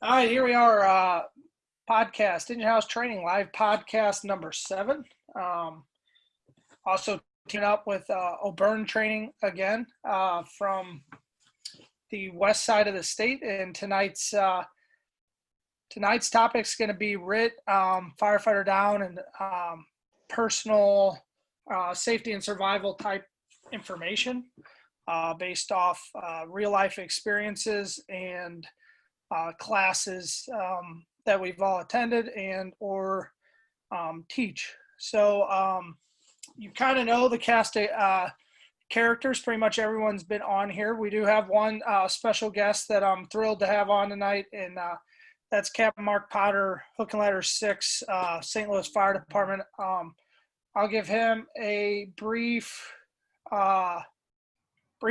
All right, here we are, podcast, in-house training, live podcast number 7. Also teaming up with O'Byrne Training again from the west side of the state. And tonight's topic is going to be RIT, firefighter down, and personal safety and survival type information based off real-life experiences and classes that we've all attended and or teach. So you kind of know the cast of characters. Pretty much everyone's been on here. We do have one special guest that I'm thrilled to have on tonight, and that's Captain Mark Potter, Hook and Ladder 6, St. Louis Fire Department. I'll give him a brief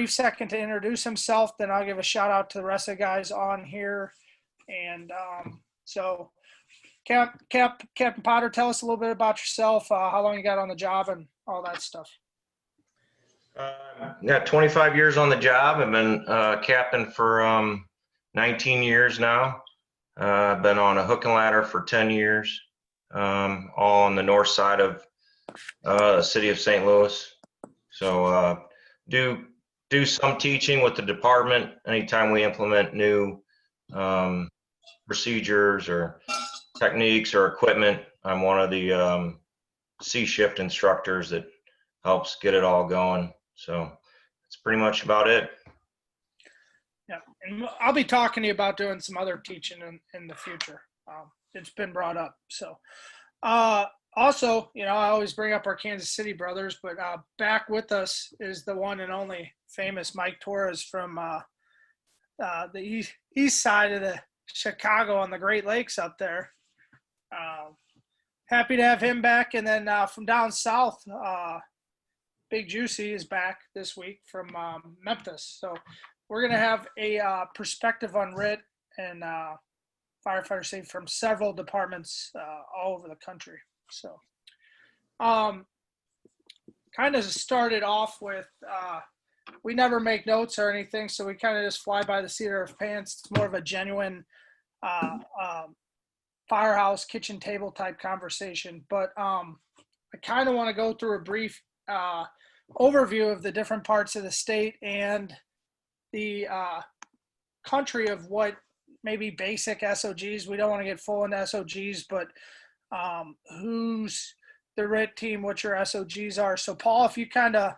second to introduce himself, then I'll give a shout out to the rest of the guys on here. And so Captain Potter, tell us a little bit about yourself, how long you got on the job and all that stuff. Got 25 years on the job. I've been captain for 19 years now. I've been on a hook and ladder for 10 years, all on the north side of the city of St. Louis. So do some teaching with the department anytime we implement new procedures or techniques or equipment. I'm one of the C shift instructors that helps get it all going. So that's pretty much about it. Yeah, and I'll be talking to you about doing some other teaching in the future. It's been brought up. So also, I always bring up our Kansas City brothers, but back with us is the one and only famous Mike Torres from the east side of the Chicago on the Great Lakes up there. Happy to have him back. And then from down south, Big Juicy is back this week from Memphis. So we're going to have a perspective on RIT and firefighter safety from several departments all over the country. So kind of started off with we never make notes or anything, so we kind of just fly by the seat of our pants. It's more of a genuine firehouse kitchen table type conversation. But I kind of want to go through a brief overview of the different parts of the state and the country of what maybe basic SOGs. We don't want to get full into SOGs, but who's the RIT team, what your SOGs are. So Paul, if you kind of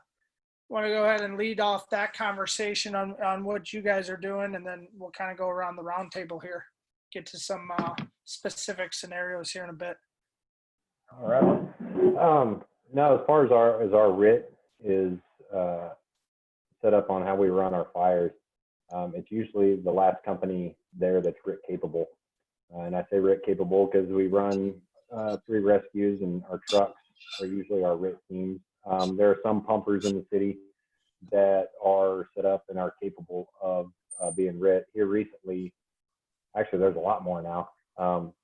want to go ahead and lead off that conversation on what you guys are doing, and then we'll kind of go around the round table here, get to some specific scenarios here in a bit. All right. Now, as far as our RIT is set up on how we run our fires, it's usually the last company there that's RIT capable. And I say RIT capable because we run 3 rescues, and our trucks are usually our RIT teams. There are some pumpers in the city that are set up and are capable of being RIT. Here recently, actually there's a lot more now.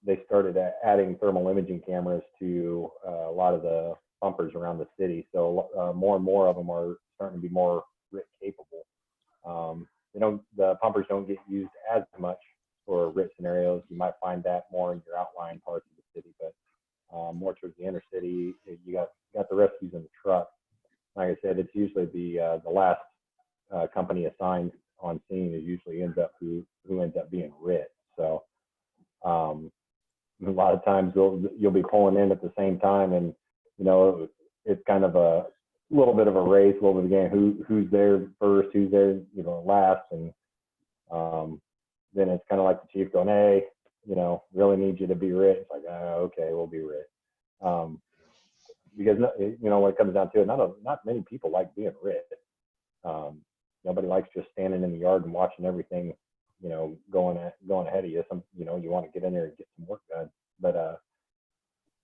They started adding thermal imaging cameras to a lot of the pumpers around the city. So more and more of them are starting to be more RIT capable. The pumpers don't get used as much for RIT scenarios. You might find that more in your outlying parts of the city, but more towards the inner city, you got the rescues in the truck. Like I said, it's usually the last company assigned on scene is usually ends up who ends up being RIT. So a lot of times you'll be pulling in at the same time, and it's kind of a little bit of a race, a little bit of a game, who's there first, who's there last, and then it's kind of like the chief going, hey, really need you to be RIT. It's like, okay, we'll be RIT. Because when it comes down to it, not many people like being RIT. Nobody likes just standing in the yard and watching everything, going ahead of you. You want to get in there and get some work done, but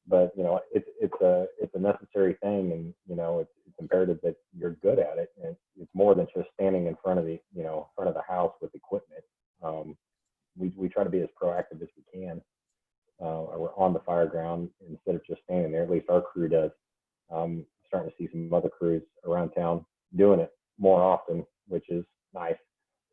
it's a necessary thing, and it's imperative that you're good at it. And it's more than just standing in front of the house with equipment. We try to be as proactive as we can. We're on the fire ground instead of just standing there. At least our crew does. Starting to see some other crews around town doing it more often, which is nice.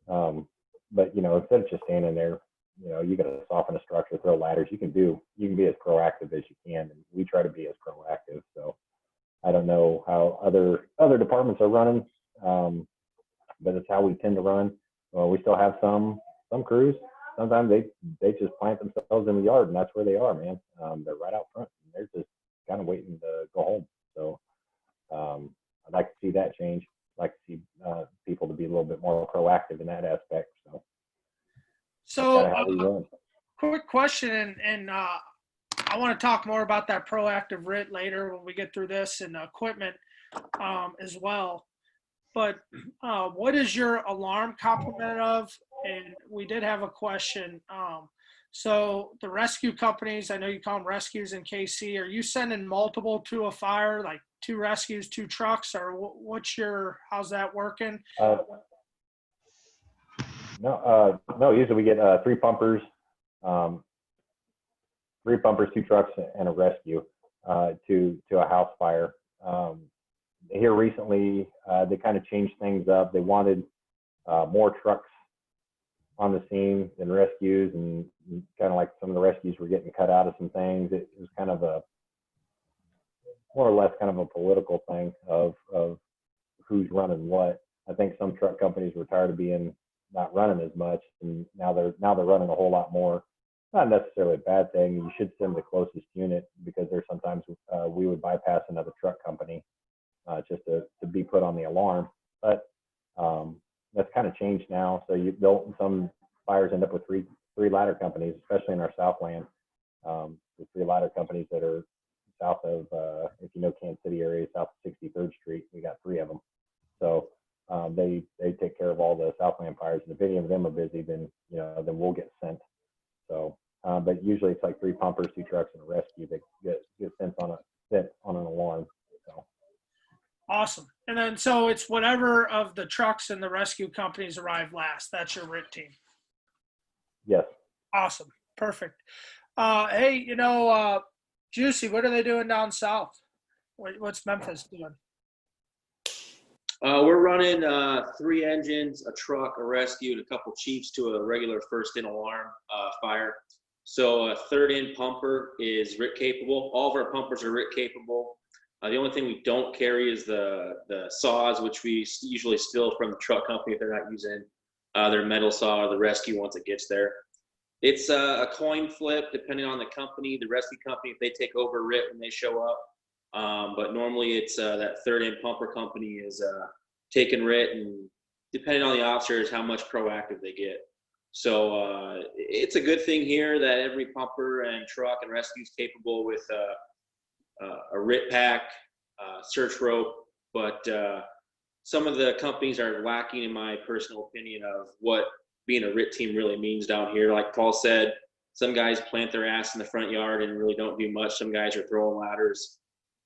But instead of just standing there, you got to soften a structure, throw ladders. You can be as proactive as you can, and we try to be as proactive. So I don't know how other departments are running, but it's how we tend to run. We still have some crews. Sometimes they just plant themselves in the yard, and that's where they are, man. They're right out front, and they're just kind of waiting to go home. So I'd like to see that change. I'd like to see people to be a little bit more proactive in that aspect. So that's kinda how we run. Quick question, and I want to talk more about that proactive RIT later when we get through this and equipment as well. But what is your alarm complement of? And we did have a question. So the rescue companies, I know you call them rescues in KC. Are you sending multiple to a fire, like 2 rescues, 2 trucks, or how's that working? No. Usually we get 3 pumpers, 2 trucks, and a rescue to a house fire. Here recently, they kind of changed things up. They wanted more trucks on the scene than rescues, and kind of like some of the rescues were getting cut out of some things. It was kind of more or less kind of a political thing of who's running what. I think some truck companies were tired of not running as much, and now they're running a whole lot more. Not necessarily a bad thing. You should send the closest unit, because there's sometimes we would bypass another truck company just to be put on the alarm. But that's kind of changed now. So some fires end up with three ladder companies, especially in our Southland. The 3 ladder companies that are south of, if you know Kansas City area, south of 63rd Street, we got 3 of them. So they take care of all the Southland fires. And if any of them are busy, then we'll get sent. So, but usually it's like 3 pumpers, 2 trucks, and a rescue that get sent on an alarm. So. Awesome. And then, so it's whatever of the trucks and the rescue companies arrive last. That's your RIT team. Yes. Awesome. Perfect. Hey, Juicy, what are they doing down south? What's Memphis doing? We're running 3 engines, a truck, a rescue, and a couple chiefs to a regular first-in alarm fire. So a 3rd-in pumper is RIT capable. All of our pumpers are RIT capable. The only thing we don't carry is the saws, which we usually steal from the truck company if they're not using their metal saw or the rescue once it gets there. It's a coin flip depending on the company. The rescue company, if they take over RIT when they show up. But normally it's that 3rd-in pumper company is taking RIT, and depending on the officers, how much proactive they get. So it's a good thing here that every pumper and truck and rescue is capable with a RIT pack, search rope, but some of the companies are lacking, in my personal opinion, of what being a RIT team really means down here. Like Paul said, some guys plant their ass in the front yard and really don't do much. Some guys are throwing ladders,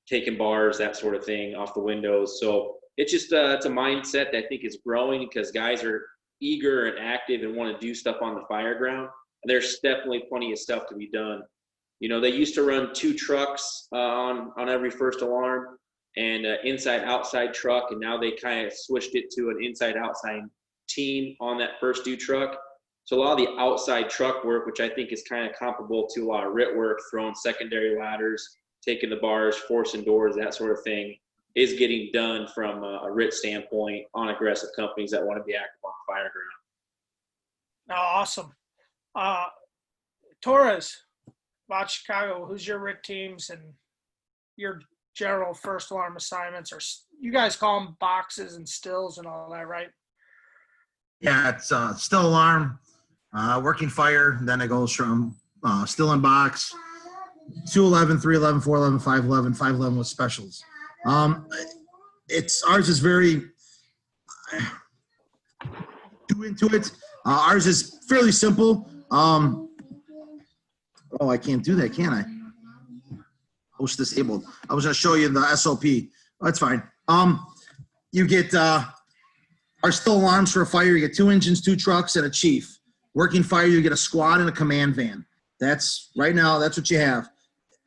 taking bars, that sort of thing off the windows. So it's just it's a mindset that I think is growing, because guys are eager and active and want to do stuff on the fire ground. And there's definitely plenty of stuff to be done. They used to run 2 trucks on every first alarm, and inside-outside truck, and now they kind of switched it to an inside-outside team on that first 2 truck. So a lot of the outside truck work, which I think is kind of comparable to a lot of RIT work, throwing secondary ladders, taking the bars, forcing doors, that sort of thing, is getting done from a RIT standpoint on aggressive companies that want to be active on the fire ground. Oh, awesome. Torres, about Chicago, who's your RIT teams and your general first alarm assignments? Or you guys call them boxes and stills and all that, right? Yeah, it's still alarm, working fire. Then it goes from still in box, 211, 311, 411, 511, 511 with specials. Ours is very too into it. Ours is fairly simple. Oh, I can't do that, can I? Host disabled. I was going to show you the SOP. Oh, that's fine. You get our still alarms for a fire. You get 2 engines, 2 trucks, and a chief. Working fire, you get a squad and a command van. That's right now. That's what you have.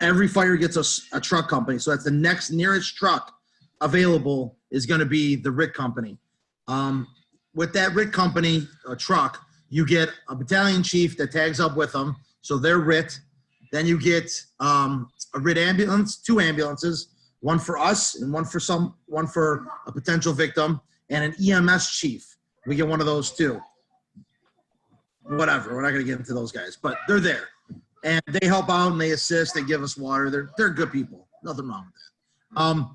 Every fire gets a truck company. So that's the next nearest truck available is going to be the RIT company. With that RIT company truck, You get a battalion chief that tags up with them, so they're RIT. Then you get a RIT ambulance, 2 ambulances, one for us and one for a potential victim, and an EMS chief. We get one of those too. Whatever, we're not going to get into those guys, but they're there, and they help out and they assist. They give us water. They're good people. Nothing wrong with that.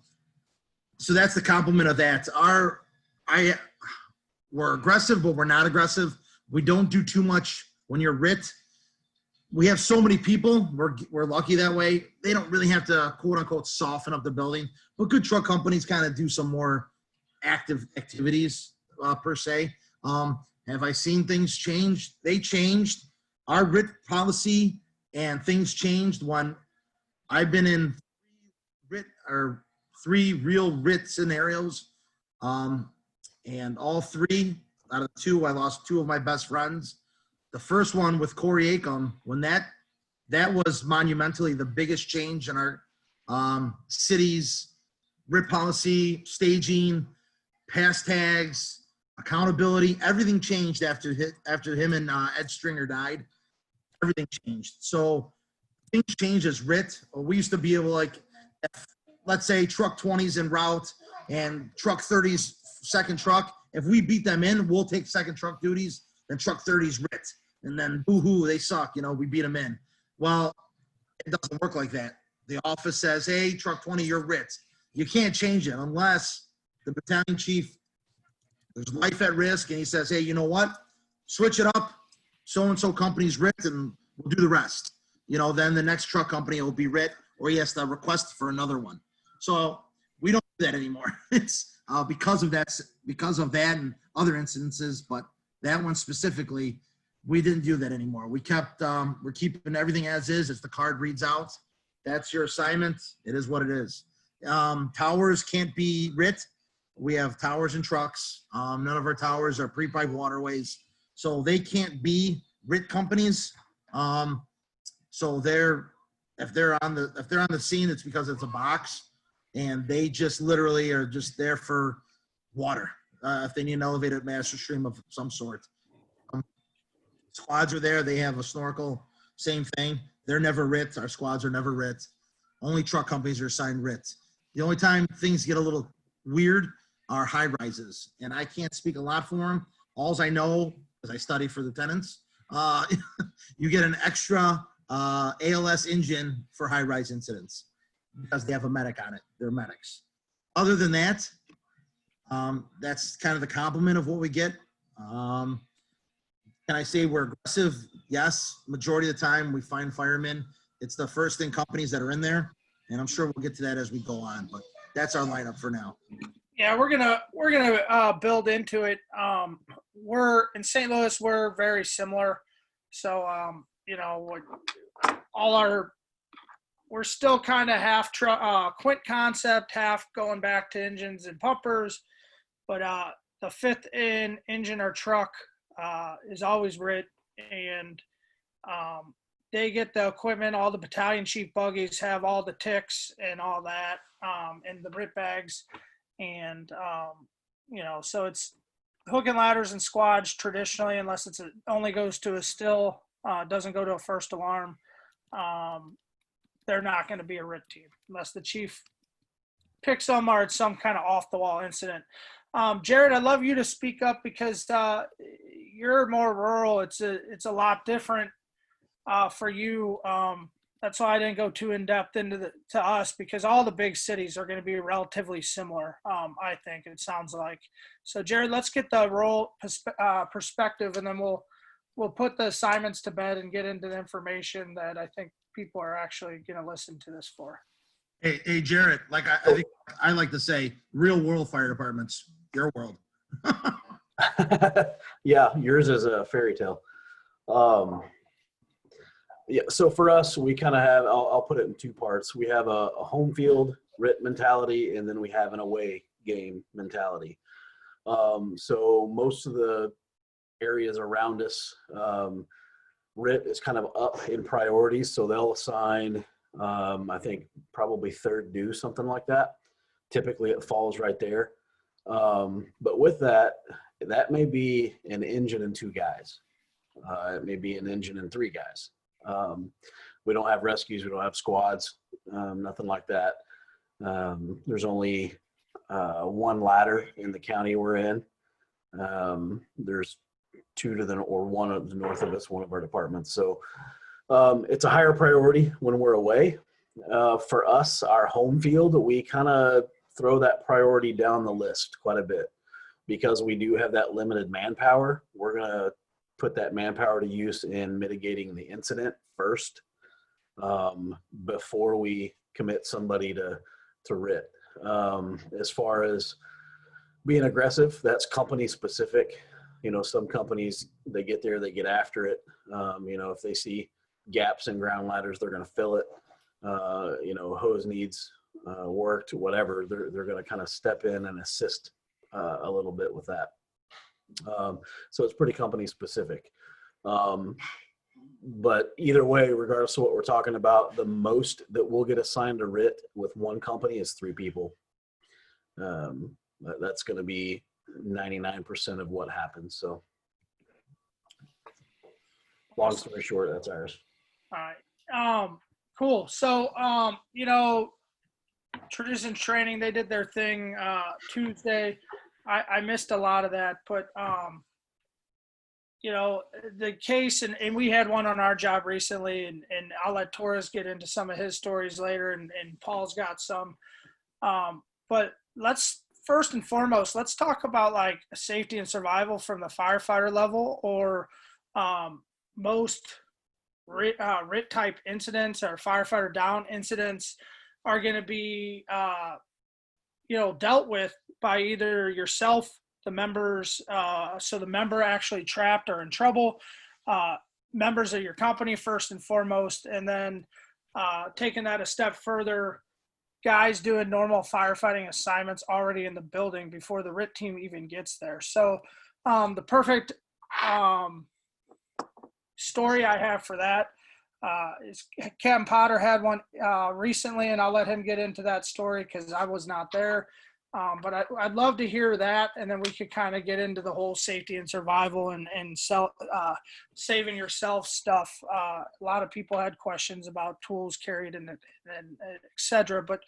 So that's the complement of that. We're aggressive, but we're not aggressive. We don't do too much when you're RIT. We have so many people. We're lucky that way. They don't really have to quote unquote soften up the building, but good truck companies kind of do some more active activities per se. Have I seen things change? They changed. Our RIT policy and things changed when I've been in 3 real RIT scenarios. And all 3 out of 2, I lost 2 of my best friends. The first one with Corey Acom, when that was monumentally the biggest change in our city's RIT policy, staging, pass tags, accountability. Everything changed after him and Ed Stringer died. Everything changed. So things changed as RIT. We used to be able, like, let's say truck 20's en route and truck 30's second truck. If we beat them in, we'll take second truck duties, then truck 30's RIT. And then boo-hoo, they suck, we beat them in. Well, it doesn't work like that. The office says, hey, truck 20, you're RIT. You can't change it unless the battalion chief, there's life at risk, and he says, hey, you know what? Switch it up. So-and-so company's RIT, and we'll do the rest. Then the next truck company will be RIT, or he has to request for another one. So we don't do that anymore. It's because of that and other incidences, but that one specifically, we didn't do that anymore. We're keeping everything as is. If the card reads out, that's your assignment. It is what it is. Towers can't be RIT. We have towers and trucks. None of our towers are pre-pipe waterways, so they can't be RIT companies. So if they're on the scene, it's because it's a box, and they just literally are just there for water. If they need an elevated master stream of some sort. Squads are there. They have a snorkel. Same thing. They're never RIT. Our squads are never RIT. Only truck companies are assigned RIT. The only time things get a little weird are high rises, and I can't speak a lot for them. All I know, because I study for lieutenants, you get an extra ALS engine for high rise incidents because they have a medic on it. They're medics. Other than that, that's kind of the complement of what we get. Can I say we're aggressive? Yes. Majority of the time we find firemen. It's the first thing companies that are in there, and I'm sure we'll get to that as we go on, but that's our lineup for now. Yeah, we're gonna build into it. We're in St. Louis. We're very similar. So we're still kind of half quint concept, half going back to engines and pumpers. But the 5th in engine or truck is always RIT, and they get the equipment. All the battalion chief buggies have all the ticks and all that, and the RIT bags. And, so it's hook and ladders and squads traditionally, unless only goes to a still, doesn't go to a first alarm. They're not going to be a RIT team unless the chief picks them or it's some kind of off the wall incident. Jared, I'd love you to speak up because you're more rural. It's a lot different for you. That's why I didn't go too in depth into to us, because all the big cities are going to be relatively similar. I think it sounds like. So Jared, let's get the role perspective, and then we'll put the assignments to bed and get into the information that I think people are actually going to listen to this for. Hey, Jared, like I think I like to say, real world fire departments, your world. Yeah, yours is a fairy tale. Yeah, so for us, we kind of have, I'll put it in 2 parts. We have a home field RIT mentality, and then we have an away game mentality. So most of the areas around us, RIT is kind of up in priorities, so they'll assign, I think, probably 3rd due, something like that. Typically, it falls right there. But with that, that may be an engine and 2 guys. It may be an engine and 3 guys. We don't have rescues. We don't have squads, nothing like that. There's only 1 ladder in the county we're in. There's 2 to the, or 1 of the north of us, one of our departments. So it's a higher priority when we're away. For us, our home field, we kind of throw that priority down the list quite a bit because we do have that limited manpower. We're going to put that manpower to use in mitigating the incident first before we commit somebody to RIT. As far as being aggressive, that's company specific. You know, some companies, they get there, they get after it. You know, if they see gaps in ground ladders, they're going to fill it. You know, hose needs worked, whatever, they're going to kind of step in and assist a little bit with that. So it's pretty company specific. But either way, regardless of what we're talking about, the most that we'll get assigned to RIT with one company is 3 people. That's going to be 99% of what happens. So long story short, that's ours. All right. Cool. So, you know, Tradition Training, they did their thing Tuesday. I missed a lot of that, but, you know, the case, and we had one on our job recently, and I'll let Torres get into some of his stories later, and Paul's got some. But let's, first and foremost, let's talk about like safety and survival from the firefighter level, or most RIT type incidents or firefighter down incidents are going to be, you know, dealt with by either yourself, the members, so the member actually trapped or in trouble, members of your company first and foremost, and then taking that a step further, guys doing normal firefighting assignments already in the building before the RIT team even gets there. So the perfect story I have for that is Captain Potter had one recently, and I'll let him get into that story because I was not there. But I'd love to hear that, and then we could kind of get into the whole safety and survival and saving yourself stuff. A lot of people had questions about tools carried and et cetera. But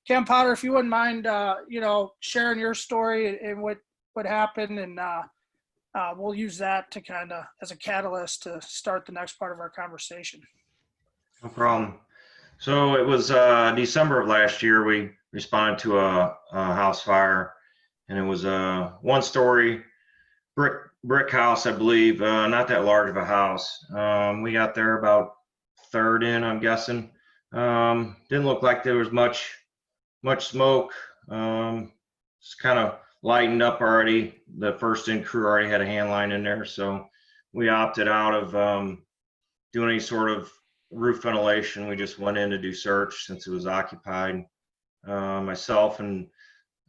Cam Potter, if you wouldn't mind, you know, sharing your story and what happened, and we'll use that to kind of as a catalyst to start the next part of our conversation. No problem. So it was December of last year. We responded to a house fire, and it was a 1-story brick house, I believe, not that large of a house. We got there about 3rd in, I'm guessing. Didn't look like there was much smoke. It's kind of lightened up already. The first in crew already had a hand line in there, so we opted out of doing any sort of roof ventilation. We just went in to do search since it was occupied. Myself and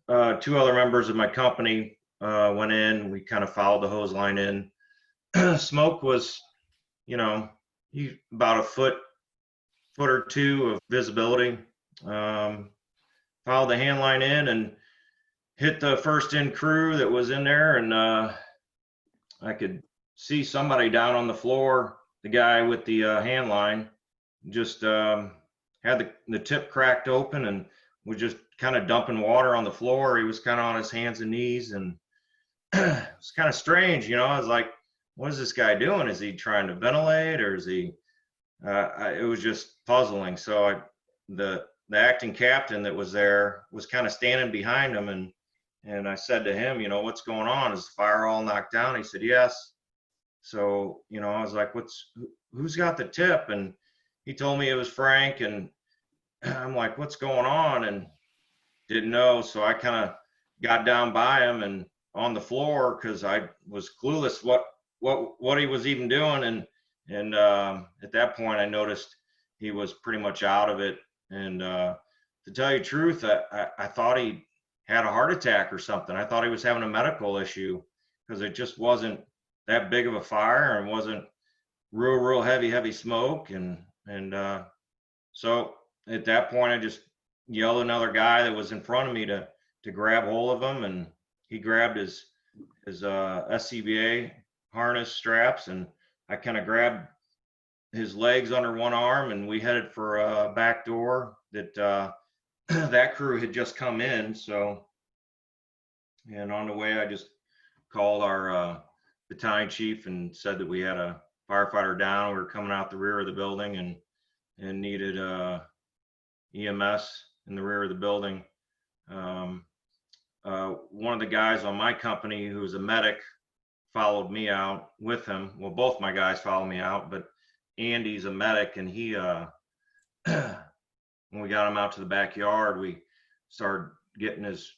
2 other members of my company went in. We kind of followed the hose line in. Smoke was, you know, about a foot or 2 of visibility. Followed the hand line in and hit the first in crew that was in there, and I could see somebody down on the floor. The guy with the hand line just had the tip cracked open and was just kind of dumping water on the floor. He was kind of on his hands and knees, and it was kind of strange, you know. I was like, what is this guy doing? Is he trying to ventilate, or is he it was just puzzling. So the acting captain that was there was kind of standing behind him, and I said to him, you know, what's going on? Is the fire all knocked down? He said, yes. So, you know, I was like, who's got the tip? And he told me it was Frank, and I'm like, what's going on? And didn't know. So I kind of got down by him and on the floor, because I was clueless what he was even doing. And at that point I noticed he was pretty much out of it. And to tell you the truth, I thought he had a heart attack or something. I thought he was having a medical issue, because it just wasn't that big of a fire and wasn't real heavy smoke. And so at that point I just yelled at another guy that was in front of me to grab hold of him, and he grabbed his SCBA harness straps, and I kind of grabbed his legs under one arm and we headed for a back door that that crew had just come in. So, and on the way, I just called our battalion chief and said that we had a firefighter down. We were coming out the rear of the building and needed EMS in the rear of the building. One of the guys on my company who was a medic followed me out with him. Well, both my guys followed me out, but Andy's a medic, and he when we got him out to the backyard, we started getting his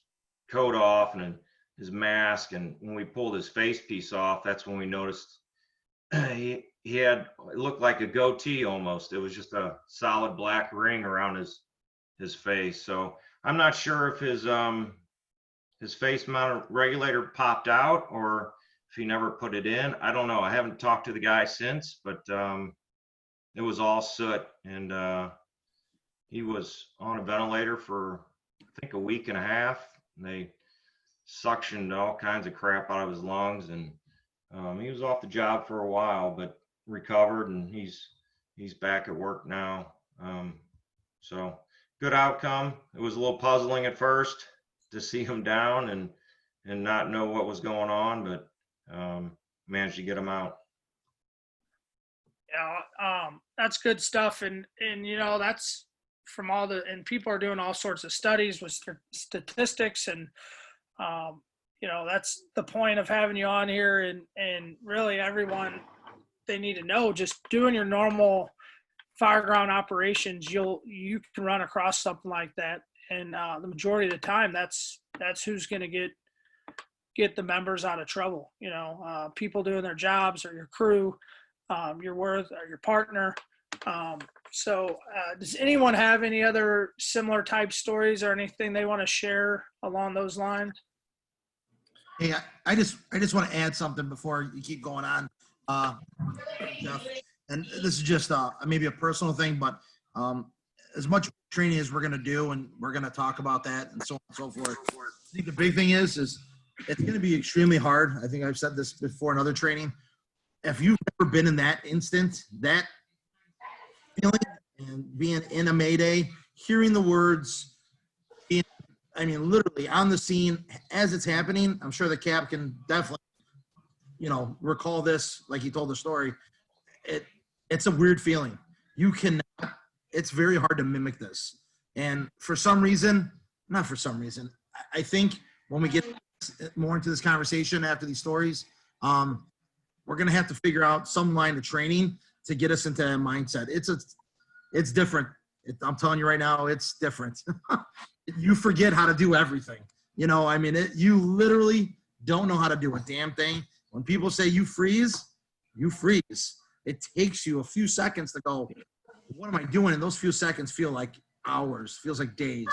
coat off and his mask, and when we pulled his face piece off, that's when we noticed he had, it looked like a goatee almost. It was just a solid black ring around his face. So I'm not sure if his face mount regulator popped out or if he never put it in. I don't know. I haven't talked to the guy since, but it was all soot, and he was on a ventilator for I think a week and a half. And they suctioned all kinds of crap out of his lungs, and he was off the job for a while, but recovered, and he's back at work now. So good outcome. It was a little puzzling at first to see him down and not know what was going on, but managed to get him out. Yeah, that's good stuff, and you know, that's from all the, and people are doing all sorts of studies with statistics, and you know, that's the point of having you on here, and really everyone, they need to know, just doing your normal fireground operations, you can run across something like that, and the majority of the time that's who's going to get the members out of trouble. You know, people doing their jobs, or your crew, your worth, or your partner. So does anyone have any other similar type stories or anything they want to share along those lines? Hey, I just want to add something before you keep going on, Jeff. And this is just maybe a personal thing, but as much training as we're going to do, and we're going to talk about that and so on and so forth. I think the big thing is it's going to be extremely hard. I think I've said this before in other training. If you've never been in that instant, that feeling and being in a Mayday, hearing the words, literally on the scene as it's happening, I'm sure the cap can definitely, recall this like he told the story. It's a weird feeling. It's very hard to mimic this. And for some reason, not for some reason, I think when we get more into this conversation after these stories, we're going to have to figure out some line of training to get us into that mindset. It's different. I'm telling you right now, it's different. You forget how to do everything. You literally don't know how to do a damn thing. When people say you freeze, you freeze. It takes you a few seconds to go, what am I doing? And those few seconds feel like hours, feels like days.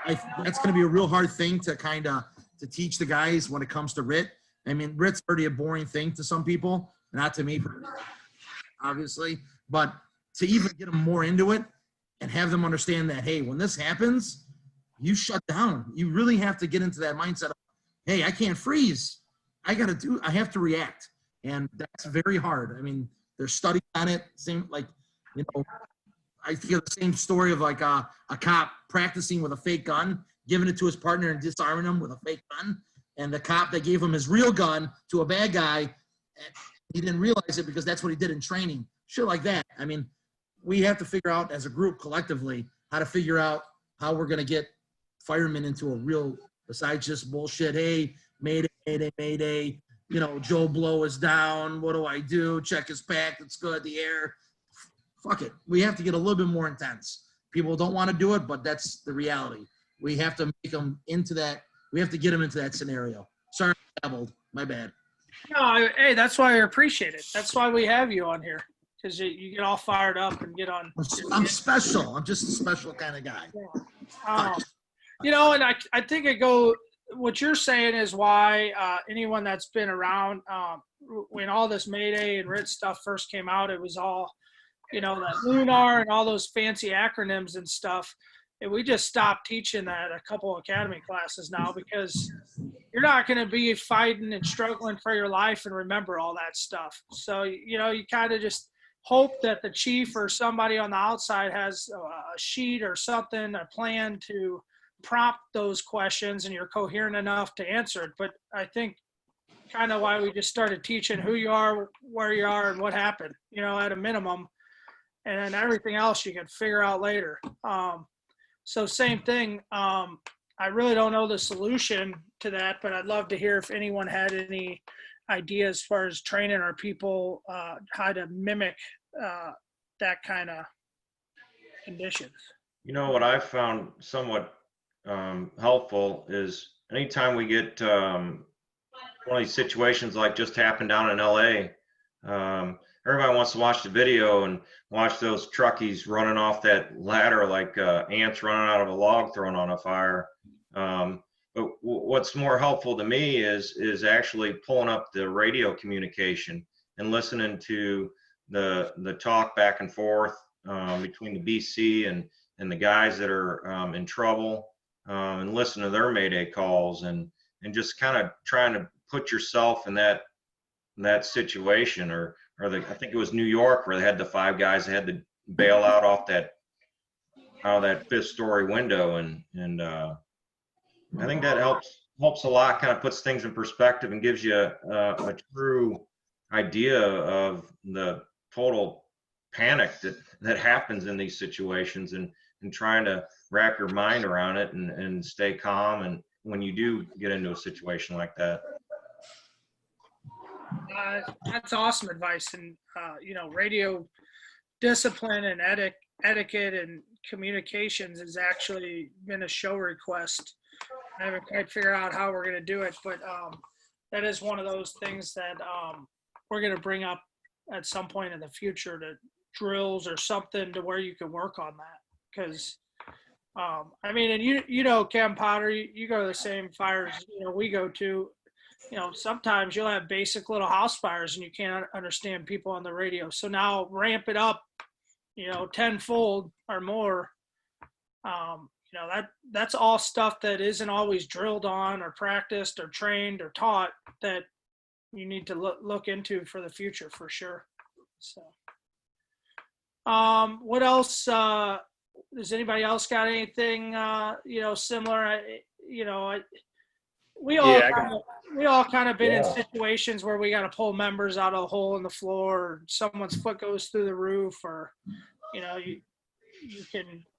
That's going to be a real hard thing to to teach the guys when it comes to RIT. RIT's already a boring thing to some people, not to me, obviously, but to even get them more into it and have them understand that, hey, when this happens, you shut down. You really have to get into that mindset of, hey, I can't freeze. I have to react. And that's very hard. There's studies on it. I feel the same story of like a cop practicing with a fake gun, giving it to his partner and disarming him with a fake gun. And the cop that gave him his real gun to a bad guy, he didn't realize it because that's what he did in training. Shit like that. We have to figure out as a group collectively how to figure out how we're going to get firemen into a real, besides just bullshit, hey, mayday, mayday, mayday, Joe Blow is down. What do I do? Check his pack. It's good. The air. Fuck it. We have to get a little bit more intense. People don't want to do it, but that's the reality. We have to make them into that. We have to get them into that scenario. Sorry, I babbled. My bad. No, hey, that's why I appreciate it. That's why we have you on here, because you get all fired up and get on. I'm special. I'm just a special kind of guy. And I think what you're saying is why anyone that's been around, when all this Mayday and RIT stuff first came out, it was all, that Lunar and all those fancy acronyms and stuff. And we just stopped teaching that a couple academy classes now because you're not going to be fighting and struggling for your life and remember all that stuff. So, you know, you kind of just hope that the chief or somebody on the outside has a sheet or something, a plan to prompt those questions, and you're coherent enough to answer it. But I think kind of why we just started teaching who you are, where you are, and what happened, you know, at a minimum. And then everything else you can figure out later. So same thing. I really don't know the solution to that, but I'd love to hear if anyone had any ideas as far as training our people how to mimic that kind of conditions. You know, what I've found somewhat helpful is anytime we get one of these situations like just happened down in LA, everybody wants to watch the video and watch those truckies running off that ladder like ants running out of a log thrown on a fire. But what's more helpful to me is actually pulling up the radio communication and listening to the talk back and forth between the BC and the guys that are in trouble, and listen to their mayday calls and just kind of trying to put yourself in that situation. Or I think it was New York where they had the 5 guys that had to bail out of that 5th story window, and I think that helps a lot, kind of puts things in perspective and gives you a true idea of the total panic that happens in these situations, and trying to wrap your mind around it and stay calm and when you do get into a situation like that. That's awesome advice. And, you know, radio discipline and etiquette and communications has actually been a show request. I haven't quite figured out how we're going to do it, but that is one of those things that we're going to bring up at some point in the future, to drills or something to where you can work on that. Because, I mean, and you know, Cam Potter, you go to the same fires, you know, we go to. You know, sometimes you'll have basic little house fires and you can't understand people on the radio. So now ramp it up, you know, tenfold or more. You know, that's all stuff that isn't always drilled on or practiced or trained or taught, that you need to look into for the future for sure. So, what else? Does anybody else got anything, you know, similar? You know, we all kind of been in situations where we got to pull members out of a hole in the floor, or someone's foot goes through the roof, or, you know,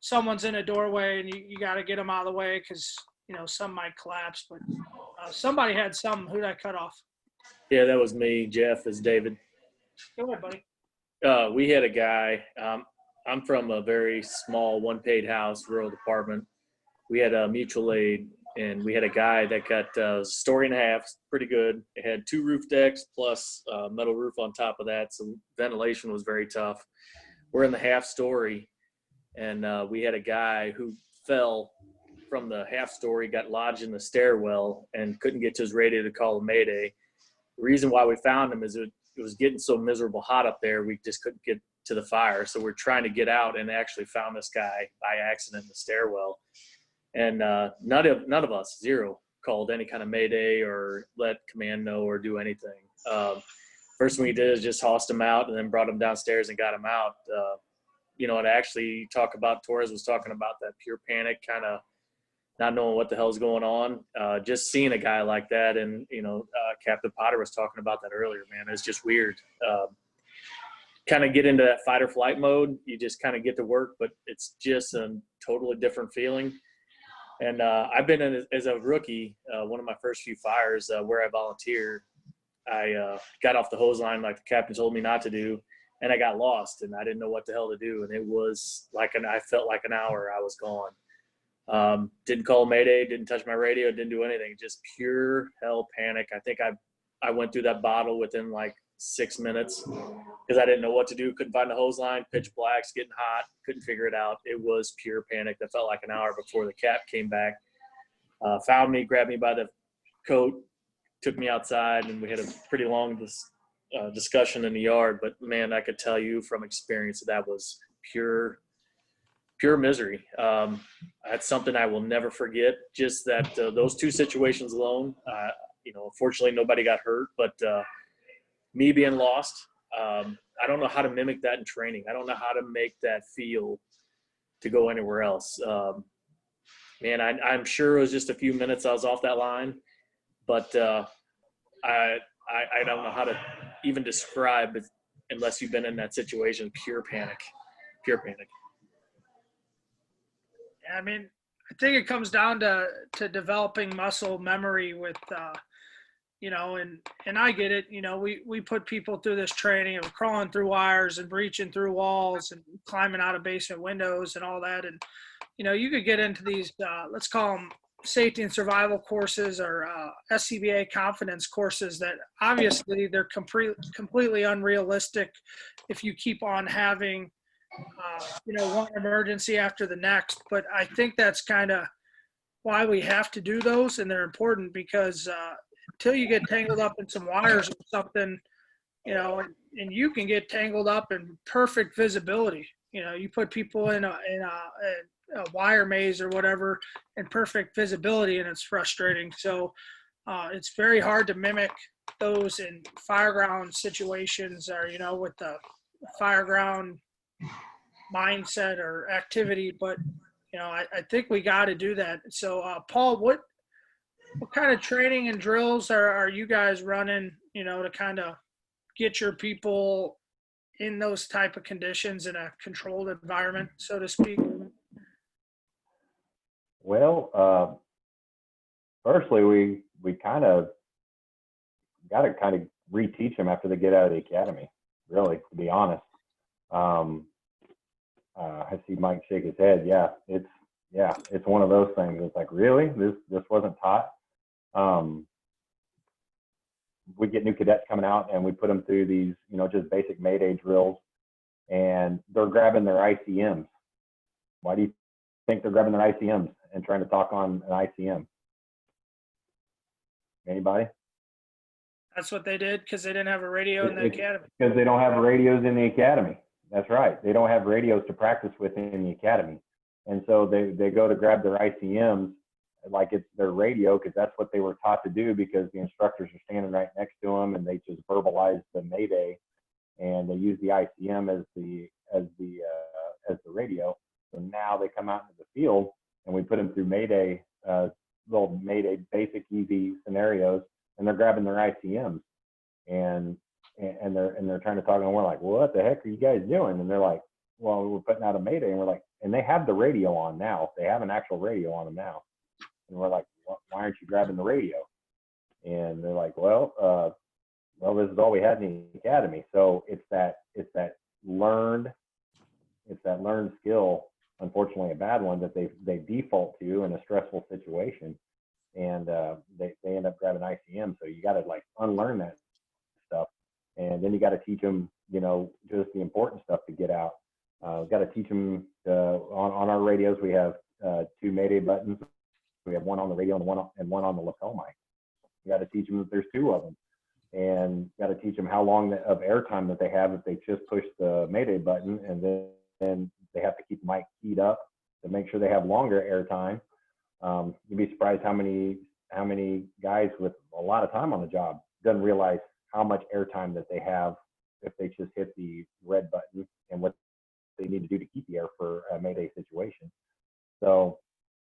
someone's in a doorway and you got to get them out of the way because, you know, some might collapse. But somebody had some. Who'd I cut off? Yeah, that was me. Jeff is David. Go ahead, buddy. We had a guy. I'm from a very small one-paid house, rural department. We had a mutual aid, and we had a guy that got a story and a half, pretty good. It had 2 roof decks plus a metal roof on top of that, so ventilation was very tough. We're in the half story, and we had a guy who fell from the half story, got lodged in the stairwell, and couldn't get to his radio to call a mayday. The reason why we found him is it was getting so miserable hot up there, we just couldn't get to the fire. So we're trying to get out, and actually found this guy by accident in the stairwell. And none of us, zero, called any kind of mayday or let command know or do anything. First thing we did is just hossed him out and then brought him downstairs and got him out. You know, and actually Torres was talking about that pure panic, kind of not knowing what the hell's going on. Just seeing a guy like that, and, you know, Captain Potter was talking about that earlier, man. It's just weird. Kind of get into that fight or flight mode. You just kind of get to work, but it's just a totally different feeling. And I've been in, as a rookie, one of my first few fires where I volunteered, I got off the hose line like the captain told me not to do, and I got lost, and I didn't know what the hell to do. And it was like I felt like an hour I was gone. Didn't call Mayday, didn't touch my radio, didn't do anything, just pure hell panic. I think I went through that bottle within like 6 minutes because I didn't know what to do. Couldn't find the hose line, pitch black's getting hot, couldn't figure it out. It was pure panic. That felt like an hour before the cap came back, found me, grabbed me by the coat, took me outside, and we had a pretty long discussion in the yard. But man, I could tell you from experience that was pure pure misery. That's something I will never forget. Just that those two situations alone. Fortunately nobody got hurt, but me being lost, I don't know how to mimic that in training. I don't know how to make that feel to go anywhere else. Man, I'm sure it was just a few minutes I was off that line, but I don't know how to even describe it unless you've been in that situation. Pure panic. I mean, I think it comes down to developing muscle memory with, and I get it. We put people through this training of crawling through wires and breaching through walls and climbing out of basement windows and all that. And, you could get into these, let's call them safety and survival courses or SCBA confidence courses that obviously they're completely unrealistic if you keep on having, one emergency after the next. But I think that's kind of why we have to do those, and they're important because until you get tangled up in some wires or something, and you can get tangled up in perfect visibility. You put people in a wire maze or whatever in perfect visibility, and it's frustrating. So it's very hard to mimic those in fireground situations or, with the fireground mindset or activity. But, I think we got to do that. So, Paul, what kind of training and drills are you guys running, to kind of get your people in those type of conditions in a controlled environment, so to speak? Well, firstly, we kind of got to kind of reteach them after they get out of the academy, really, to be honest. I see Mike shake his head. Yeah, it's one of those things. It's like, really? This wasn't taught? We get new cadets coming out and we put them through these, just basic Mayday drills, and they're grabbing their ICMs. Why do you think they're grabbing their ICMs and trying to talk on an ICM? Anybody? That's what they did because they didn't have a radio in the academy. Because they don't have radios in the academy. That's right. They don't have radios to practice with in the academy. And so they go to grab their ICMs like it's their radio, because that's what they were taught to do, because the instructors are standing right next to them and they just verbalize the Mayday, and they use the ICM as the radio. So now they come out into the field and we put them through Mayday, little Mayday basic easy scenarios, and they're grabbing their ICMs and they're trying to talk, and we're like, well, what the heck are you guys doing? And they're like, well, we're putting out a Mayday. And we're like, and they have the radio on now. They have an actual radio on them now. And we're like, why aren't you grabbing the radio? And they're like, well, this is all we had in the academy. So it's that learned skill, unfortunately a bad one, that they default to in a stressful situation, and they end up grabbing ICM. So you got to like unlearn that stuff, and then you got to teach them, just the important stuff to get out. We've got to teach them on our radios. We have 2 Mayday buttons. We have one on the radio and one on the lapel mic. You got to teach them that there's 2 of them, and got to teach them how long of airtime that they have if they just push the Mayday button, and then they have to keep the mic keyed up to make sure they have longer airtime. You'd be surprised how many guys with a lot of time on the job doesn't realize how much airtime that they have if they just hit the red button, and what they need to do to keep the air for a Mayday situation. So,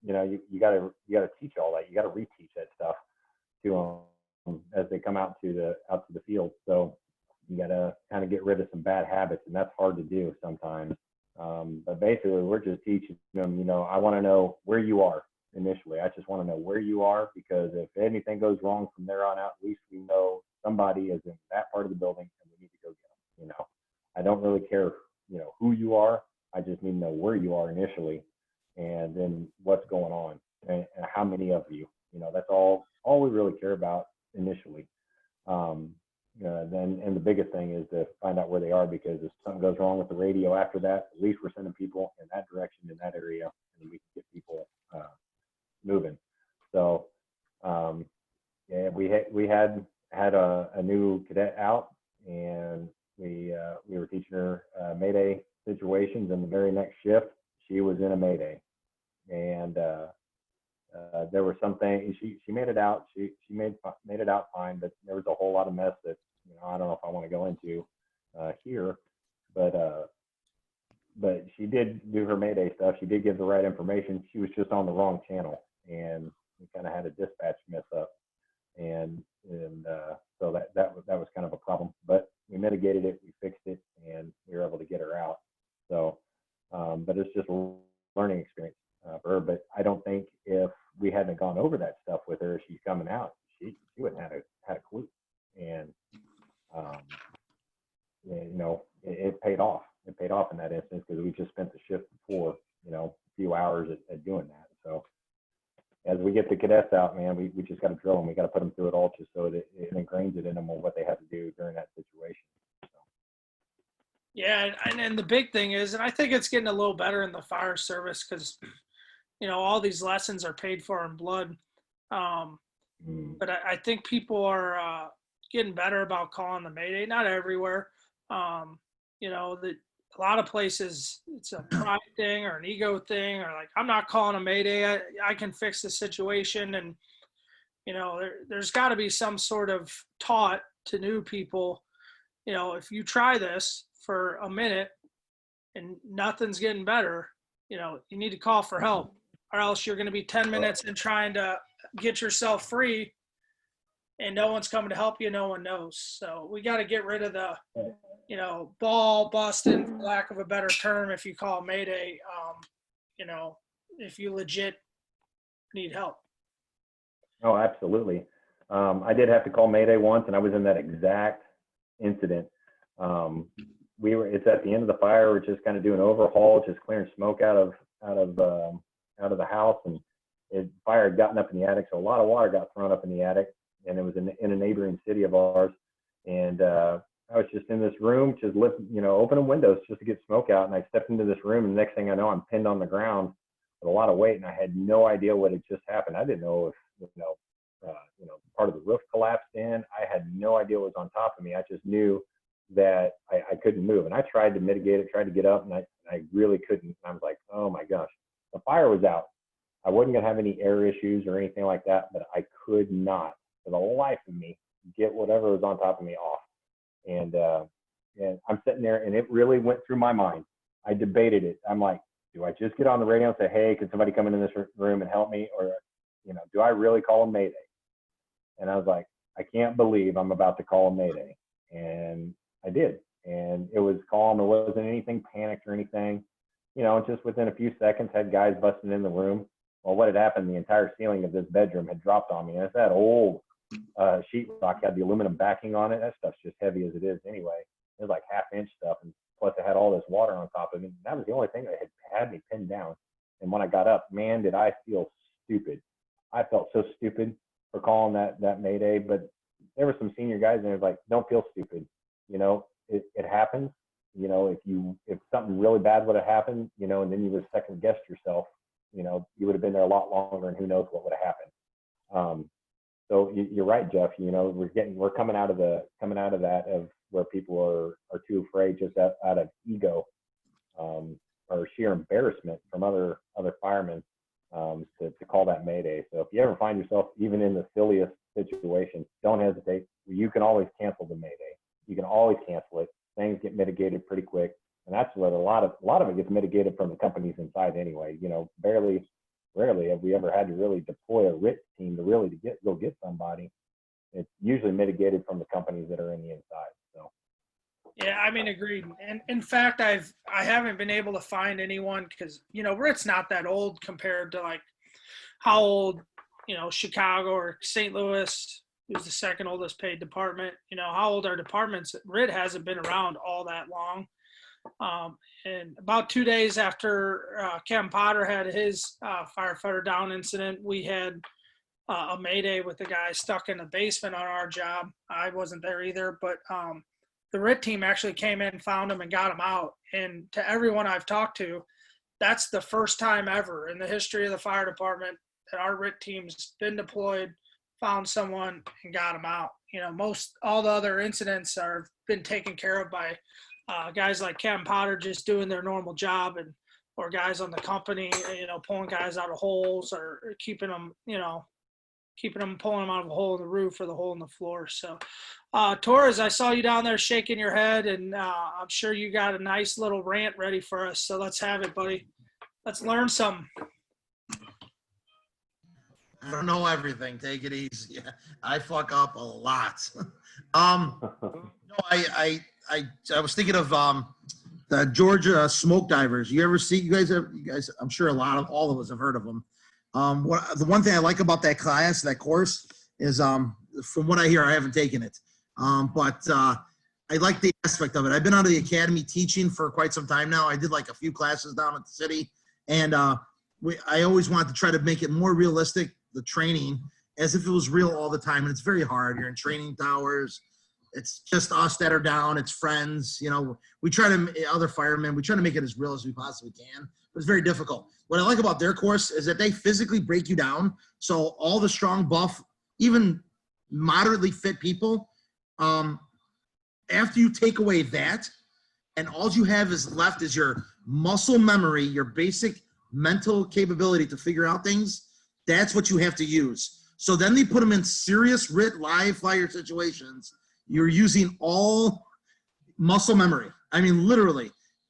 you got to teach all that. You got to reteach that stuff to them as they come out to the field. So you got to kind of get rid of some bad habits, and that's hard to do sometimes. But basically, we're just teaching them. I want to know where you are initially. I just want to know where you are, because if anything goes wrong from there on out, at least we know somebody is in that part of the building, and we need to go get them. I don't really care, who you are. I just need to know where you are initially, and then what's going on, and how many of you. That's all we really care about initially. Then the biggest thing is to find out where they are, because if something goes wrong with the radio after that, at least we're sending people in that direction, in that area, and we can get people moving. So we had a new cadet out, and we were teaching her Mayday situations, and the very next shift she was in a mayday, and there were some things she made it out. She made it out fine, but there was a whole lot of mess that I don't know if I want to go into here, but she did do her mayday stuff. She did give the right information. She was just on the wrong channel, and we kind of had a dispatch mess up, and so that was kind of a problem. But we mitigated it, we fixed it, and we were able to get her out. So, but it's just a learning experience for her. But I don't think if we hadn't gone over that stuff with her, she's coming out, she wouldn't have had a clue. And it paid off. It paid off in that instance because we just spent the shift before, a few hours at doing that. So as we get the cadets out, man, we just got to drill them. We got to put them through it all just so that it ingrains it in them on what they have to do during that situation. So. Yeah, and the big thing is, and I think it's getting a little better in the fire service because, all these lessons are paid for in blood. But I think people are getting better about calling the mayday. Not everywhere. That a lot of places it's a pride thing or an ego thing, or like, I'm not calling a mayday. I can fix the situation. And, there's got to be some sort of taught to new people. If you try this for a minute and nothing's getting better, you need to call for help, or else you're going to be 10 minutes in trying to get yourself free and no one's coming to help you. No one knows. So we got to get rid of the, ball busting, for lack of a better term, if you call mayday, if you legit need help. Oh, absolutely. I did have to call mayday once, and I was in that exact incident. It's at the end of the fire. We're just kind of doing overhaul, just clearing smoke out of the house, and fire had gotten up in the attic, so a lot of water got thrown up in the attic, and it was in a neighboring city of ours. And I was just in this room, just opening windows just to get smoke out, and I stepped into this room, and the next thing I know, I'm pinned on the ground with a lot of weight, and I had no idea what had just happened. I didn't know if part of the roof collapsed in. I had no idea what was on top of me. I just knew that I couldn't move, and I tried to mitigate it, tried to get up, and I really couldn't. I was like, oh my gosh, the fire was out. I wasn't gonna have any air issues or anything like that, but I could not, for the life of me, get whatever was on top of me off. And I'm sitting there, and it really went through my mind. I debated it. I'm like, do I just get on the radio and say, hey, can somebody come into this room and help me, or do I really call a mayday? And I was like, I can't believe I'm about to call a mayday. And I did. And it was calm. There wasn't anything panicked or anything. Just within a few seconds, had guys busting in the room. Well, what had happened, the entire ceiling of this bedroom had dropped on me. And it's that old sheetrock, had the aluminum backing on it. That stuff's just heavy as it is anyway. It was like half-inch stuff. And plus, it had all this water on top of it. And that was the only thing that had me pinned down. And when I got up, man, did I feel stupid. I felt so stupid for calling that mayday, but there were some senior guys and they was like, don't feel stupid. It happens. If something really bad would have happened, and then you would have second guessed yourself, you would have been there a lot longer, and who knows what would have happened. So you're right, Jeff. We're coming out of that of where people are too afraid, just out of ego, or sheer embarrassment from other firemen, to call that mayday. So if you ever find yourself even in the silliest situation, don't hesitate. You can always cancel the mayday. You can always cancel it. Things get mitigated pretty quick, and that's what a lot of it gets mitigated from the companies inside anyway. Rarely have we ever had to really deploy a RIT team to really go get somebody. It's usually mitigated from the companies that are in the inside. So. Yeah, agreed. And in fact, I haven't been able to find anyone because, RIT's not that old compared to like how old, Chicago or St. Louis, who's the second oldest paid department, how old our departments. RIT hasn't been around all that long. And about 2 days after Kevin Potter had his firefighter down incident, we had a mayday with the guy stuck in the basement on our job. I wasn't there either, but the RIT team actually came in, found him, and got him out. And to everyone I've talked to, that's the first time ever in the history of the fire department that our RIT team's been deployed, found someone, and got him out. All the other incidents are been taken care of by guys like Kevin Potter just doing their normal job. And or guys on the company, pulling guys out of holes or keeping them, pulling them out of a hole in the roof or the hole in the floor. So, Torres, I saw you down there shaking your head, and I'm sure you got a nice little rant ready for us. So let's have it, buddy. Let's learn something. I don't know everything. Take it easy. I fuck up a lot. No, I was thinking of the Georgia smoke divers. You guys, I'm sure all of us have heard of them. The one thing I like about that class, that course, is from what I hear, I haven't taken it, but I like the aspect of it. I've been out of the academy teaching for quite some time now. I did like a few classes down at the city, and I always wanted to try to make it more realistic, the training, as if it was real all the time. And it's very hard. You're in training towers. It's just us that are down. It's friends. We try to, other firemen, we try to make it as real as we possibly can. But it's very difficult. What I like about their course is that they physically break you down. So all the strong, buff, even moderately fit people, after you take away that, and all you have is left is your muscle memory, your basic mental capability to figure out things, that's what you have to use. So then they put them in serious RIT live fire situations. You're using all muscle memory. I mean, literally,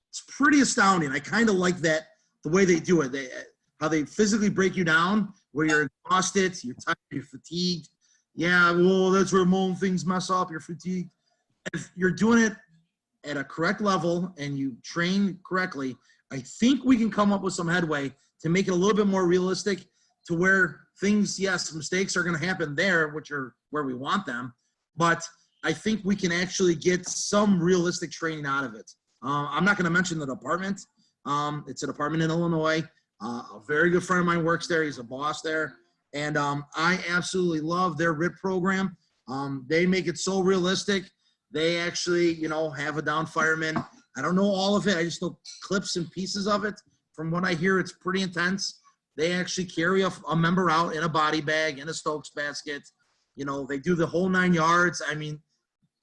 it's pretty astounding. I kind of like that, the way they do it. How they physically break you down, where you're exhausted, you're tired, you're fatigued. Yeah, well, that's where most things mess up. You're fatigued. If you're doing it at a correct level and you train correctly, I think we can come up with some headway to make it a little bit more realistic, to where things, yes, mistakes are going to happen there, which are where we want them, but I think we can actually get some realistic training out of it. I'm not going to mention the department. It's a department in Illinois. A very good friend of mine works there. He's a boss there. And I absolutely love their RIT program. They make it so realistic. They actually, have a down fireman. I don't know all of it. I just know clips and pieces of it. From what I hear, it's pretty intense. They actually carry a member out in a body bag, in a Stokes basket. They do the whole 9 yards. I mean,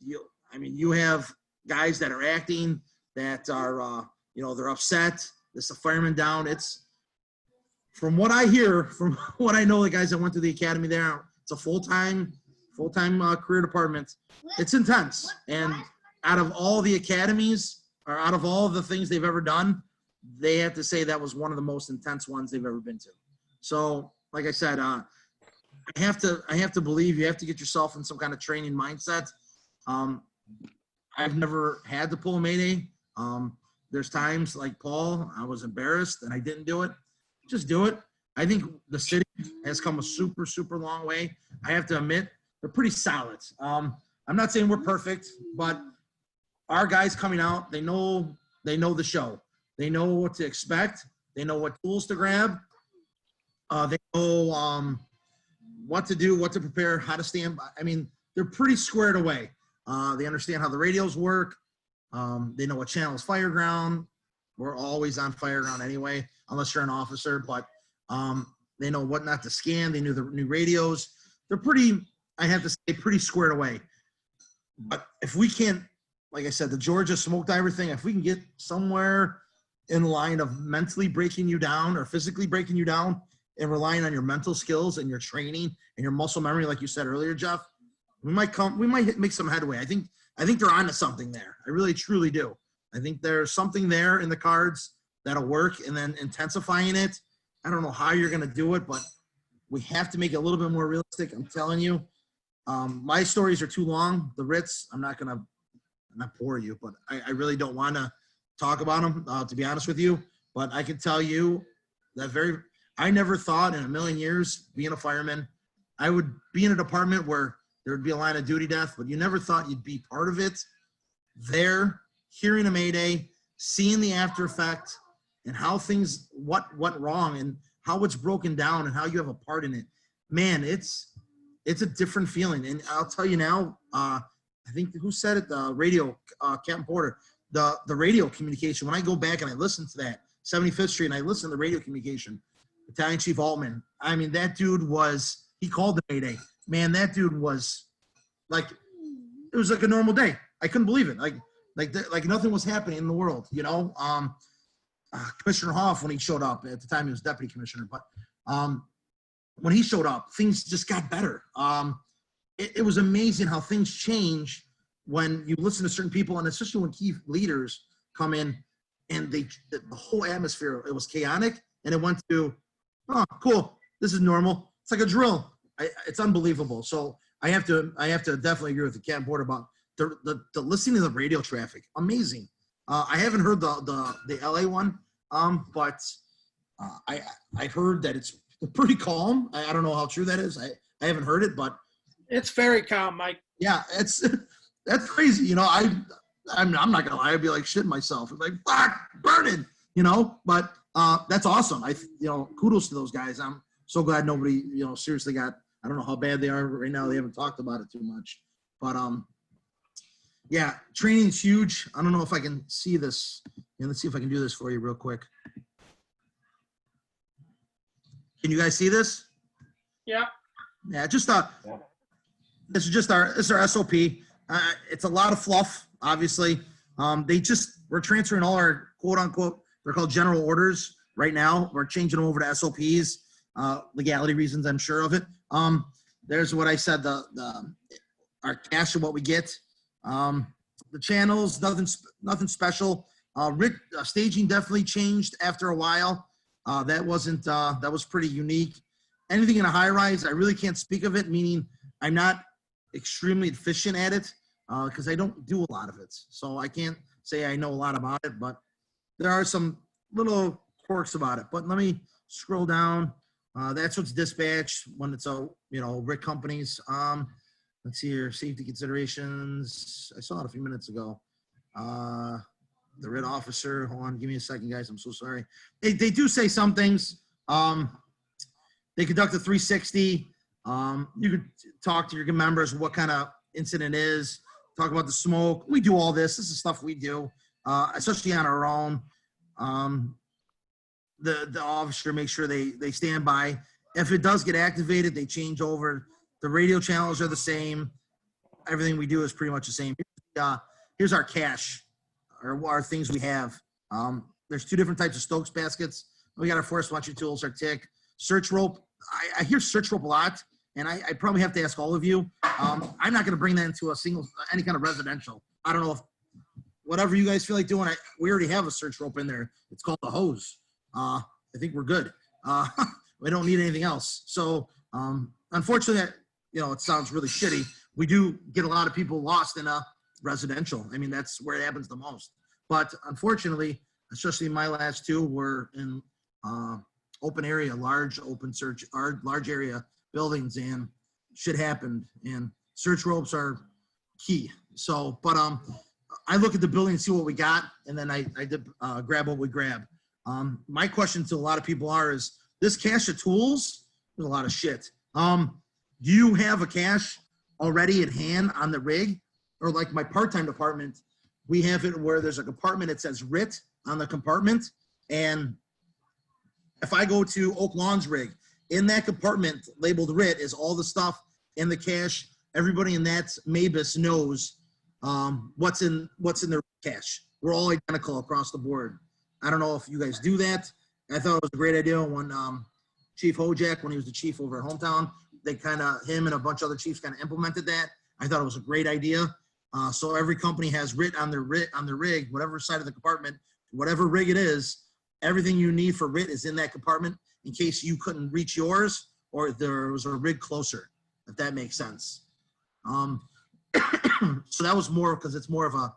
you have guys that are acting, that are, they're upset. There's a fireman down. It's, from what I hear, from what I know, the guys that went to the academy there, it's a full-time career department. It's intense. And out of all the academies, or out of all the things they've ever done, they have to say that was one of the most intense ones they've ever been to. So, like I said, I have to believe you have to get yourself in some kind of training mindset. I've never had to pull a Mayday. There's times like Paul, I was embarrassed and I didn't do it. Just do it. I think the city has come a super, super long way. I have to admit, they're pretty solid. I'm not saying we're perfect, but our guys coming out, they know the show. They know what to expect. They know what tools to grab. They know what to do, what to prepare, how to stand by. I mean, they're pretty squared away. They understand how the radios work. They know what channel is fire ground. We're always on fire ground anyway, unless you're an officer. But they know what not to scan. They knew the new radios. They're pretty, I have to say, pretty squared away. But if we can't, like I said, the Georgia smoke diver thing, if we can get somewhere in the line of mentally breaking you down or physically breaking you down and relying on your mental skills and your training and your muscle memory, like you said earlier, Jeff, we might make some headway. I think they're onto something there. I really, truly do. I think there's something there in the cards that'll work, and then intensifying it. I don't know how you're going to do it, but we have to make it a little bit more realistic. I'm telling you, my stories are too long. The RITs, I'm not bore you, but I really don't want to talk about them, to be honest with you. But I can tell you that I never thought in a million years, being a fireman, I would be in a department where there would be a line of duty death, but you never thought you'd be part of it. There, hearing a Mayday, seeing the after effect, and how things, what went wrong, and how it's broken down, and how you have a part in it. Man, it's a different feeling. And I'll tell you now, I think, who said it? The radio, Captain Porter, the radio communication. When I go back and I listen to that, 75th Street, and I listen to the radio communication, Battalion Chief Altman, I mean, that dude he called the Mayday. Man, that dude was like, it was like a normal day. I couldn't believe it. Like nothing was happening in the world, Commissioner Hoff when he showed up. At the time, he was deputy commissioner, but when he showed up, things just got better. It was amazing how things change when you listen to certain people, and especially when key leaders come in, and the whole atmosphere, it was chaotic, and it went to, oh, cool, this is normal. It's like a drill. It's unbelievable. So I have to definitely agree with the Captain Board about the listening to the radio traffic. Amazing. I haven't heard the LA one, but I heard that it's pretty calm. I don't know how true that is. I haven't heard it, but It's very calm, Mike. yeah, that's crazy. You know, I'm not gonna lie. I'd be like shitting myself. It's like, fuck, burning, you know, but that's awesome. Kudos to those guys. I'm so glad nobody, seriously got, I don't know how bad they are right now. They haven't talked about it too much, but yeah, training's huge. I don't know if I can see this. Let's see if I can do this for you real quick. Can you guys see this? Yeah. Yeah, this is just our SOP. It's a lot of fluff, obviously. We're transferring all our quote unquote, they're called general orders right now. We're changing them over to SOPs, legality reasons, I'm sure of it. There's what I said, our cash and what we get. The channels, nothing special. Staging definitely changed after a while. That was pretty unique. Anything in a high rise, I really can't speak of it, meaning I'm not extremely efficient at it because I don't do a lot of it. So I can't say I know a lot about it, but there are some little quirks about it. But let me scroll down. That's what's dispatched when it's RIT companies. Let's see here, safety considerations. I saw it a few minutes ago. The RIT officer, hold on, give me a second, guys. I'm so sorry. They do say some things. They conduct a 360. You could talk to your members what kind of incident is, talk about the smoke. We do all this. This is stuff we do, especially on our own. The officer makes sure they stand by. If it does get activated, they change over. The radio channels are the same. Everything we do is pretty much the same. Here's our cache, or our things we have. There's two different types of Stokes baskets. We got our force launching tools, our TIC, search rope. I hear search rope a lot, and I probably have to ask all of you. I'm not going to bring that into any kind of residential. I don't know if whatever you guys feel like doing. We already have a search rope in there. It's called the hose. I think we're good. We don't need anything else. So unfortunately, it sounds really shitty. We do get a lot of people lost in a residential. I mean, that's where it happens the most. But unfortunately, especially my last two were in open area, large area buildings, and shit happened. And search ropes are key. So, but I look at the building and see what we got, and then I did grab what we grab. My question to a lot of people is this cache of tools, there's a lot of shit. Do you have a cache already at hand on the rig? Or like my part-time department, we have it where there's a compartment that says RIT on the compartment. And if I go to Oak Lawn's rig, in that compartment labeled RIT is all the stuff in the cache. Everybody in that Mabus knows what's in their cache. We're all identical across the board. I don't know if you guys do that. I thought it was a great idea when Chief Hojak, when he was the chief over at Hometown, him and a bunch of other chiefs kind of implemented that. I thought it was a great idea. So every company has RIT on their rig, whatever side of the compartment, whatever rig it is, everything you need for RIT is in that compartment in case you couldn't reach yours or there was a rig closer, if that makes sense. So that was more because it's more of a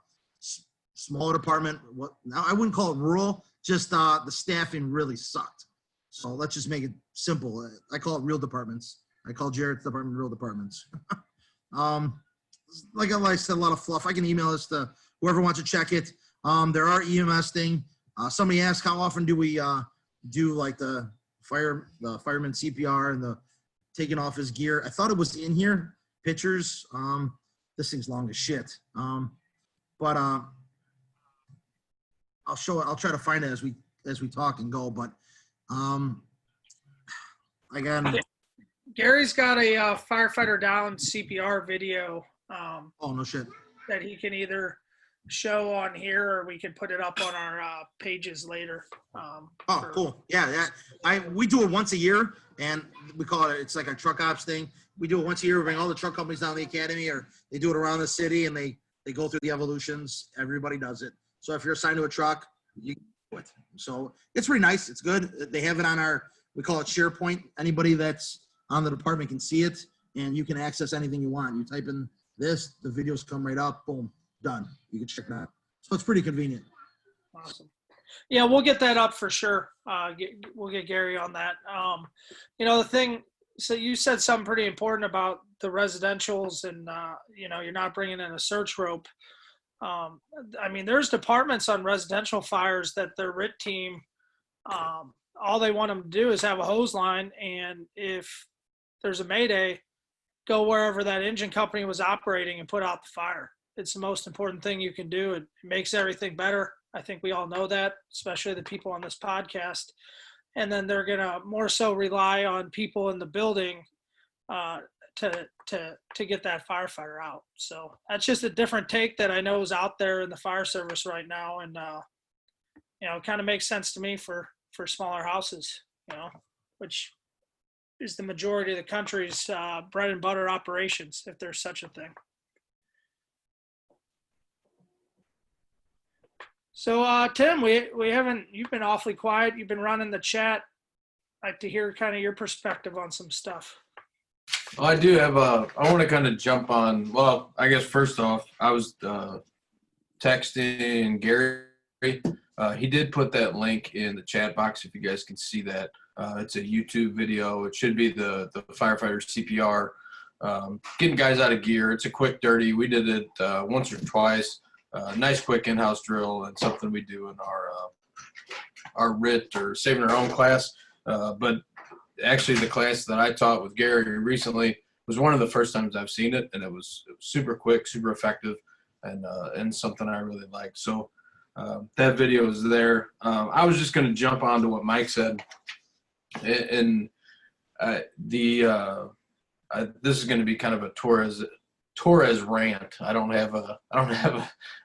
smaller department. Now I wouldn't call it rural, just the staffing really sucked. So let's just make it simple. I call it real departments. I call Jarrett's department real departments. Like I said, a lot of fluff. I can email this to whoever wants to check it. There are EMS thing. Somebody asked how often do we do like the fireman CPR and the taking off his gear. I thought it was in here, pictures. This thing's long as shit. But I'll show it. I'll try to find it as we talk and go. But again, Gary's got a firefighter down CPR video. Oh no shit. That he can either show on here, or we could put it up on our pages later. Oh, cool. Yeah, we do it once a year, and we call it, it's like a truck ops thing. We do it once a year. We bring all the truck companies down to the academy, or they do it around the city, and they go through the evolutions. Everybody does it. So if you're assigned to a truck, you do it. So it's pretty nice. It's good. They have it on we call it SharePoint. Anybody that's on the department can see it, and you can access anything you want. You type in this, the videos come right up, boom, done. You can check that out. So it's pretty convenient. Awesome. Yeah, we'll get that up for sure. We'll get Gary on that. The thing, so you said something pretty important about the residentials and, you're not bringing in a search rope. There's departments on residential fires that their RIT team, all they want them to do is have a hose line. And if there's a mayday, go wherever that engine company was operating and put out the fire. It's the most important thing you can do. It makes everything better. I think we all know that, especially the people on this podcast. And then they're going to more so rely on people in the building to get that firefighter out. So that's just a different take that I know is out there in the fire service right now. And, it kind of makes sense to me for smaller houses, which is the majority of the country's bread and butter operations, if there's such a thing. So, Tim, we haven't, you've been awfully quiet. You've been running the chat. I'd like to hear kind of your perspective on some stuff. Well, I do have I want to kind of jump on, well, I guess first off, I was texting Gary. He did put that link in the chat box if you guys can see that. It's a YouTube video. It should be the firefighter CPR, getting guys out of gear. It's a quick, dirty. We did it once or twice. Nice, quick in-house drill, and something we do in our RIT or saving our own class. But actually, the class that I taught with Gary recently was one of the first times I've seen it, and it was super quick, super effective, and something I really liked. So that video is there. I was just going to jump on to what Mike said, and this is going to be kind of a Torres rant. I don't have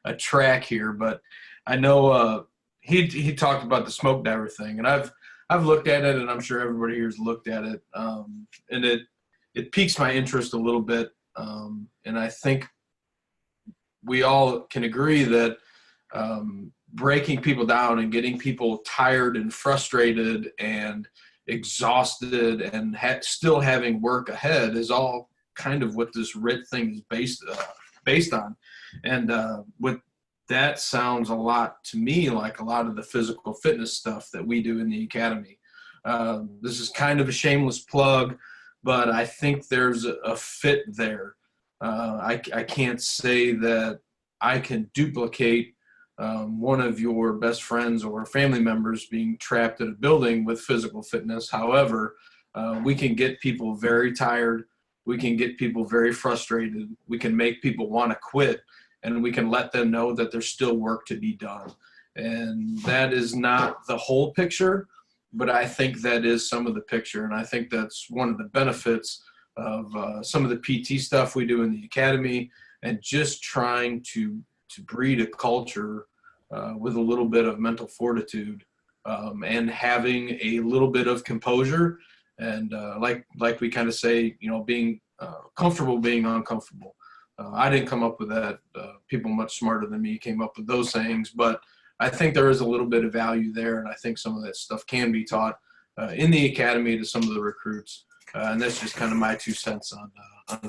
a track here, but I know he talked about the smoke diver thing, and I've looked at it, and I'm sure everybody here's looked at it, and it piques my interest a little bit, and I think we all can agree that breaking people down and getting people tired and frustrated and exhausted and still having work ahead is all kind of what this RIT thing is based on. And with that sounds a lot to me like a lot of the physical fitness stuff that we do in the academy. This is kind of a shameless plug, but I think there's a fit there. I can't say that I can duplicate one of your best friends or family members being trapped in a building with physical fitness. However, we can get people very tired. We can get people very frustrated. We can make people want to quit, and we can let them know that there's still work to be done. And that is not the whole picture, but I think that is some of the picture. And I think that's one of the benefits of some of the PT stuff we do in the academy, and just trying to breed a culture with a little bit of mental fortitude, and having a little bit of composure. And like we kind of say, being comfortable being uncomfortable. I didn't come up with that. People much smarter than me came up with those sayings, but I think there is a little bit of value there, and I think some of that stuff can be taught in the academy to some of the recruits. And that's just kind of my 2 cents on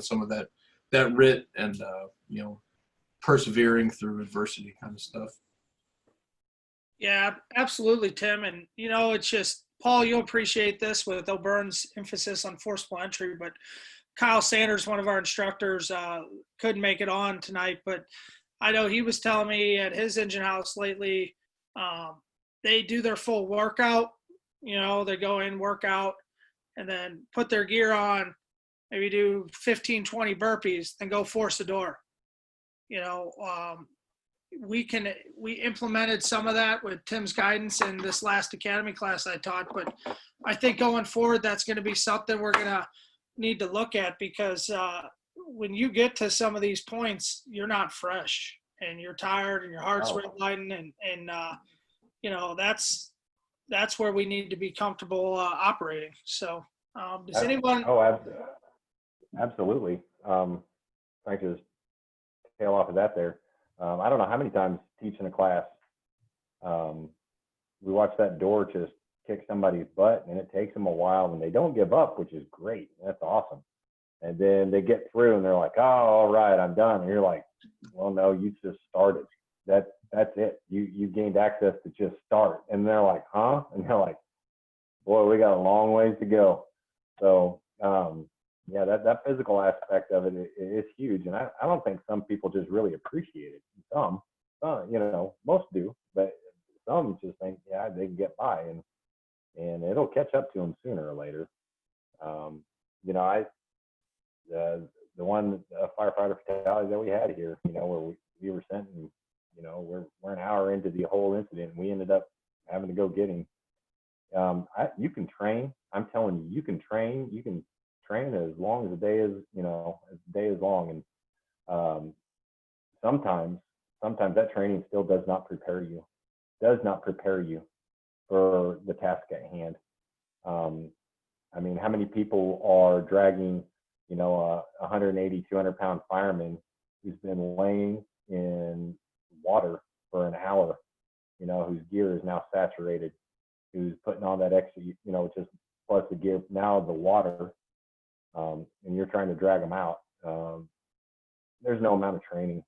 some of that RIT and persevering through adversity kind of stuff. Yeah, absolutely, Tim. And it's just, Paul, you'll appreciate this with O'Byrne's emphasis on forcible entry, but Kyle Sanders, one of our instructors, couldn't make it on tonight, but I know he was telling me at his engine house lately, they do their full workout. They go in, work out, and then put their gear on, maybe do 15, 20 burpees, then go force a door. We implemented some of that with Tim's guidance in this last academy class I taught, but I think going forward, that's going to be something we're going to need to look at, because when you get to some of these points, you're not fresh. and you're tired and your heart's Oh. redlining and you know, that's where we need to be comfortable operating. So does anyone? Oh, absolutely. Trying to just tail off of that there. I don't know how many times teaching a class, we watch that door just kick somebody's butt, and it takes them a while, and they don't give up, which is great. That's awesome. And then they get through, and they're like, "Oh, all right, I'm done." And you're like, "Well, no, you just started. That's it. You gained access to just start." And they're like, "Huh?" And they're like, "Boy, we got a long ways to go." So, yeah, that physical aspect of it is huge, and I don't think some people just really appreciate it. Some, you know, most do, but some just think, yeah, they can get by, and it'll catch up to them sooner or later. You know, the one firefighter fatality that we had here, you know, where we were sent, and you know, we're an hour into the whole incident, and we ended up having to go get him. You can train. I'm telling you, you can train. You can train as long as the day is, you know, as the day is long. And sometimes that training still does not prepare you for the task at hand. I mean, how many people are dragging, you know, a 180, 200-pound fireman who's been laying in water for an hour, you know, whose gear is now saturated, who's putting on that extra, you know, just plus the gear, now the water, and you're trying to drag them out. There's no amount of training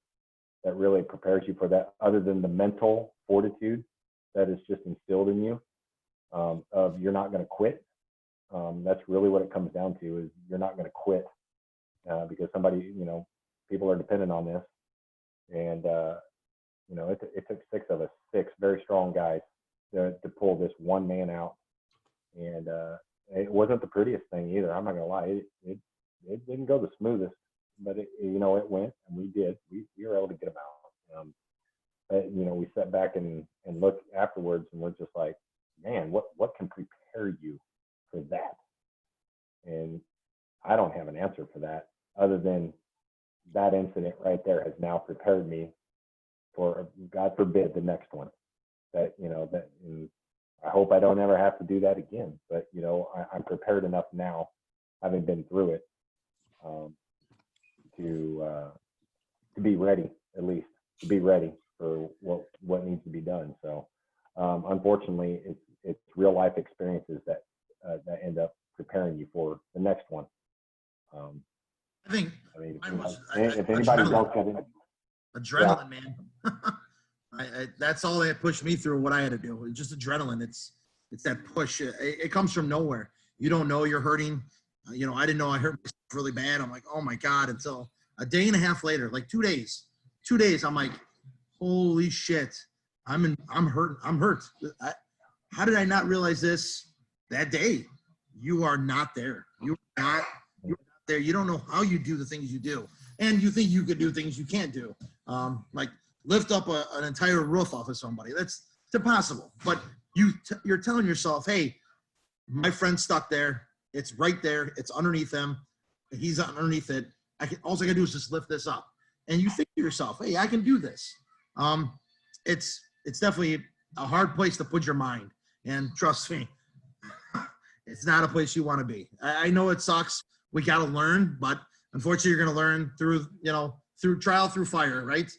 that really prepares you for that, other than the mental fortitude that is just instilled in you, of you're not going to quit. That's really what it comes down to, is you're not going to quit, because somebody, you know, people are dependent on this. And, you know, it took six very strong guys to pull this one man out. And it wasn't the prettiest thing either. I'm not going to lie. It didn't go the smoothest, but you know, it went, and we did. We were able to get him out. But, you know, we sat back and looked afterwards, and we're just like, man, what can prepare you for that? And I don't have an answer for that, other than that incident right there has now prepared me for, God forbid, the next one. That, you know, that, and I hope I don't ever have to do that again. But, you know, I'm prepared enough now, having been through it, to be ready, at least to be ready for what needs to be done. So, unfortunately, it's real life experiences that end up preparing you for the next one. I think I mean, mine was if anybody else got it, adrenaline, man. That's all that pushed me through what I had to do. It's just adrenaline. It's that push. It comes from nowhere. You don't know you're hurting. You know, I didn't know I hurt myself really bad. I'm like, oh my God, until a day and a half later, like 2 days, I'm like, holy shit, I'm hurt. How did I not realize this that day? You are not there. You're not there. You don't know how you do the things you do. And you think you could do things you can't do. Like lift up an entire roof off of somebody. It's impossible. But you're telling yourself, hey, my friend's stuck there. It's right there. It's underneath him. He's underneath it. All I gotta do is just lift this up. And you think to yourself, hey, I can do this. It's definitely a hard place to put your mind. And trust me, it's not a place you want to be. I know it sucks. We got to learn, but unfortunately, you're going to learn through trial, through fire, right?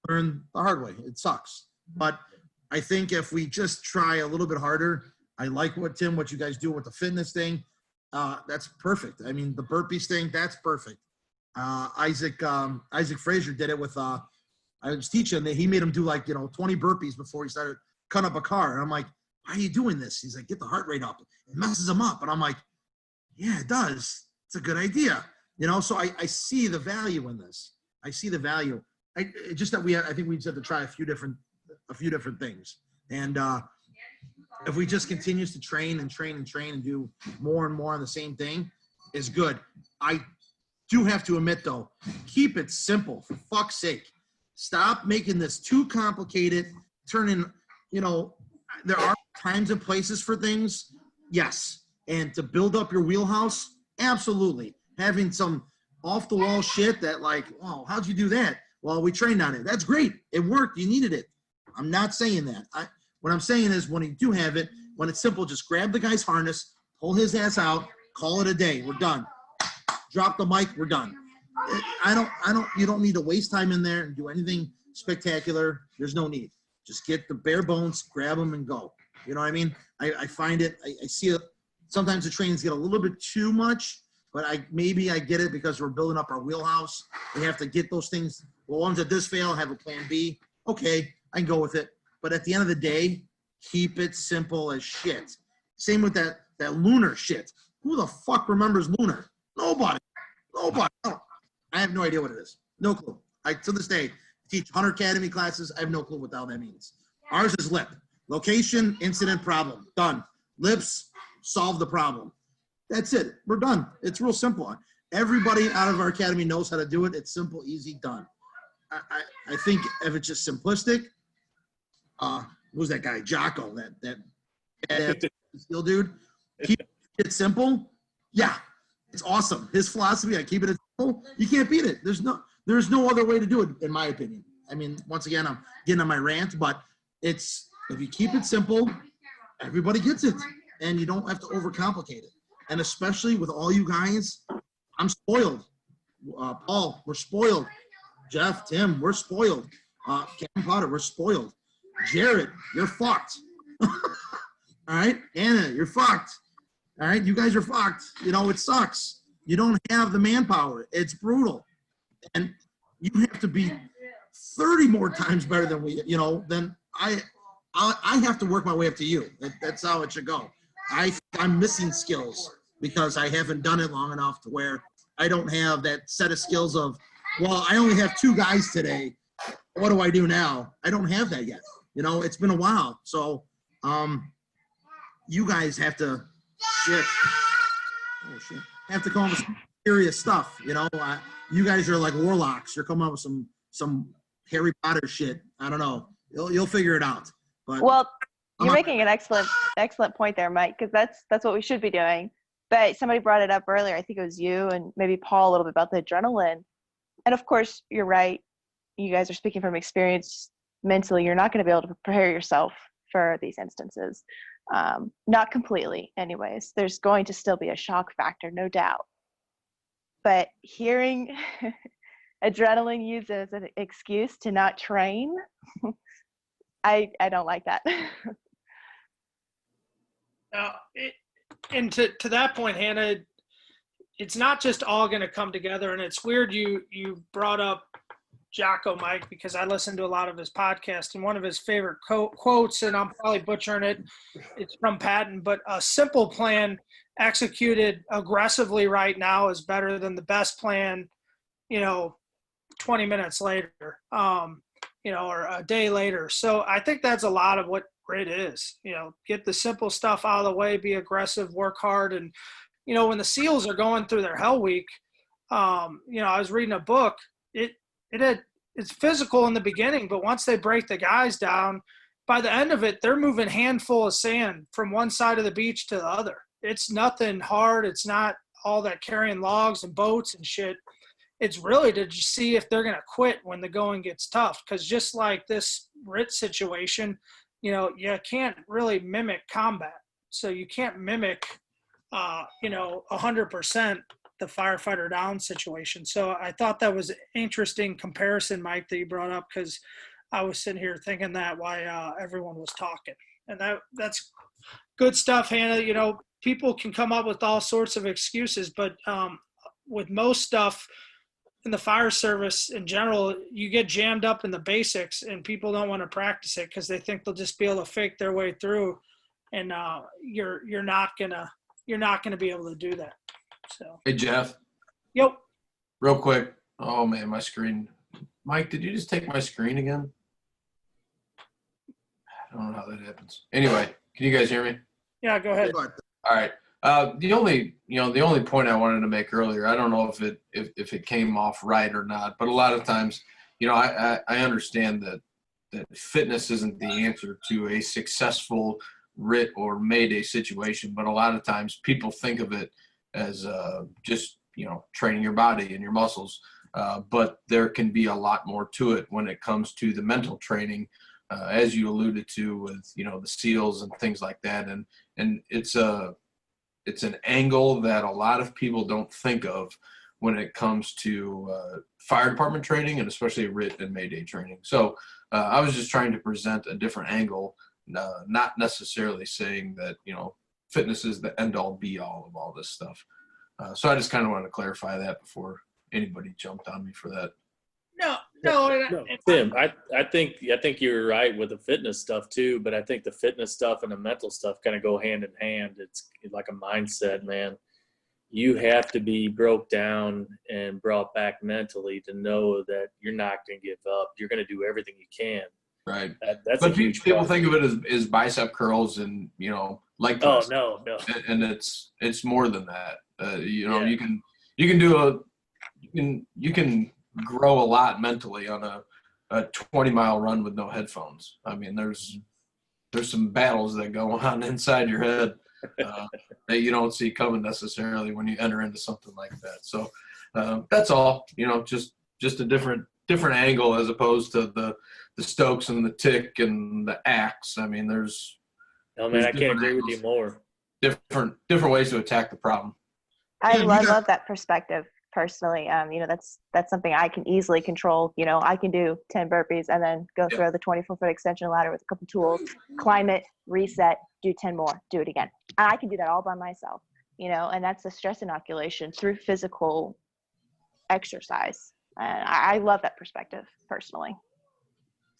Learn the hard way. It sucks. But I think if we just try a little bit harder, I like what you guys do with the fitness thing. That's perfect. I mean, the burpees thing, that's perfect. Isaac Frazier did it with, I was teaching that he made him do 20 burpees before he started cutting up a car. And I'm like, why are you doing this? He's like, get the heart rate up. It messes him up. And I'm like, yeah, it does. It's a good idea. So I see the value in this. I see the value. Just that I think we just have to try a few different things. And if we just continues to train and do more and more on the same thing is good. I do have to admit though, keep it simple for fuck's sake. Stop making this too complicated. There are times and places for things. Yes. And to build up your wheelhouse, absolutely. Having some off the wall shit that oh, how'd you do that? Well, we trained on it. That's great. It worked. You needed it. I'm not saying that. What I'm saying is when you do have it, when it's simple, just grab the guy's harness, pull his ass out, call it a day. We're done. Drop the mic. We're done. You don't need to waste time in there and do anything spectacular. There's no need. Just get the bare bones, grab them and go. You know what I mean? I find it, I see it. Sometimes the trainings get a little bit too much, but maybe I get it because we're building up our wheelhouse. We have to get those things. Well, ones that this fail, have a plan B. Okay, I can go with it. But at the end of the day, keep it simple as shit. Same with that lunar shit. Who the fuck remembers lunar? Nobody. I have no idea what it is. No clue. To this day, teach Hunter Academy classes. I have no clue what the hell that means. Ours is LIP. Location, incident, problem. Done. LIPS, solve the problem. That's it. We're done. It's real simple. Everybody out of our academy knows how to do it. It's simple, easy, done. I think if it's just simplistic, who's that guy? Jocko, that steel dude. Keep it simple. Yeah, it's awesome. His philosophy, I keep it simple. You can't beat it. There's no other way to do it, in my opinion. I mean, once again, I'm getting on my rant, but if you keep it simple, everybody gets it, and you don't have to overcomplicate it. And especially with all you guys, I'm spoiled. Paul, we're spoiled. Jeff, Tim, we're spoiled. Kevin Potter, we're spoiled. Jared, you're fucked. All right, Anna, you're fucked. All right, you guys are fucked. It sucks. You don't have the manpower. It's brutal. And you have to be 30 more times better than than I have to work my way up to you. That's how it should go. I'm missing skills because I haven't done it long enough to where I don't have that set of skills of, well, I only have 2 guys today. What do I do now? I don't have that yet. It's been a while. So you guys have to have to come up with some serious stuff. You guys are like warlocks. You're coming up with some Harry Potter shit. I don't know. You'll figure it out. But well, you're making an excellent point there, Mike, because that's what we should be doing. But somebody brought it up earlier. I think it was you and maybe Paul a little bit about the adrenaline. And of course, you're right. You guys are speaking from experience. Mentally, you're not going to be able to prepare yourself for these instances. Not completely, anyways. There's going to still be a shock factor, no doubt. But hearing adrenaline used as an excuse to not train, I don't like that. And to that point, Hannah, it's not just all going to come together. And it's weird you brought up Jocko, Mike, because I listened to a lot of his podcast, and one of his favorite quotes, and I'm probably butchering it, it's from Patton, but a simple plan executed aggressively right now is better than the best plan, 20 minutes later, or a day later. So I think that's a lot of what grit is. Get the simple stuff out of the way, be aggressive, work hard. And, when the SEALs are going through their hell week, I was reading a book, it's physical in the beginning, but once they break the guys down, by the end of it, they're moving handful of sand from one side of the beach to the other. It's nothing hard. It's not all that carrying logs and boats and shit. It's really to just see if they're going to quit when the going gets tough. Because just like this RIT situation, you can't really mimic combat. So you can't mimic, 100% the firefighter down situation. So I thought that was an interesting comparison, Mike, that you brought up, because I was sitting here thinking that while everyone was talking. And that's good stuff, Hannah. People can come up with all sorts of excuses, but with most stuff in the fire service in general, you get jammed up in the basics and people don't want to practice it because they think they'll just be able to fake their way through. And you're not gonna be able to do that. So. Hey, Jeff. Yep. Real quick. Oh, man, my screen. Mike, did you just take my screen again? I don't know how that happens. Anyway, can you guys hear me? Yeah, go ahead. All right. The only point I wanted to make earlier, I don't know if it came off right or not, but a lot of times, I understand that fitness isn't the answer to a successful RIT or Mayday situation, but a lot of times people think of it as just training your body and your muscles. but there can be a lot more to it when it comes to the mental training, as you alluded to with, the SEALs and things like that. And it's an angle that a lot of people don't think of when it comes to fire department training, and especially RIT and Mayday training. So I was just trying to present a different angle, not necessarily saying that, fitness is the end all be all of all this stuff. So I just kind of wanted to clarify that before anybody jumped on me for that. No, Tim, I think you're right with the fitness stuff too, but I think the fitness stuff and the mental stuff kind of go hand in hand. It's like a mindset, man. You have to be broke down and brought back mentally to know that you're not going to give up. You're going to do everything you can. Right. That's but a huge people part. think of it as bicep curls and, leg Oh, press. no. And it's more than that. Yeah. you can grow a lot mentally on a 20-mile run with no headphones. I mean, there's some battles that go on inside your head that you don't see coming necessarily when you enter into something like that. So that's all, just a different angle as opposed to the Stokes and the Tick and the Axe. I mean, No, man, I can't agree with you more. different ways to attack the problem. I Yeah, love that perspective personally. That's something I can easily control. I can do 10 burpees and then go throw the 24-foot extension ladder with a couple tools, climb it, reset, do 10 more, do it again. And I can do that all by myself, and that's the stress inoculation through physical exercise. And I love that perspective personally.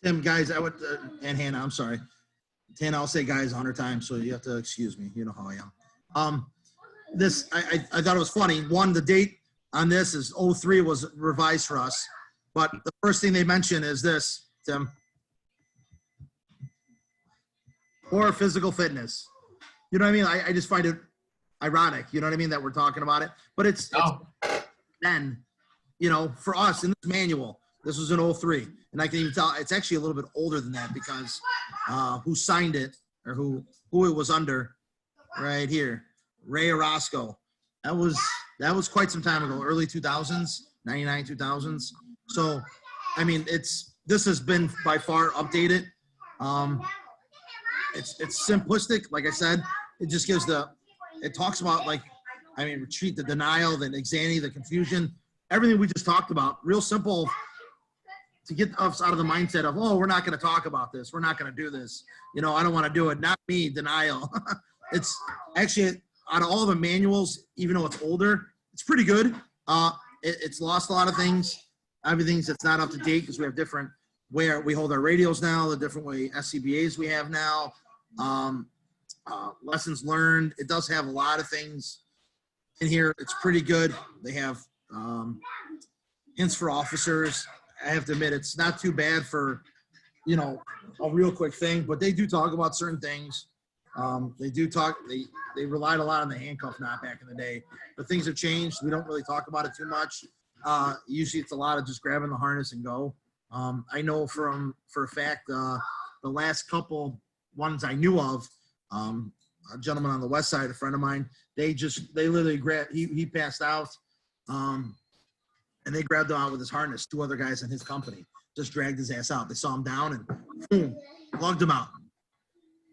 Tim, guys, I would, and Hannah, I'm sorry. Hannah, I'll say guys 100 times, so you have to excuse me. You know how I am. I thought it was funny. One, the date on this is 03 was revised for us. But the first thing they mention is this, Tim. Or physical fitness. You know what I mean? I just find it ironic, you know what I mean, that we're talking about it. But it's then, for us in this manual, this was in 03. And I can even tell it's actually a little bit older than that because who signed it or who it was under right here, Ray Orozco. That was quite some time ago, early 2000s, 99, 2000s. So, I mean, this has been by far updated. It's simplistic. Like I said, it just gives it talks about retreat, the denial, the anxiety, the confusion, everything we just talked about. Real simple to get us out of the mindset of, we're not going to talk about this. We're not going to do this. I don't want to do it. Not me, denial. It's actually, out of all the manuals, even though it's older, it's pretty good. It's lost a lot of things. Everything's that's not up to date because we have different where we hold our radios now, the different way SCBAs we have now, lessons learned. It does have a lot of things in here. It's pretty good. They have hints for officers. I have to admit, it's not too bad for, a real quick thing, but they do talk about certain things. They relied a lot on the handcuff knot back in the day, but things have changed. We don't really talk about it too much. Usually it's a lot of just grabbing the harness and go. I know for a fact, the last couple ones I knew of, a gentleman on the west side, a friend of mine, they literally grabbed, he passed out, and they grabbed him out with his harness. Two other guys in his company just dragged his ass out. They saw him down and boom, lugged him out.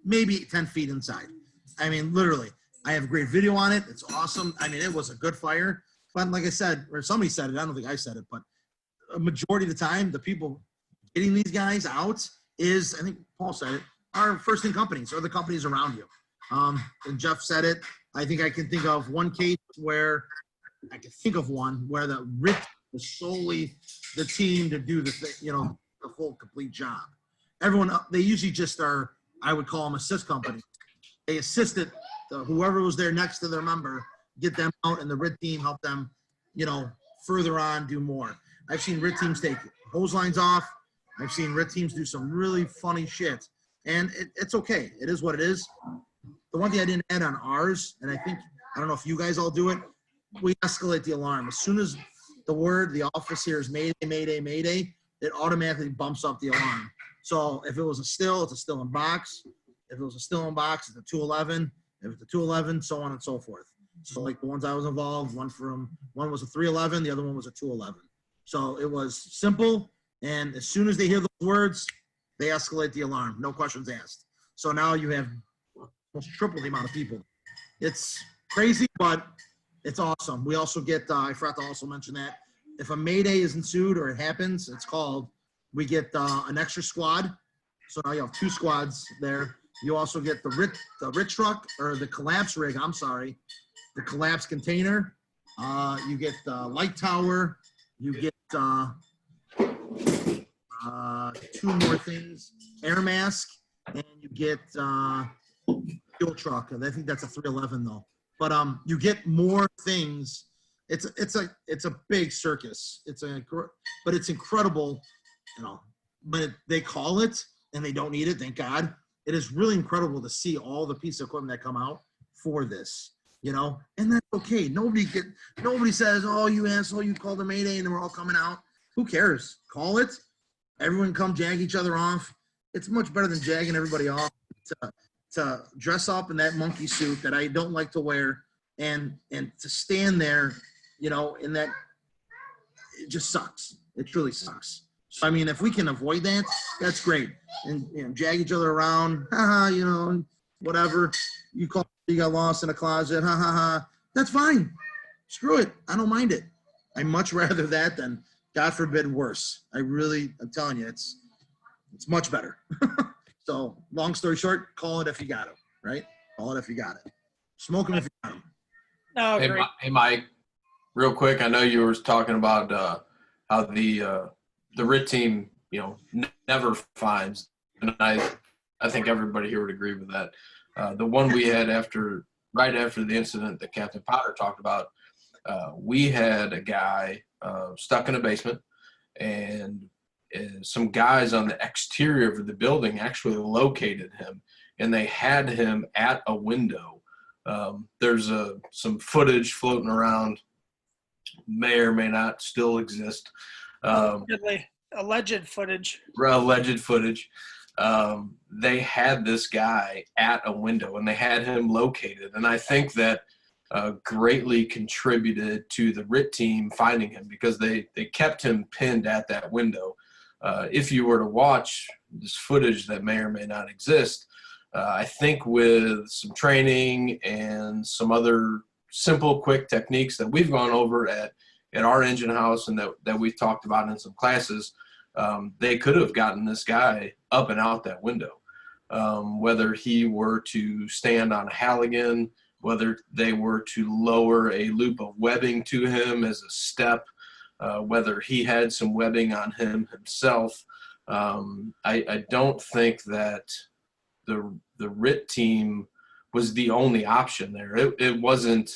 Maybe 10 feet inside. I mean, literally, I have a great video on it. It's awesome. I mean, it was a good fire. But like I said, or somebody said it, I don't think I said it, but a majority of the time, the people getting these guys out is, I think Paul said it, are first in companies or the companies around you. And Jeff said it. I think I can think of one case where the RIT was solely the team to do the full complete job. Everyone, they usually just are, I would call them assist companies. They assisted whoever was there next to their member, get them out, and the RIT team help them, further on, do more. I've seen RIT teams take hose lines off. I've seen RIT teams do some really funny shit. And it's okay. It is what it is. The one thing I didn't add on ours, and I don't know if you guys all do it, we escalate the alarm. As soon as the office here is Mayday, Mayday, Mayday, it automatically bumps up the alarm. So if it was a still, it's a still in box. If it was a still in box, it's a 211. If it's a 211, so on and so forth. So like the ones I was involved, one was a 311, the other one was a 211. So it was simple. And as soon as they hear those words, they escalate the alarm. No questions asked. So now you have almost triple the amount of people. It's crazy, but it's awesome. We also get, I forgot to also mention that if a Mayday is ensued or it happens, it's called, we get an extra squad. So now you have 2 squads there. You also get the RIT truck, or the collapse rig, I'm sorry, the collapse container. You get the light tower. You get 2 more things, air mask, and you get fuel truck. I think that's a 311 though. But you get more things. It's a big circus. But it's incredible, you know. But they call it, and they don't need it. Thank God. It is really incredible to see all the pieces of equipment that come out for this, you know. And that's okay. Nobody says, "Oh, you asshole, you called a Mayday," and we're all coming out. Who cares? Call it. Everyone come jag each other off. It's much better than jagging everybody off. To dress up in that monkey suit that I don't like to wear, and to stand there, you know, in that, it just sucks. It truly sucks. So I mean, if we can avoid that, that's great. And you know, jag each other around, you know, whatever. You got lost in a closet, That's fine. Screw it. I don't mind it. I much rather that than, God forbid, worse. I'm telling you, it's much better. So long story short, call it if you got it, right? Call it if you got it. Smoke them if you got them. No, Hey, great. Hey, Mike, real quick. I know you were talking about how the RIT team, you know, never finds, and I think everybody here would agree with that. The one we had right after the incident that Captain Potter talked about, we had a guy stuck in a basement, and some guys on the exterior of the building actually located him, and they had him at a window. There's some footage floating around, may or may not still exist. Alleged footage. Alleged footage. They had this guy at a window, and they had him located. And I think that greatly contributed to the RIT team finding him, because they kept him pinned at that window. If you were to watch this footage that may or may not exist, I think with some training and some other simple, quick techniques that we've gone over at our engine house and that we've talked about in some classes, they could have gotten this guy up and out that window. Whether he were to stand on a Halligan, whether they were to lower a loop of webbing to him as a step, whether he had some webbing on him himself. I don't think that the RIT team was the only option there. It wasn't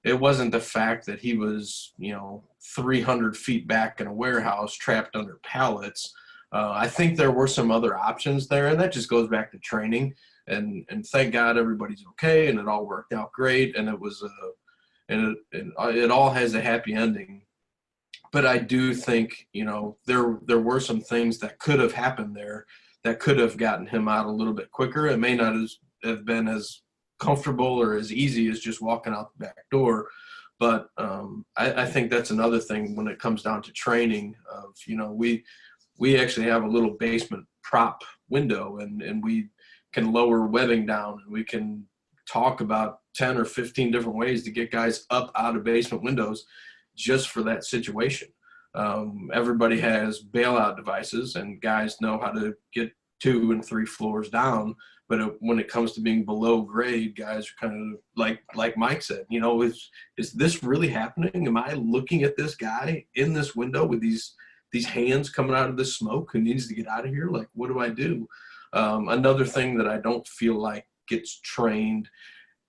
the fact that he was, you know, 300 feet back in a warehouse trapped under pallets. I think there were some other options there, and that just goes back to training. And thank God everybody's okay, and it all worked out great, and it all has a happy ending. But I do think, you know, there were some things that could have happened there that could have gotten him out a little bit quicker. It may not have been as comfortable or as easy as just walking out the back door. But I think that's another thing when it comes down to training of, you know, we actually have a little basement prop window, and we can lower webbing down, and we can talk about 10 or 15 different ways to get guys up out of basement windows just for that situation. Everybody has bailout devices, and guys know how to get 2 and 3 floors down. But when it comes to being below grade, guys are kind of like Mike said, you know, is this really happening? Am I looking at this guy in this window with these hands coming out of this smoke who needs to get out of here? Like, what do I do? Another thing that I don't feel like gets trained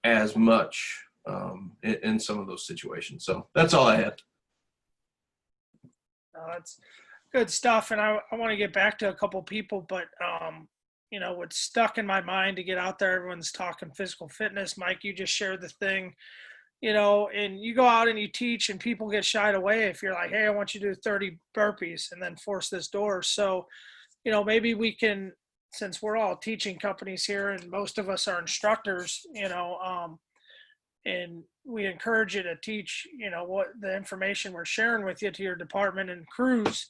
as much in some of those situations. So that's all I had. That's good stuff. And I want to get back to a couple people, but, you know, what's stuck in my mind to get out there, everyone's talking physical fitness. Mike, you just shared the thing, you know, and you go out and you teach and people get shied away if you're like, hey, I want you to do 30 burpees and then force this door. So, you know, maybe we can, since we're all teaching companies here and most of us are instructors, you know, And we encourage you to teach, what the information we're sharing with you to your department and crews.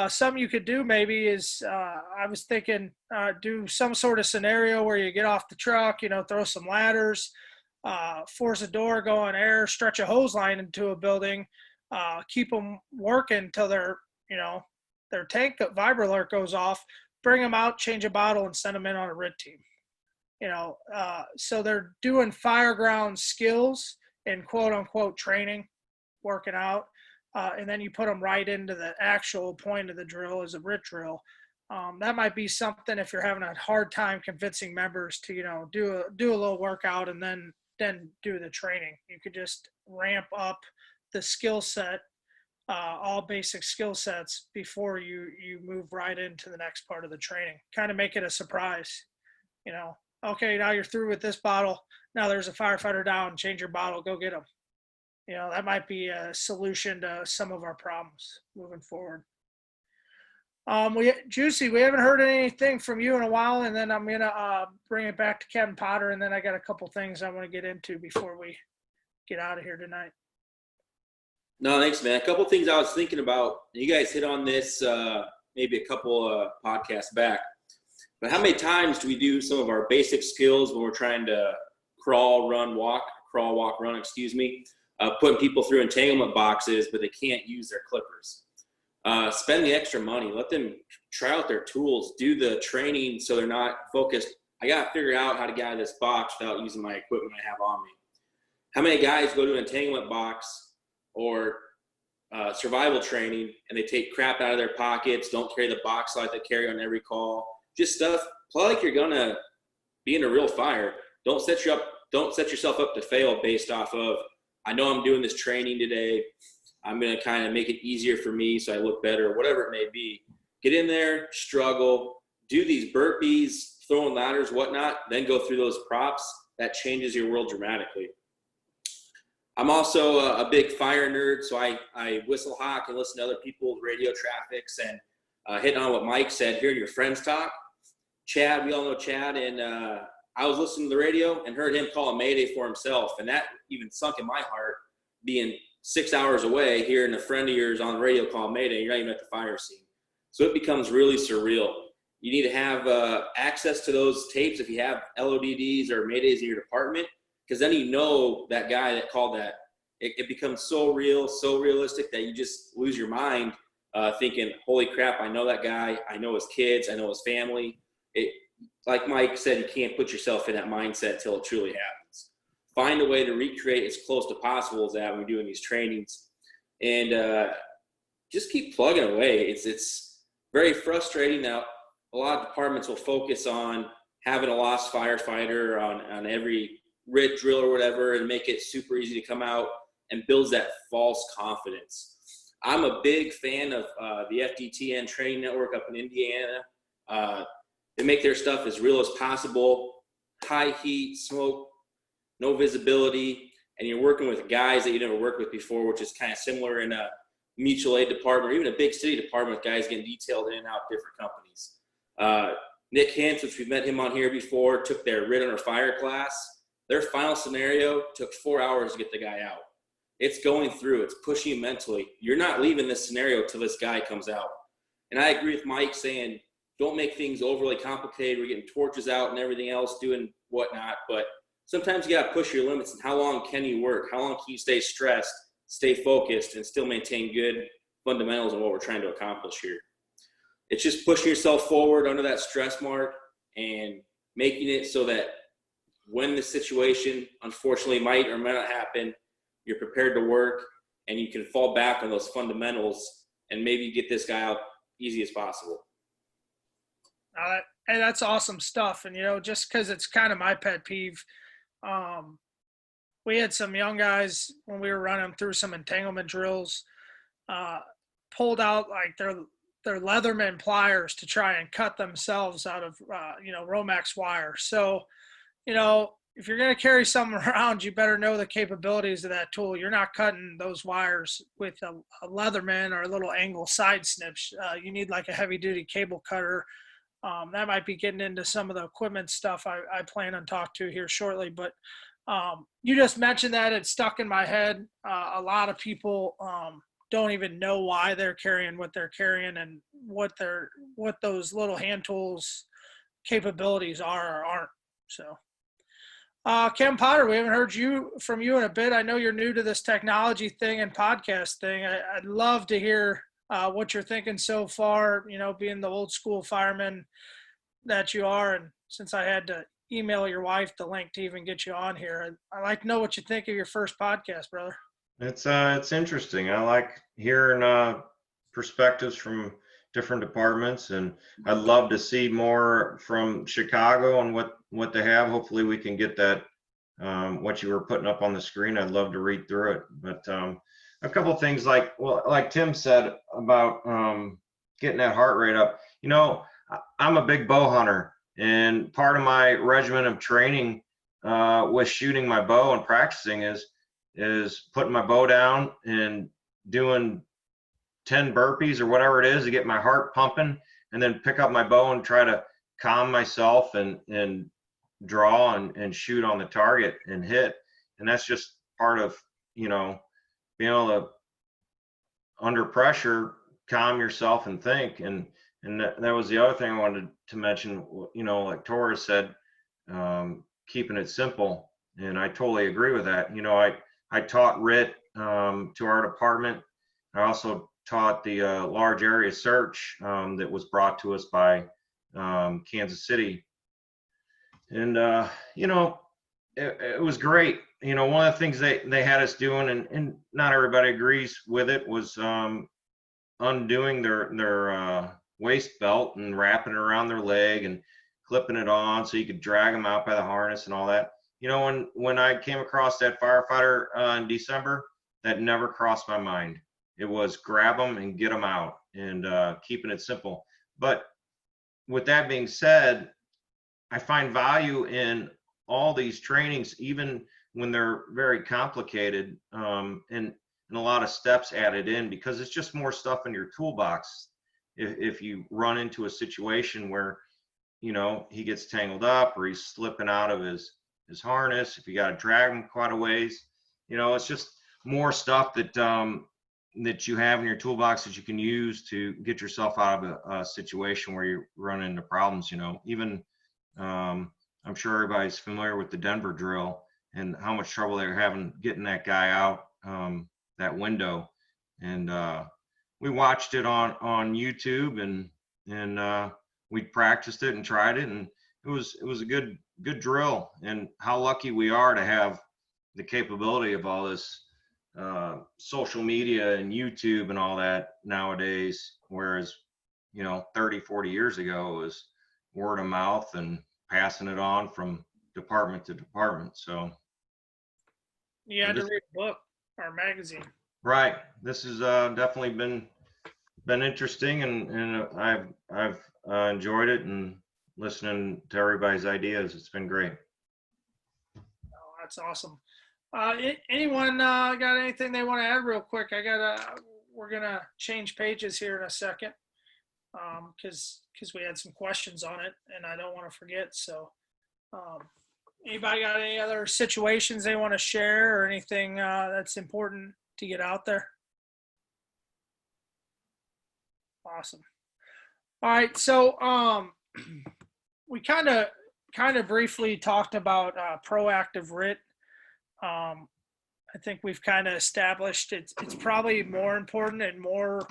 Something you could do maybe is, I was thinking, do some sort of scenario where you get off the truck, throw some ladders, force a door, go on air, stretch a hose line into a building, keep them working until their tank vibra alert goes off, bring them out, change a bottle, and send them in on a RIT team. So they're doing fireground skills and quote unquote training, working out. And then you put them right into the actual point of the drill as a RIT drill. That might be something if you're having a hard time convincing members to, do a little workout and then do the training. You could just ramp up the skill set, all basic skill sets before you move right into the next part of the training. Kind of make it a surprise, Okay, now you're through with this bottle. Now there's a firefighter down. Change your bottle. Go get them. That might be a solution to some of our problems moving forward. Juicy, we haven't heard anything from you in a while, and then I'm gonna bring it back to Kevin Potter, and then I got a couple things I want to get into before we get out of here tonight. No, thanks, man. A couple things I was thinking about. You guys hit on this maybe a couple podcasts back. But how many times do we do some of our basic skills when we're trying to crawl, walk, run, putting people through entanglement boxes, but they can't use their clippers. Spend the extra money. Let them try out their tools, do the training so they're not focused. I got to figure out how to get out of this box without using my equipment I have on me. How many guys go to an entanglement box or survival training and they take crap out of their pockets, don't carry the box light they carry on every call, just stuff, play like you're going to be in a real fire. Don't set yourself up to fail based off of, I know I'm doing this training today. I'm going to kind of make it easier for me so I look better, whatever it may be. Get in there, struggle, do these burpees, throwing ladders, whatnot, then go through those props. That changes your world dramatically. I'm also a big fire nerd, so I whistle hawk and listen to other people's radio traffics and hitting on what Mike said, hearing your friends talk. Chad, we all know Chad, and I was listening to the radio and heard him call a mayday for himself, and that even sunk in my heart, being 6 hours away, hearing a friend of yours on the radio call mayday, you're not even at the fire scene. So it becomes really surreal. You need to have access to those tapes if you have LODDs or maydays in your department, because then you know that guy that called that. It becomes so real, so realistic that you just lose your mind thinking, holy crap, I know that guy. I know his kids. I know his family. Like Mike said, you can't put yourself in that mindset until it truly happens. Find a way to recreate as close to possible as that when we're doing these trainings. And just keep plugging away. It's very frustrating that a lot of departments will focus on having a lost firefighter on every RIT drill or whatever and make it super easy to come out, and builds that false confidence. I'm a big fan of the FDTN training network up in Indiana. They make their stuff as real as possible, high heat, smoke, no visibility, and you're working with guys that you never worked with before, which is kind of similar in a mutual aid department or even a big city department with guys getting detailed in and out of different companies. Nick Hintz, which we've met him on here before, took their RIT under fire class. Their final scenario took 4 hours to get the guy out. It's going through, it's pushing you mentally. You're not leaving this scenario till this guy comes out. And I agree with Mike saying, don't make things overly complicated. We're getting torches out and everything else, doing whatnot. But sometimes you got to push your limits. And how long can you work? How long can you stay stressed, stay focused, and still maintain good fundamentals in what we're trying to accomplish here? It's just pushing yourself forward under that stress mark and making it so that when the situation unfortunately might or might not happen, you're prepared to work and you can fall back on those fundamentals and maybe get this guy out easy as possible. And that's awesome stuff. And, just because it's kind of my pet peeve, we had some young guys when we were running through some entanglement drills, pulled out like their Leatherman pliers to try and cut themselves out of, Romex wire. So, if you're going to carry something around, you better know the capabilities of that tool. You're not cutting those wires with a Leatherman or a little angle side snips. You need like a heavy duty cable cutter. That might be getting into some of the equipment stuff I plan on talking to here shortly, but You just mentioned that, it stuck in my head. A lot of people don't even know why they're carrying what they're carrying and what those little hand tools capabilities are or aren't. So, Ken Potter, we haven't heard from you in a bit. I know you're new to this technology thing and podcast thing. I'd love to hear what you're thinking so far, being the old school fireman that you are. And since I had to email your wife the link to even get you on here, I'd like to know what you think of your first podcast, brother. It's interesting. I like hearing perspectives from different departments, and I'd love to see more from Chicago and what they have. Hopefully we can get that, what you were putting up on the screen. I'd love to read through it. But a couple of things like Tim said about getting that heart rate up. I'm a big bow hunter, and part of my regimen of training with shooting my bow and practicing is putting my bow down and doing 10 burpees or whatever it is to get my heart pumping, and then pick up my bow and try to calm myself and draw and shoot on the target and hit. And that's just part of, being able to, under pressure, calm yourself and think. And that was the other thing I wanted to mention, like Torres said, keeping it simple. And I totally agree with that. I taught RIT to our department. I also taught the large area search that was brought to us by Kansas City. And, it was great. One of the things they had us doing, and not everybody agrees with it, was undoing their waist belt and wrapping it around their leg and clipping it on so you could drag them out by the harness and all that. When I came across that Firefighter in December, that never crossed my mind. It was grab them and get them out, and keeping it simple. But with that being said, I find value in all these trainings, even when they're very complicated, and a lot of steps added in, because it's just more stuff in your toolbox. If you run into a situation where, he gets tangled up or he's slipping out of his harness, if you got to drag him quite a ways, it's just more stuff that you have in your toolbox that you can use to get yourself out of a situation where you run into problems. Even I'm sure everybody's familiar with the Denver drill and how much trouble they were having getting that guy out that window. And we watched it on YouTube, and we practiced it and tried it, and it was a good drill. And how lucky we are to have the capability of all this social media and YouTube and all that nowadays, whereas 30, 40 years ago it was word of mouth and passing it on from department to department. So you had to read a book or magazine. Right. This has definitely been interesting, and I've enjoyed it, and listening to everybody's ideas. It's been great. Oh, that's awesome. Anyone got anything they want to add real quick? We're gonna change pages here in a second, because we had some questions on it, and I don't want to forget. So, anybody got any other situations they want to share, or anything that's important to get out there? Awesome. All right, so we kind of briefly talked about proactive RIT. I think we've kind of established it's probably more important and more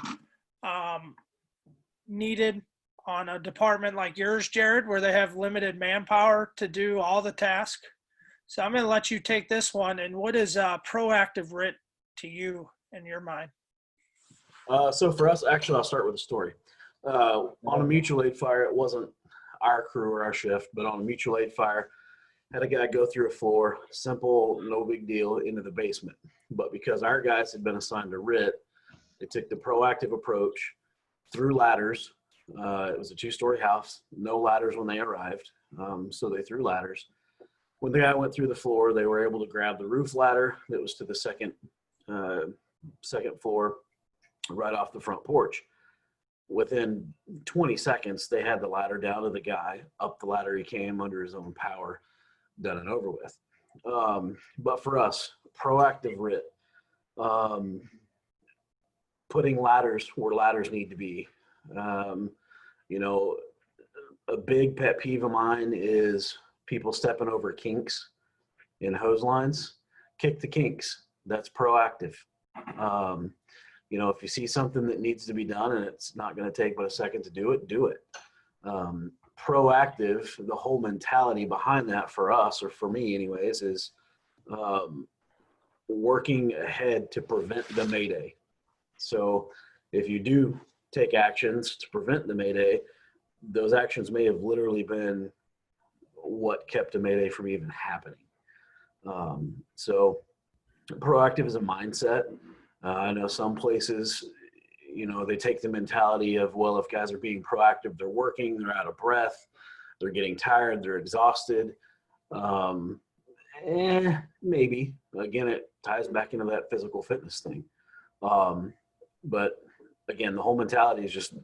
needed on a department like yours, Jared, where they have limited manpower to do all the tasks. So I'm going to let you take this one. And what is proactive RIT to you in your mind? So for us, actually, I'll start with a story. On a mutual aid fire, it wasn't our crew or our shift, but on a mutual aid fire, had a guy go through a floor, simple, no big deal, into the basement. But because our guys had been assigned to RIT, they took the proactive approach through ladders. It was a 2-story house, no ladders when they arrived. So they threw ladders. When the guy went through the floor, they were able to grab the roof ladder that was to the second floor, right off the front porch. Within 20 seconds, they had the ladder down to the guy. Up the ladder he came under his own power, done and over with. But for us, proactive RIT, putting ladders where ladders need to be. You know, a big pet peeve of mine is people stepping over kinks in hose lines. Kick the kinks. That's proactive. You know, if you see something that needs to be done and it's not going to take but a second to do it, do it. Proactive, the whole mentality behind that for us, or for me anyways, is working ahead to prevent the mayday. So if you do take actions to prevent the mayday, those actions may have literally been what kept a mayday from even happening. So proactive is a mindset. I know some places, you know, they take the mentality of, well, if guys are being proactive, they're working, they're out of breath, they're getting tired, they're exhausted. Maybe. Again, it ties back into that physical fitness thing. But again, the whole mentality is just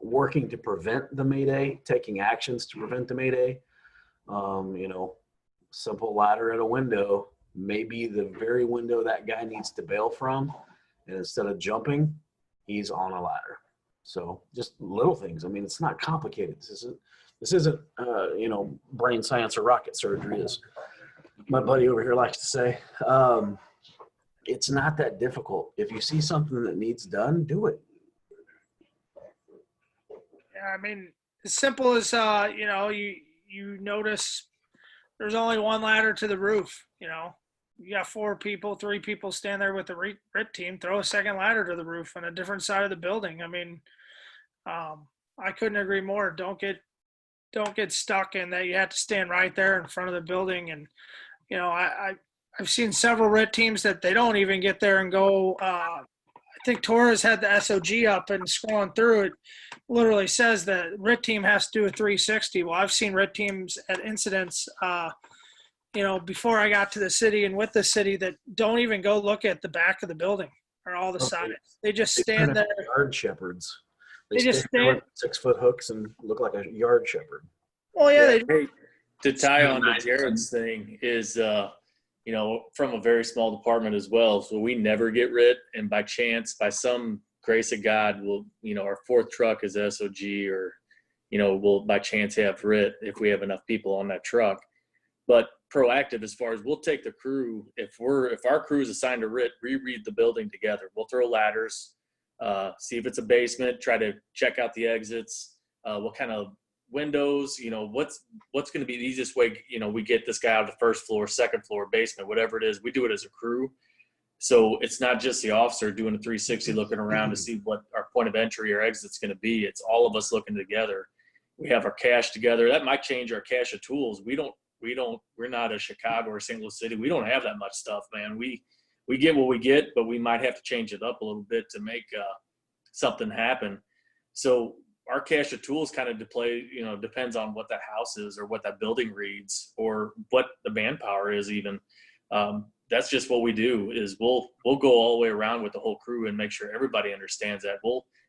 working to prevent the mayday, taking actions to prevent the mayday. You know, simple ladder at a window, maybe the very window that guy needs to bail from, and instead of jumping, he's on a ladder. So just little things. I mean, it's not complicated. This isn't you know, brain science or rocket surgery, as my buddy over here likes to say. It's not that difficult. If you see something that needs done, do it. Yeah, I mean, as simple as you know, you notice there's only one ladder to the roof. You know, you got 4 people, 3 people stand there with the RIT team. Throw a second ladder to the roof on a different side of the building. I mean, I couldn't agree more. Don't get stuck in that you have to stand right there in front of the building. And you know, I've seen several RIT teams that they don't even get there and go. I think Torres had the SOG up, and scrolling through it literally says that RIT team has to do a 360. Well, I've seen RIT teams at incidents, you know, before I got to the city and with the city, that don't even go look at the back of the building or all the sides. They just stand there. Yard shepherds. They just stand with 6-foot hooks and look like a yard shepherd. Well, yeah. Hey, to tie on to Jared's thing is, you know, from a very small department as well. So we never get RIT, and by chance, by some grace of God, we'll, you know, our 4th truck is SOG, or, you know, we'll by chance have RIT if we have enough people on that truck. But proactive as far as we'll take the crew, if our crew is assigned to RIT, reread the building together. We'll throw ladders, see if it's a basement, try to check out the exits, what kind of windows, you know, what's going to be the easiest way, you know, we get this guy out of the 1st floor, 2nd floor, basement, whatever it is. We do it as a crew. So it's not just the officer doing a 360 looking around to see what our point of entry or exit is going to be. It's all of us looking together. We have our cache together. That might change our cache of tools. We're not a Chicago or St. Louis City. We don't have that much stuff, man. We get what we get, but we might have to change it up a little bit to make something happen. So our cache of tools kind of depends on what that house is, or what that building reads, or what the manpower is even. That's just what we do. Is we'll go all the way around with the whole crew and make sure everybody understands that.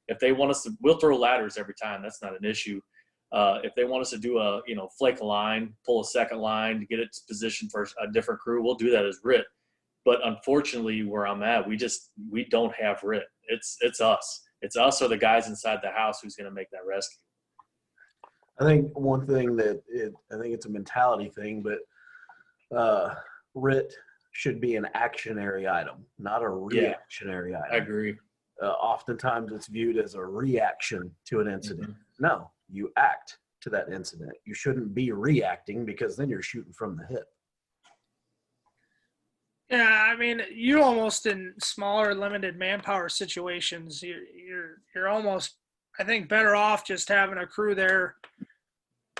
If they want us to, we'll throw ladders every time. That's not an issue. If they want us to do a, you know, flake a line, pull a second line to get it positioned for a different crew, we'll do that as RIT. But unfortunately, where I'm at, we don't have RIT. It's us. It's us or the guys inside the house who's going to make that rescue. I think one thing I think it's a mentality thing, but RIT should be an actionary item, not a reactionary item. I agree. Oftentimes it's viewed as a reaction to an incident. Mm-hmm. No, you act to that incident. You shouldn't be reacting, because then you're shooting from the hip. Yeah, I mean, you almost, in smaller, limited manpower situations, you're almost, I think, better off just having a crew there.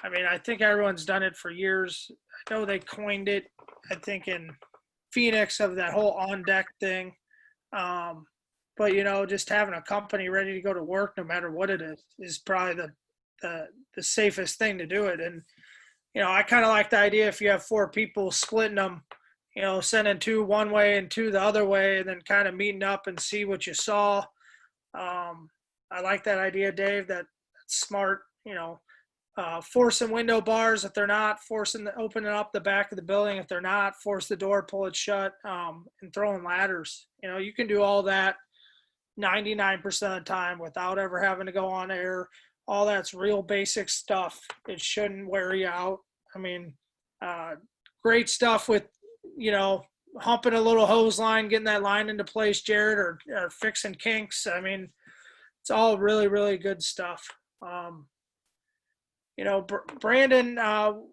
I mean, I think everyone's done it for years. I know they coined it, I think, in Phoenix, of that whole on deck thing. But, you know, just having a company ready to go to work no matter what it is probably the safest thing to do it. And, you know, I kind of like the idea, if you have 4 people, splitting them, you know, sending 2 one way and 2 the other way, and then kind of meeting up and see what you saw. I like that idea, Dave. That's smart. You know, forcing window bars. If they're not, opening up the back of the building. If they're not, force the door, pull it shut, and throwing ladders. You can do all that 99% of the time without ever having to go on air. All that's real basic stuff. It shouldn't wear you out. I mean, great stuff with, humping a little hose line, getting that line into place, Jared, or fixing kinks. I mean, it's all really, really good stuff. Brandon,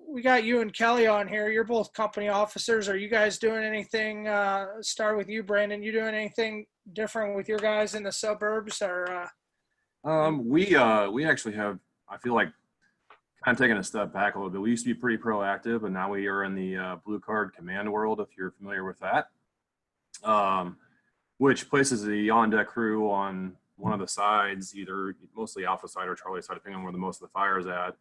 we got you and Kelly on here. You're both company officers. Are you guys doing anything? Start with you, Brandon. You doing anything different with your guys in the suburbs, or? We actually have, I feel like, kind of taking a step back a little bit. We used to be pretty proactive, but now we are in the blue card command world, if you're familiar with that, which places the on-deck crew on one of the sides, either mostly Alpha side or Charlie side, depending on where the most of the fire is at.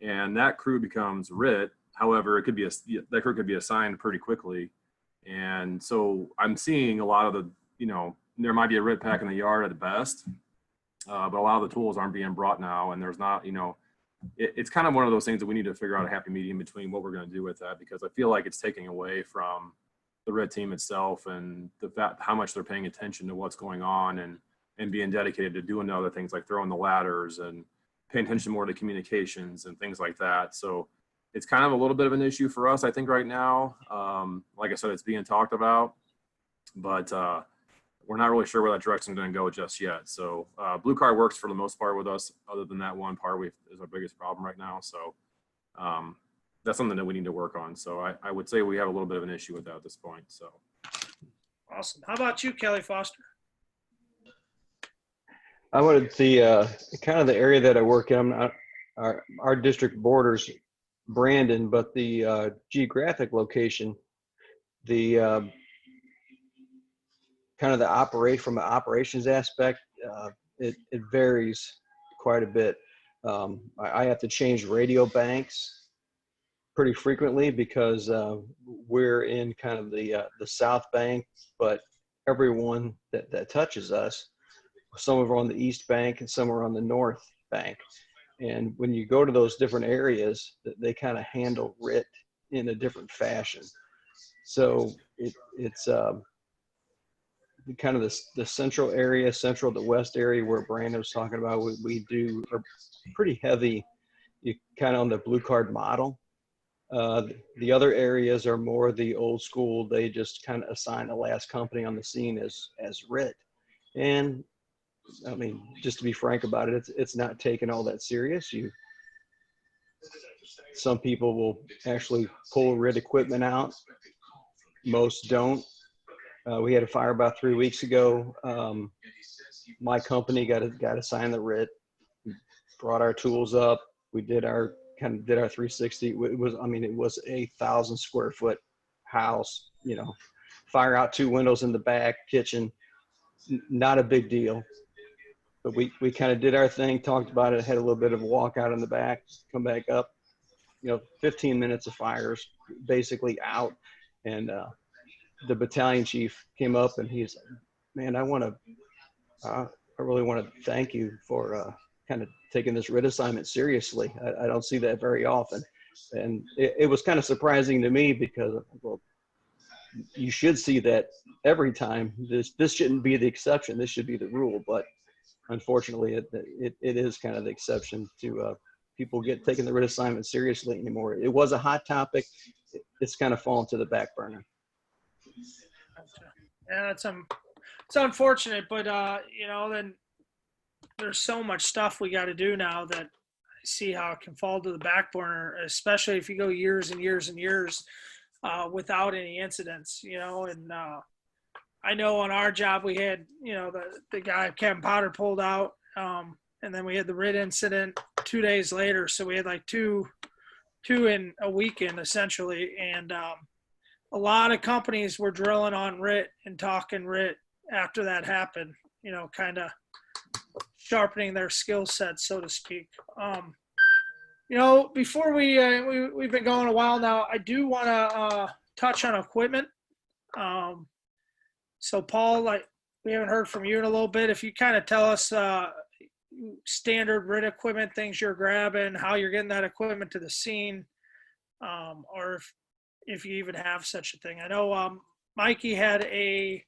And that crew becomes RIT. However, that crew could be assigned pretty quickly. And so I'm seeing a lot of the, there might be a RIT pack in the yard at the best, but a lot of the tools aren't being brought now. And there's not, it's kind of one of those things that we need to figure out a happy medium between what we're going to do with that, because I feel like it's taking away from the RIT team itself and the fact how much they're paying attention to what's going on and being dedicated to doing other things like throwing the ladders and paying attention more to communications and things like that. So it's kind of a little bit of an issue for us, I think, right now. Like I said, it's being talked about, but we're not really sure where that direction is going to go just yet. So blue card works for the most part with us. Other than that one part is our biggest problem right now. So that's something that we need to work on. So I would say we have a little bit of an issue with that at this point. So Awesome. How about you, Kelly Foster? I wanted the kind of the area that I work in. Our district borders Brandon, but the geographic location, the kind of the operate from the operations aspect, it varies quite a bit. I have to change radio banks pretty frequently because we're in kind of the South Bank, but everyone that touches us, some are on the East Bank and some are on the North Bank. And when you go to those different areas, they kind of handle RIT in a different fashion. So it's kind of the central area, central to west area where Brandon was talking about, we do are pretty heavy, you kind of on the blue card model. The other areas are more the old school. They just kind of assign the last company on the scene as RIT. And I mean, just to be frank about it, it's not taken all that serious. Some people will actually pull RIT equipment out. Most don't. We had a fire about 3 weeks ago. My company got assigned the RIT, brought our tools up. We did our 360. It was a 1,000 square foot house, fire out 2 windows in the back, kitchen, not a big deal. But we kind of did our thing, talked about it, had a little bit of a walk out in the back, come back up, 15 minutes of fires basically out. And the battalion chief came up and he's like, man, I really want to thank you for kind of taking this RIT assignment seriously. I don't see that very often. And it was kind of surprising to me because, well, you should see that every time. This shouldn't be the exception. This should be the rule. But unfortunately, it is kind of the exception to people taking the RIT assignment seriously anymore. It was a hot topic. It's kind of fallen to the back burner. Yeah, it's unfortunate, but then there's so much stuff we got to do now that I see how it can fall to the back burner, especially if you go years and years and years without any incidents, and I know on our job we had, the guy, Captain Powder, pulled out, and then we had the RIT incident 2 days later. So we had like two in a weekend essentially. And a lot of companies were drilling on RIT and talking RIT after that happened, kind of sharpening their skill set, so to speak. Before we've been going a while now, I do want to touch on equipment. So Paul, we haven't heard from you in a little bit. If you kind of tell us, standard RIT equipment, things you're grabbing, how you're getting that equipment to the scene, or if you even have such a thing. I know Mikey had a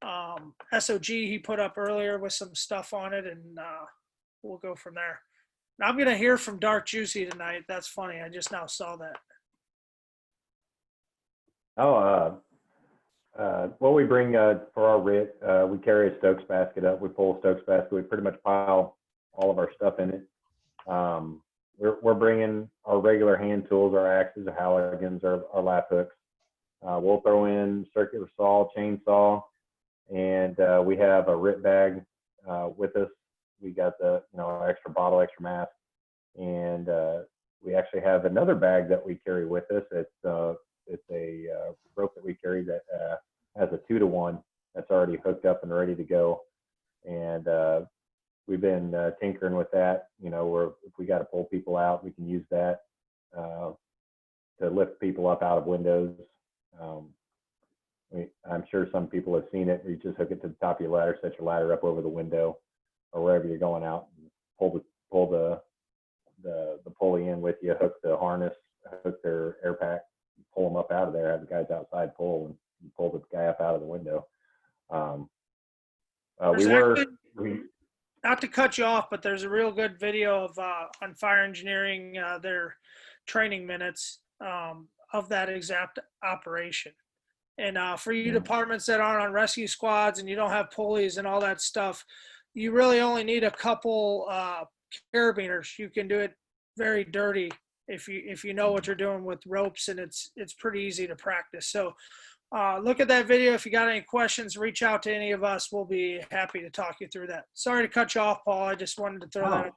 SOG he put up earlier with some stuff on it, and we'll go from there. Now I'm going to hear from Dark Juicy tonight. That's funny. I just now saw that. What we bring for our RIT, we carry a Stokes basket up. We pull a Stokes basket. We pretty much pile all of our stuff in it. We're bringing our regular hand tools, our axes, our Halligans, our lap hooks. We'll throw in circular saw, chainsaw, and we have a RIT bag with us. We got the extra bottle, extra mask, and we actually have another bag that we carry with us. It's a rope that we carry that has a 2-to-1 that's already hooked up and ready to go. And we've been tinkering with that. If we got to pull people out, we can use that to lift people up out of windows. I'm sure some people have seen it. You just hook it to the top of your ladder, set your ladder up over the window or wherever you're going out, and pull the pulley in with you, hook the harness, hook their air pack, pull them up out of there, have the guys outside pull, and pull the guy up out of the window. Not to cut you off, but there's a real good video of on fire engineering, their training minutes of that exact operation. And for you departments that aren't on rescue squads and you don't have pulleys and all that stuff, you really only need a couple carabiners. You can do it very dirty if you know what you're doing with ropes, and it's pretty easy to practice. So look at that video. If you got any questions, reach out to any of us. We'll be happy to talk you through that. Sorry to cut you off, Paul. I just wanted to throw that out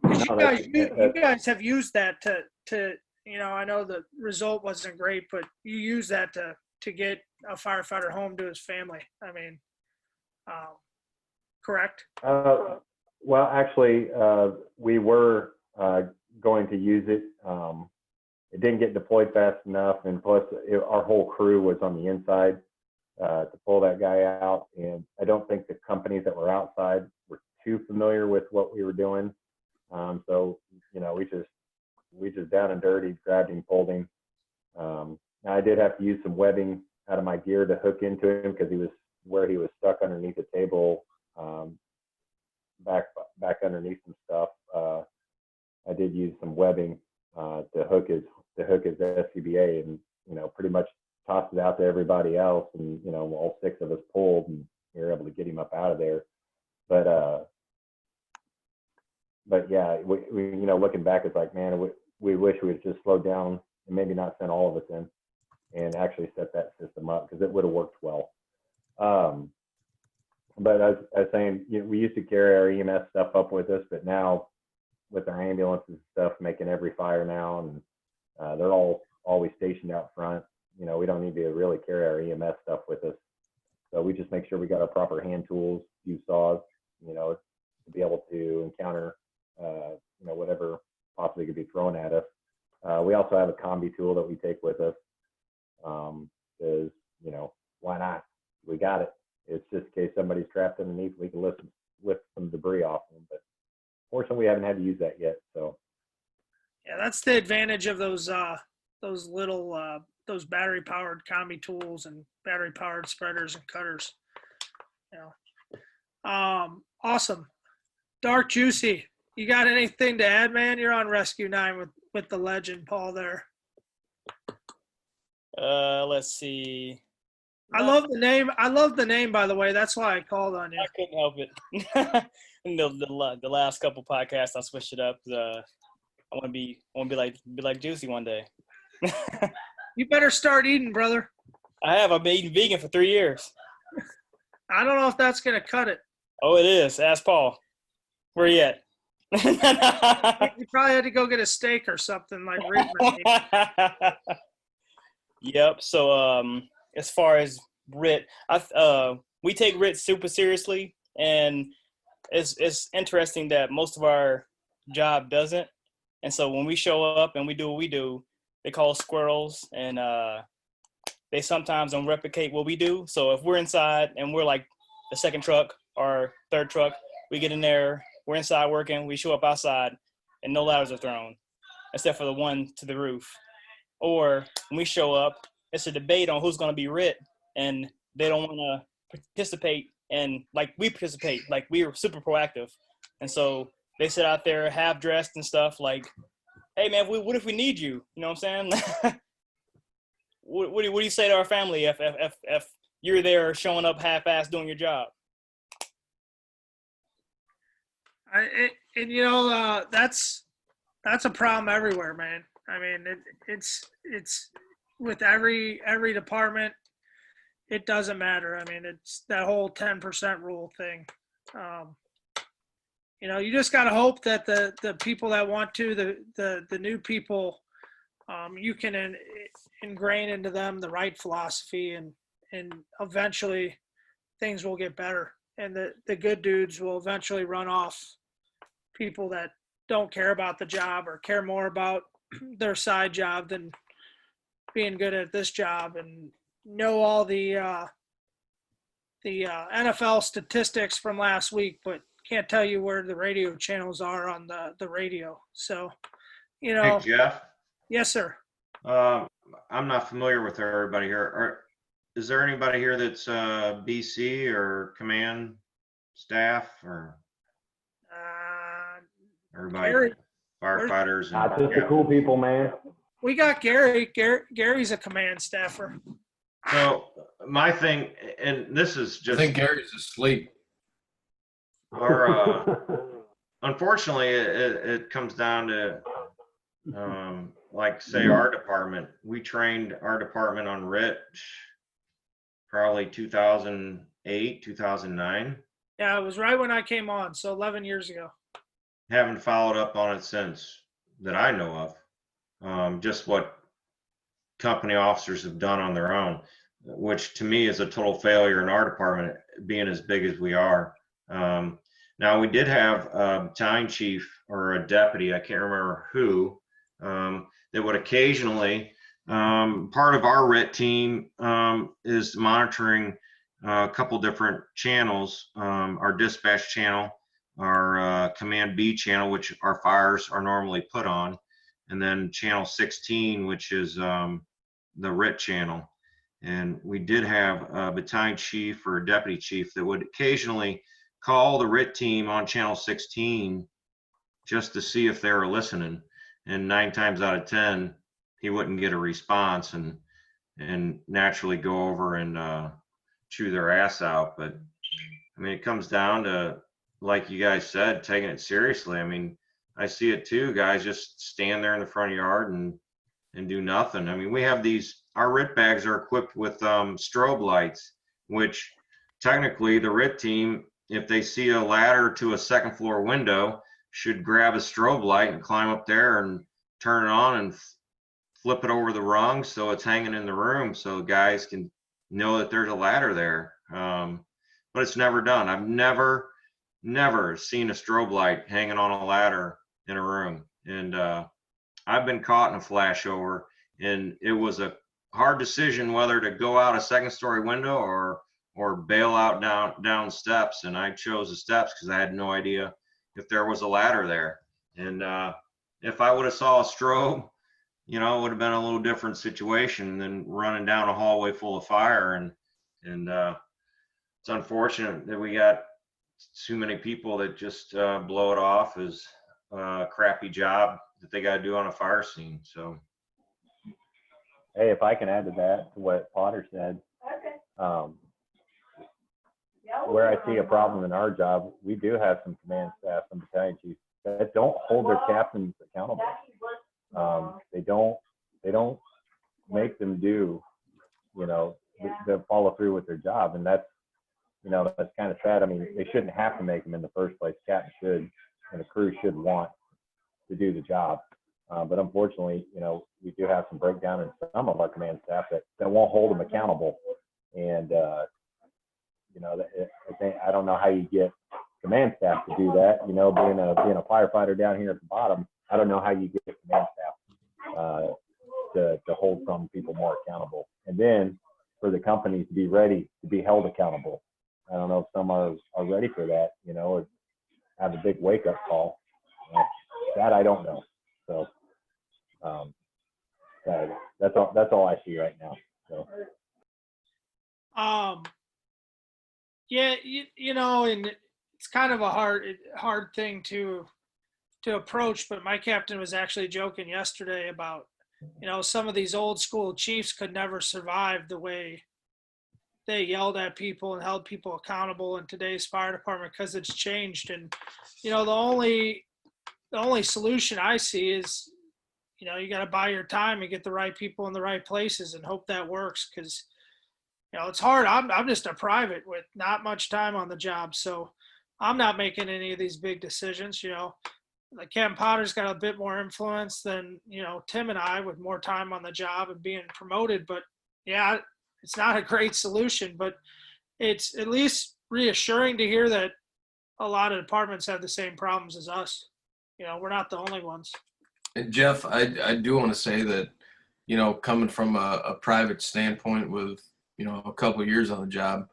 there. You guys have used that to I know the result wasn't great, but you use that to get a firefighter home to his family. I mean, correct? Well, actually, we were going to use it. It didn't get deployed fast enough, and plus our whole crew was on the inside to pull that guy out. And I don't think the companies that were outside were too familiar with what we were doing. So we just down and dirty grabbed him, pulled him. Now I did have to use some webbing out of my gear to hook into him because he was stuck underneath the table, back underneath some stuff. I did use some webbing to hook his SCBA, and pretty much tossed it out to everybody else, and all 6 of us pulled, and we were able to get him up out of there. But yeah, we looking back, it's like, man, we wish we had just slowed down and maybe not sent all of us in and actually set that system up, because it would have worked well. But as I was saying, we used to carry our EMS stuff up with us, but now with our ambulances and stuff making every fire now, and they're all always stationed out front, we don't need to really carry our EMS stuff with us. So we just make sure we got our proper hand tools, few saws, to be able to encounter, whatever possibly could be thrown at us. We also have a combi tool that we take with us, because, why not? We got it. It's just in case somebody's trapped underneath, we can lift some debris off them. But fortunately, we haven't had to use that yet. So yeah, that's the advantage of those little those battery powered combi tools and battery powered spreaders and cutters. Awesome. Dark Juicy, you got anything to add, man? You're on Rescue 9 with the legend Paul there. Let's see. I love the name, by the way. That's why I called on you. I couldn't help it. the last couple podcasts, I switched it up. I want to be like Juicy one day. You better start eating, brother. I have. I've been eating vegan for 3 years. I don't know if that's gonna cut it. Oh, it is. Ask Paul. Where you at? You probably had to go get a steak or something like rib meat. Yep. So as far as RIT, we take RIT super seriously, and it's interesting that most of our job doesn't. And so when we show up and we do what we do, they call us squirrels, and they sometimes don't replicate what we do. So if we're inside and we're like the second truck or third truck, we get in there, we're inside working, we show up outside, and no ladders are thrown, except for the one to the roof. Or when we show up, it's a debate on who's going to be RIT, and they don't want to participate, and like we participate, like we are super proactive. And so they sit out there half dressed and stuff like, hey man, what if we need you? You know what I'm saying? what do you say to our family if you're there showing up half-assed doing your job? That's a problem everywhere, man. I mean, it's with every department. It doesn't matter. I mean, it's that whole 10% rule thing. You just got to hope that the people that want to, the new people, you can ingrain into them the right philosophy, and eventually things will get better. And the good dudes will eventually run off people that don't care about the job or care more about their side job than being good at this job, and know all the NFL statistics from last week, but can't tell you where the radio channels are on the radio. So, Hey, Jeff. Yes, sir. I'm not familiar with everybody here. Is there anybody here that's BC or command staff, or everybody Gary, firefighters? Not just the cool people, man. We got Gary. Gary's a command staffer. So my thing, and this is I just, think Gary's asleep. unfortunately, it comes down to, like say our department, we trained our department on RIT probably 2008, 2009. Yeah, it was right when I came on, so 11 years ago. Haven't followed up on it since that I know of. Just what company officers have done on their own, which to me is a total failure in our department, being as big as we are. Now we did have a battalion chief or a deputy, I can't remember who, that would occasionally, part of our RIT team is monitoring a couple different channels, our dispatch channel, our command B channel, which our fires are normally put on, and then channel 16, which is the RIT channel. And we did have a battalion chief or a deputy chief that would occasionally call the RIT team on channel 16 just to see if they were listening. And 9 times out of 10, he wouldn't get a response, and naturally go over and chew their ass out. But I mean, it comes down to, like you guys said, taking it seriously. I mean, I see it too. Guys just stand there in the front of the yard and do nothing. I mean, we have our RIT bags are equipped with strobe lights, which technically the RIT team, if they see a ladder to a second floor window, should grab a strobe light and climb up there and turn it on and flip it over the rung so it's hanging in the room so guys can know that there's a ladder there. But it's never done. I've never seen a strobe light hanging on a ladder in a room. And I've been caught in a flashover, and it was a hard decision whether to go out a second story window or bail out down steps. And I chose the steps because I had no idea if there was a ladder there. And if I would have saw a strobe, it would have been a little different situation than running down a hallway full of fire. And it's unfortunate that we got too many people that just blow it off as a crappy job that they got to do on a fire scene. So, Hey, if I can add to that, to what Potter said, where I see a problem in our job, we do have some command staff, some battalion chiefs that don't hold their captains accountable. They don't make them do, to follow through with their job. And that's kind of sad. I mean, they shouldn't have to make them in the first place. Captain should, and the crew should want to do the job. But unfortunately, we do have some breakdown in some of our command staff that won't hold them accountable. And, I don't know how you get command staff to do that. Being a firefighter down here at the bottom, I don't know how you get command staff to hold some people more accountable. And then for the companies to be ready to be held accountable. I don't know if some are ready for that, have a big wake up call. That I don't know. So that's all I see right now. So. Yeah, you know, and it's kind of a hard thing to approach, but my captain was actually joking yesterday about, you know, some of these old school chiefs could never survive the way they yelled at people and held people accountable in today's fire department, because it's changed. And, you know, the only solution I see is, you know, you got to buy your time and get the right people in the right places and hope that works. Cause, you know, it's hard. I'm just a private with not much time on the job. So I'm not making any of these big decisions. You know, like Captain Potter's got a bit more influence than, you know, Tim and I, with more time on the job and being promoted. But yeah, it's not a great solution, but it's at least reassuring to hear that a lot of departments have the same problems as us. You know, we're not the only ones. And Jeff, I do want to say that, you know, coming from a private standpoint with, you know, a couple of years on the job,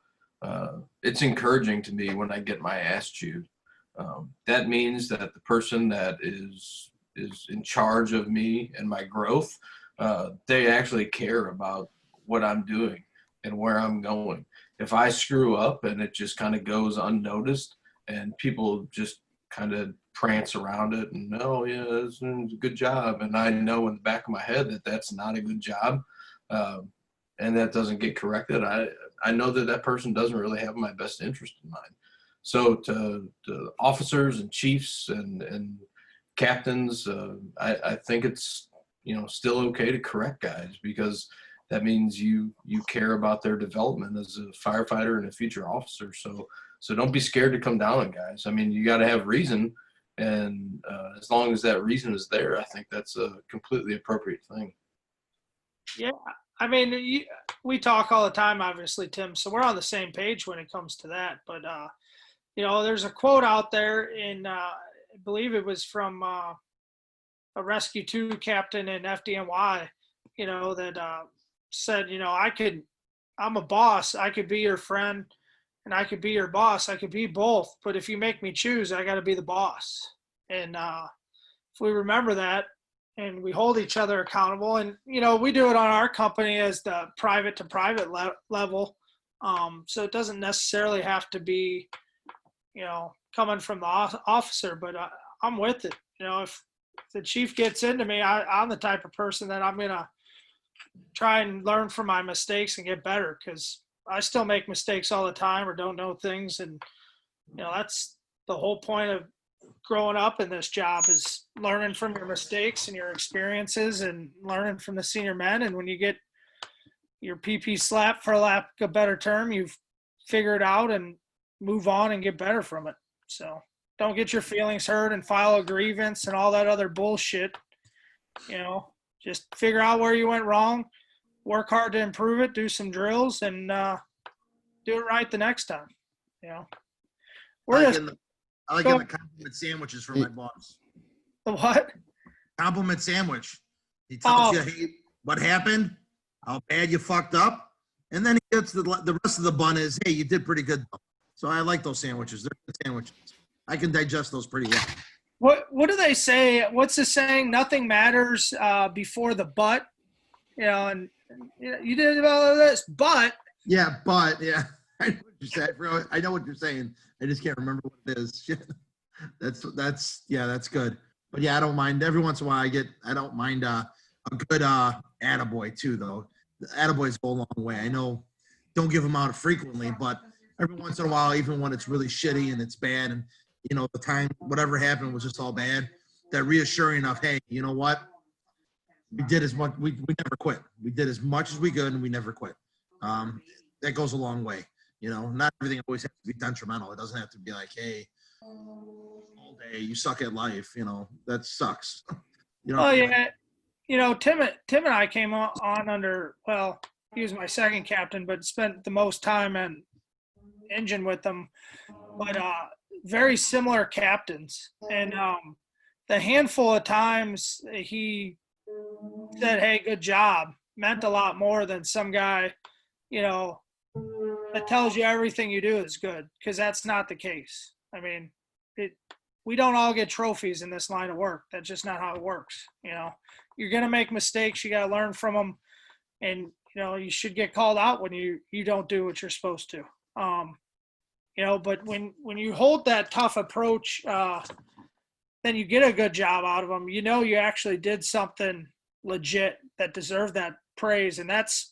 it's encouraging to me when I get my ass chewed. That means that the person that is in charge of me and my growth, they actually care about what I'm doing and where I'm going. If I screw up and it just kind of goes unnoticed and people just kind of prance around it and, oh yeah, it's a good job, and I know in the back of my head that that's not a good job, and that doesn't get corrected, I know that that person doesn't really have my best interest in mind. So to officers and chiefs and captains, I think it's, you know, still okay to correct guys, because that means you care about their development as a firefighter and a future officer. So don't be scared to come down on guys. I mean, you got to have reason, and as long as that reason is there, I think that's a completely appropriate thing. Yeah, I mean, we talk all the time, obviously, Tim, so we're on the same page when it comes to that. But, you know, there's a quote out there in, I believe it was from a Rescue 2 captain in FDNY, you know, that said, you know, I'm a boss. I could be your friend and I could be your boss. I could be both. But if you make me choose, I got to be the boss. And if we remember that, and we hold each other accountable, and, you know, we do it on our company as the private to private level. So it doesn't necessarily have to be, you know, coming from the officer, but I'm with it. You know, if the chief gets into me, I'm the type of person that I'm going to try and learn from my mistakes and get better, because I still make mistakes all the time or don't know things. And, you know, that's the whole point of growing up in this job, is learning from your mistakes and your experiences and learning from the senior men. And when you get your PP slap, for lack of a better term, you figure it out and move on and get better from it. So don't get your feelings hurt and file a grievance and all that other bullshit. You know, just figure out where you went wrong, work hard to improve it, do some drills, and do it right the next time. You know, I like getting the compliment sandwiches from my boss. The what? Compliment sandwich. He tells you, hey, what happened, how bad you fucked up, and then he gets the rest of the bun is, hey, you did pretty good. So I like those sandwiches. They're good sandwiches. I can digest those pretty well. What do they say? What's the saying? Nothing matters before the but. You know, and you did all of this, but. Yeah, but yeah, I know what you said, bro. I know what you're saying. I just can't remember what it is. That's good. But yeah, I don't mind. Every once in a while, I don't mind a good attaboy too, though. The attaboys go a long way. I know, don't give them out frequently, but every once in a while, even when it's really shitty and it's bad, and you know the time, whatever happened was just all bad. That reassuring of, hey, you know what? We did as much. We never quit. We did as much as we could, and we never quit. That goes a long way. You know, not everything always has to be detrimental. It doesn't have to be like, hey, all day you suck at life. You know, that sucks. You know. Oh yeah, you know, Tim and I came on under. Well, he was my second captain, but spent the most time in engine with them. But very similar captains, and the handful of times he said, "Hey, good job," meant a lot more than some guy, you know, that tells you everything you do is good, because that's not the case. I mean, we don't all get trophies in this line of work. That's just not how it works. You know, you're going to make mistakes. You got to learn from them. And, you know, you should get called out when you don't do what you're supposed to. You know, but when you hold that tough approach, then you get a good job out of them. You know, you actually did something legit that deserved that praise. And that's,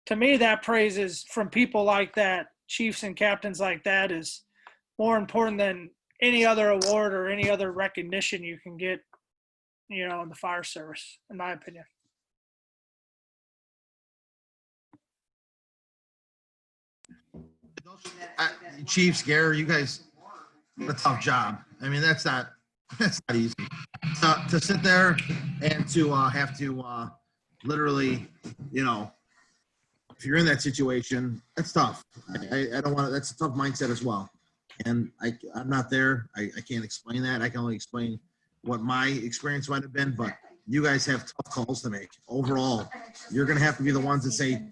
to me, that praise is from people like that, chiefs and captains like that, is more important than any other award or any other recognition you can get, you know, in the fire service, in my opinion. Chiefs, Gary, you guys did a tough job. I mean, that's not easy to sit there and to have to literally, you know, if you're in that situation, that's tough. I don't want to. That's a tough mindset as well. And I'm not there. I can't explain that. I can only explain what my experience might have been. But you guys have tough calls to make. Overall, you're going to have to be the ones that say,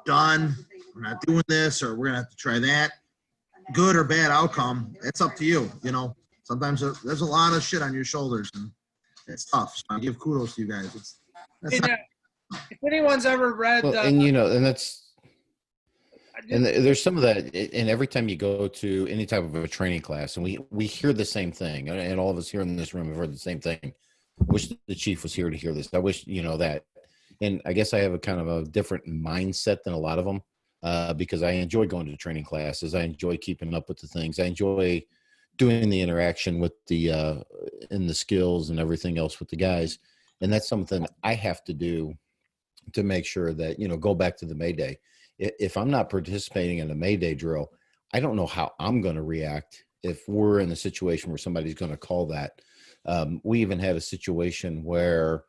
done, we're not doing this, or we're going to have to try that. Good or bad outcome, it's up to you. You know, sometimes there's a lot of shit on your shoulders, and it's tough. So I give kudos to you guys. If anyone's ever read, well, and you know, and that's, and there's some of that, and every time you go to any type of a training class, and we hear the same thing, and all of us here in this room have heard the same thing. I wish the chief was here to hear this. I wish, you know, that, and I guess I have a kind of a different mindset than a lot of them, because I enjoy going to training classes. I enjoy keeping up with the things. I enjoy doing the interaction with the and the skills and everything else with the guys, and that's something I have to do to make sure that, you know, go back to the Mayday. If I'm not participating in a Mayday drill, I don't know how I'm going to react if we're in a situation where somebody's going to call that. We even had a situation where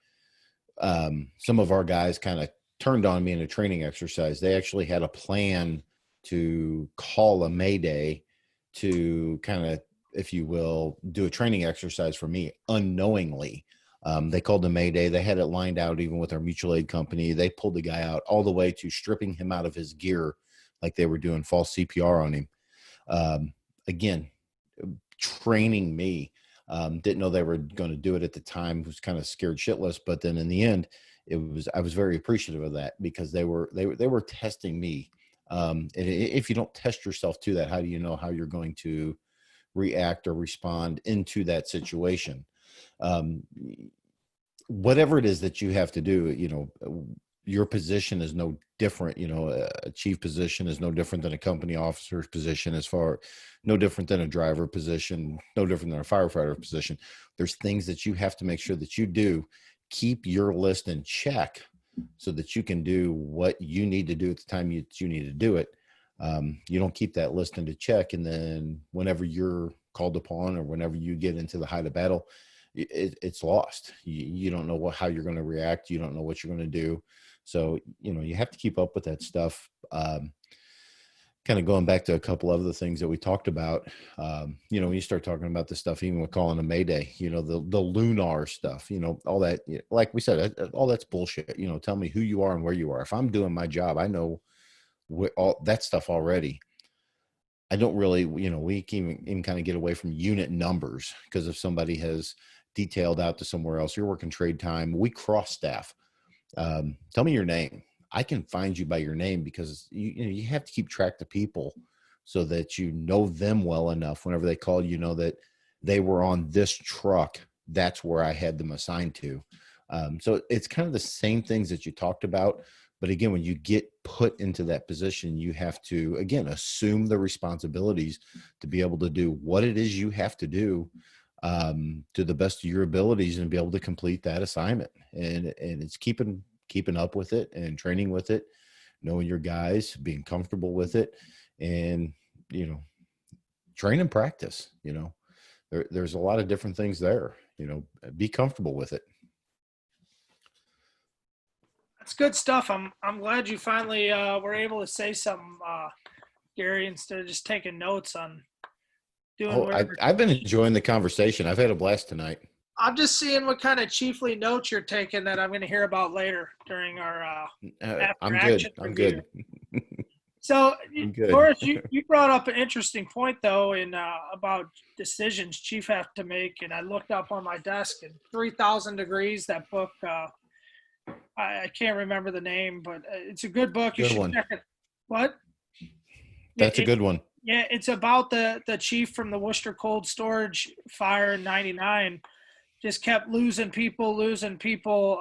some of our guys kind of turned on me in a training exercise. They actually had a plan to call a Mayday to kind of, if you will, do a training exercise for me unknowingly. They called the Mayday. They had it lined out even with our mutual aid company. They pulled the guy out all the way to stripping him out of his gear like they were doing false CPR on him. Again, training me. Didn't know they were going to do it at the time. Was kind of scared shitless. But then in the end, I was very appreciative of that because they were testing me. And if you don't test yourself to that, how do you know how you're going to react or respond into that situation? Whatever it is that you have to do, you know, your position is no different. You know, a chief position is no different than a company officer's position, no different than a driver position, no different than a firefighter position. There's things that you have to make sure that you do. Keep your list in check so that you can do what you need to do at the time you need to do it. You don't keep that list into check, and then whenever you're called upon or whenever you get into the height of battle, it's lost. You don't know how you're going to react. You don't know what you're going to do. So, you know, you have to keep up with that stuff. Kind of going back to a couple of the things that we talked about, you know, when you start talking about this stuff, even with calling a Mayday, you know, the lunar stuff, you know, all that, like we said, all that's bullshit. You know, tell me who you are and where you are. If I'm doing my job, I know all that stuff already. I don't really, you know, we can even kind of get away from unit numbers because if somebody has detailed out to somewhere else, you're working trade time, we cross staff. Tell me your name. I can find you by your name because you have to keep track of people so that you know them well enough. Whenever they call, you know that they were on this truck. That's where I had them assigned to. So it's kind of the same things that you talked about. But again, when you get put into that position, you have to, again, assume the responsibilities to be able to do what it is you have to do to the best of your abilities and be able to complete that assignment. And it's keeping up with it and training with it, knowing your guys, being comfortable with it, and, you know, train and practice. You know, there's a lot of different things there. You know, be comfortable with it. That's good stuff. I'm glad you finally were able to say something, Gary, instead of just taking notes on doing. I've been enjoying the conversation. I've had a blast tonight. I'm just seeing what kind of chiefly notes you're taking that I'm going to hear about later during our I'm good. I'm good. So, I'm good. Boris, you brought up an interesting point, though, in about decisions chief have to make. And I looked up on my desk, and 3,000 Degrees, that book, I can't remember the name, but it's a good book. You Good should one. check it. What? That's a good one. Yeah, it's about the chief from the Worcester Cold Storage fire in '99. Just kept losing people,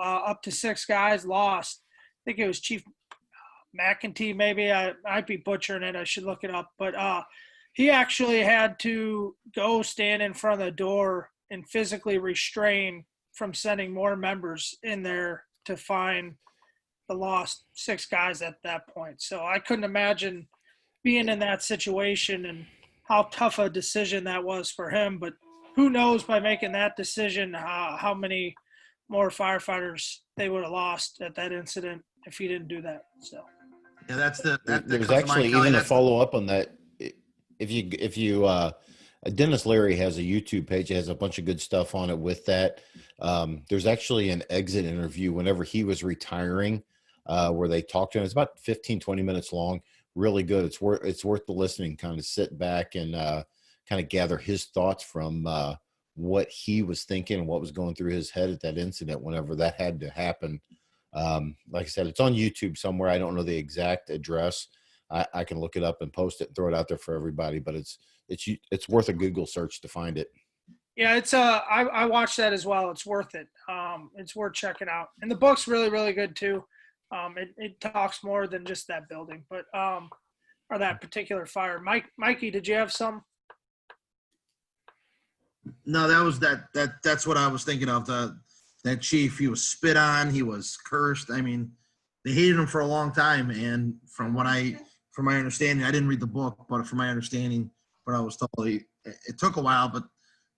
up to 6 guys lost. I think it was Chief McEntee, maybe. I might be butchering it. I should look it up. But he actually had to go stand in front of the door and physically restrain from sending more members in there to find the lost 6 guys at that point. So I couldn't imagine being in that situation and how tough a decision that was for him. But who knows, by making that decision, how many more firefighters they would have lost at that incident if he didn't do that. So Yeah, There's actually even a follow up on that. If you Dennis Leary has a YouTube page. It has a bunch of good stuff on it with that. There's actually an exit interview whenever he was retiring, where they talked to him. It's about 15, 20 minutes long. Really good. It's worth the listening. Kind of sit back and kind of gather his thoughts from what he was thinking and what was going through his head at that incident whenever that had to happen. Like I said, it's on YouTube somewhere. I don't know the exact address. I can look it up and post it and throw it out there for everybody, but it's worth a Google search to find it. yeah, it's I watched that as well. It's worth it. It's worth checking out. And the book's really, really good too. It talks more than just that building, but or that particular fire. Mikey, did you have some? No, that's what I was thinking of. That chief, he was spit on, he was cursed. I mean, they hated him for a long time. And from my understanding, I didn't read the book, but from my understanding, what I was told, it took a while, but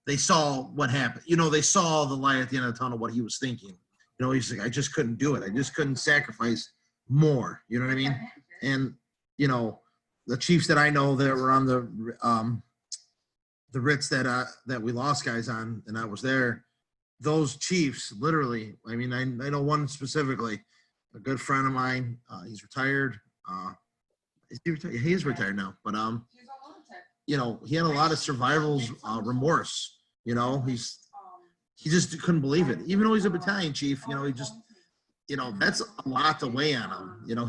they saw what happened. They saw the light at the end of the tunnel, what he was thinking. He's like, I just couldn't do it. I just couldn't sacrifice more. You know what I mean? And, the chiefs that I know that were on the Ritz that we lost guys on, and I was there, those chiefs, literally, I mean, I know one specifically, a good friend of mine, he's retired. Is he retired? He is retired now, but, he had a lot of survival's remorse. He just couldn't believe it. Even though he's a battalion chief, he just, that's a lot to weigh on him.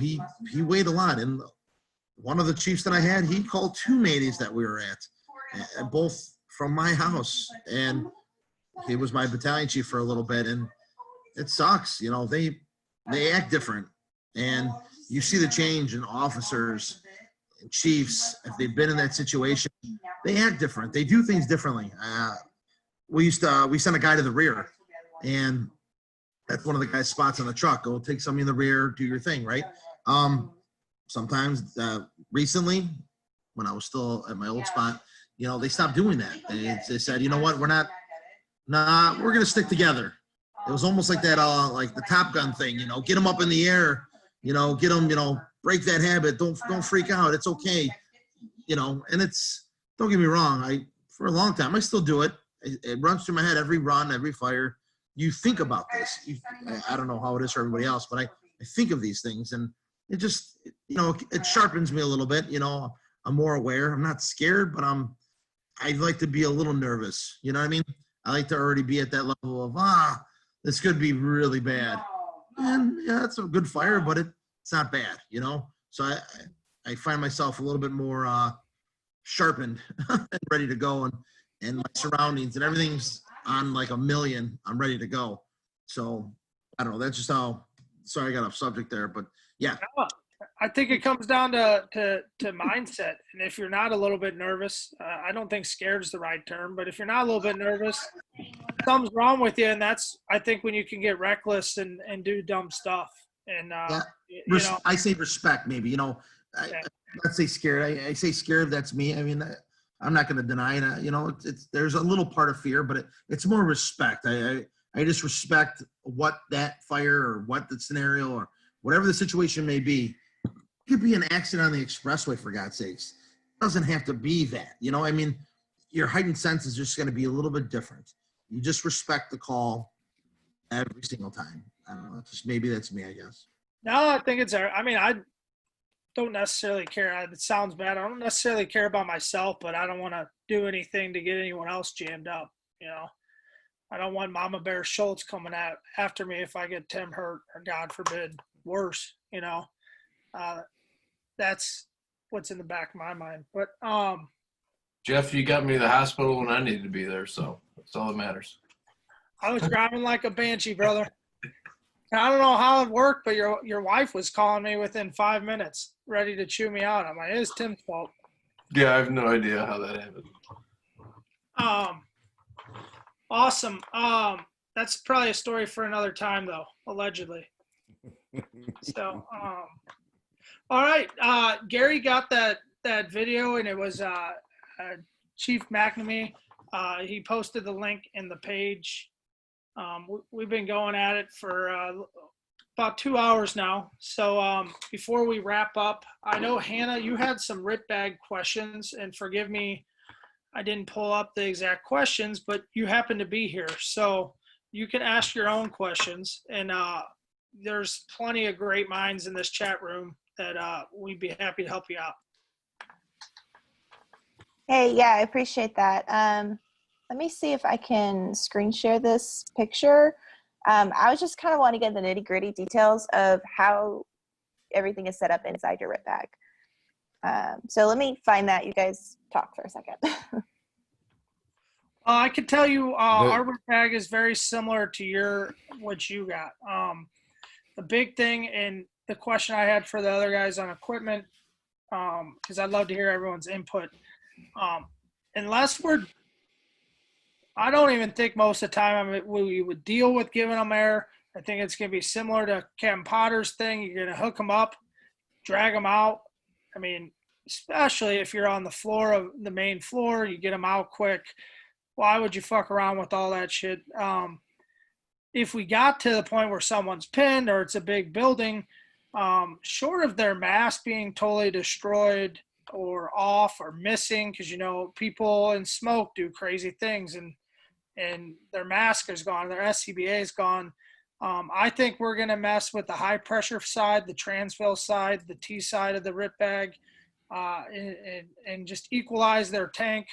He weighed a lot. And one of the chiefs that I had, he called 2 maydays that we were at, both from my house. And he was my battalion chief for a little bit. And it sucks. They act different. And you see the change in officers and chiefs. If they've been in that situation, they act different. They do things differently. We sent a guy to the rear, and that's one of the guy's spots on the truck. Go take somebody in the rear, do your thing, right? Sometimes recently, when I was still at my old spot, they stopped doing that. They said, you know what, we're going to stick together. It was almost like that, like the Top Gun thing, get them up in the air, get them, break that habit. Don't freak out. It's okay. And it's, don't get me wrong. For a long time, I still do it. It runs through my head every run, every fire. You think about this. I don't know how it is for everybody else, but I think of these things, and it just, it sharpens me a little bit. I'm more aware. I'm not scared, but I like to be a little nervous. You know what I mean? I like to already be at that level of, this could be really bad. And yeah, it's a good fire, but it's not bad, So I find myself a little bit more sharpened and ready to go, and my surroundings and everything's on like a million. I'm ready to go. So I don't know. That's just how. Sorry, I got off subject there, but yeah. I think it comes down to mindset. And if you're not a little bit nervous, I don't think scared is the right term, but if you're not a little bit nervous, something's wrong with you. And that's, I think, when you can get reckless and do dumb stuff. And I say respect, maybe. I not say scared. I say scared. That's me. I mean, I'm not going to deny it. There's a little part of fear, but it's more respect. I just respect what that fire or what the scenario or whatever the situation may be. It could be an accident on the expressway, for God's sakes. It doesn't have to be that. I mean, your heightened sense is just going to be a little bit different. You just respect the call every single time. I don't know. Maybe that's me, I guess. No, I think it's. I mean, don't necessarily care. It sounds bad. I don't necessarily care about myself, but I don't want to do anything to get anyone else jammed up. You know, I don't want Mama Bear Schultz coming after me if I get Tim hurt or God forbid worse. You know, that's what's in the back of my mind. But Jeff, you got me to the hospital when I needed to be there, so that's all that matters. I was driving like a banshee, brother. I don't know how it worked, but your wife was calling me within 5 minutes, ready to chew me out. I'm like, it's Tim's fault. Yeah, I have no idea how that happened. Awesome. That's probably a story for another time, though, allegedly. So, all right. Gary got that video, and it was Chief McNamee. He posted the link in the page. We've been going at it for about 2 hours now. So before we wrap up, I know, Hannah, you had some RIT bag questions, and forgive me, I didn't pull up the exact questions, but you happen to be here. So you can ask your own questions, and there's plenty of great minds in this chat room that we'd be happy to help you out. Hey, yeah, I appreciate that. Let me see if I can screen share this picture. I was just kind of want to get the nitty gritty details of how everything is set up inside your RIT bag. So let me find that. You guys talk for a second. I can tell you our RIT bag is very similar to what you got. The big thing, and the question I had for the other guys on equipment, because I'd love to hear everyone's input. I don't even think most of the time we would deal with giving them air. I think it's going to be similar to Captain Potter's thing. You're going to hook them up, drag them out. I mean, especially if you're on the floor of the main floor, you get them out quick. Why would you fuck around with all that shit? If we got to the point where someone's pinned or it's a big building, short of their mask being totally destroyed or off or missing, because, you know, people in smoke do crazy things, and their mask is gone, their SCBA is gone. I think we're going to mess with the high pressure side, the transfill side, the T side of the RIT bag, and just equalize their tank,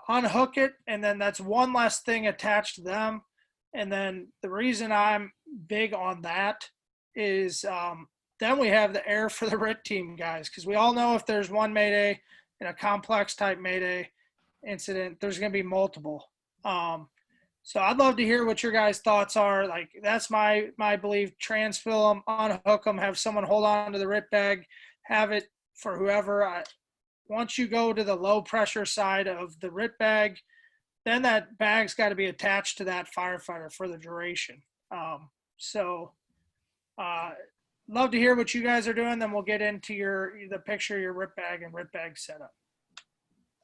unhook it, and then that's one less thing attached to them. And then the reason I'm big on that is then we have the air for the RIT team guys, because we all know if there's one Mayday in a complex type Mayday incident, there's going to be multiple. So I'd love to hear what your guys' thoughts are. Like, that's my belief. Transfill them, unhook them, have someone hold on to the RIT bag, have it for whoever. Once you go to the low pressure side of the RIT bag, then that bag's got to be attached to that firefighter for the duration. Love to hear what you guys are doing. Then we'll get into the picture, your RIT bag and RIT bag setup.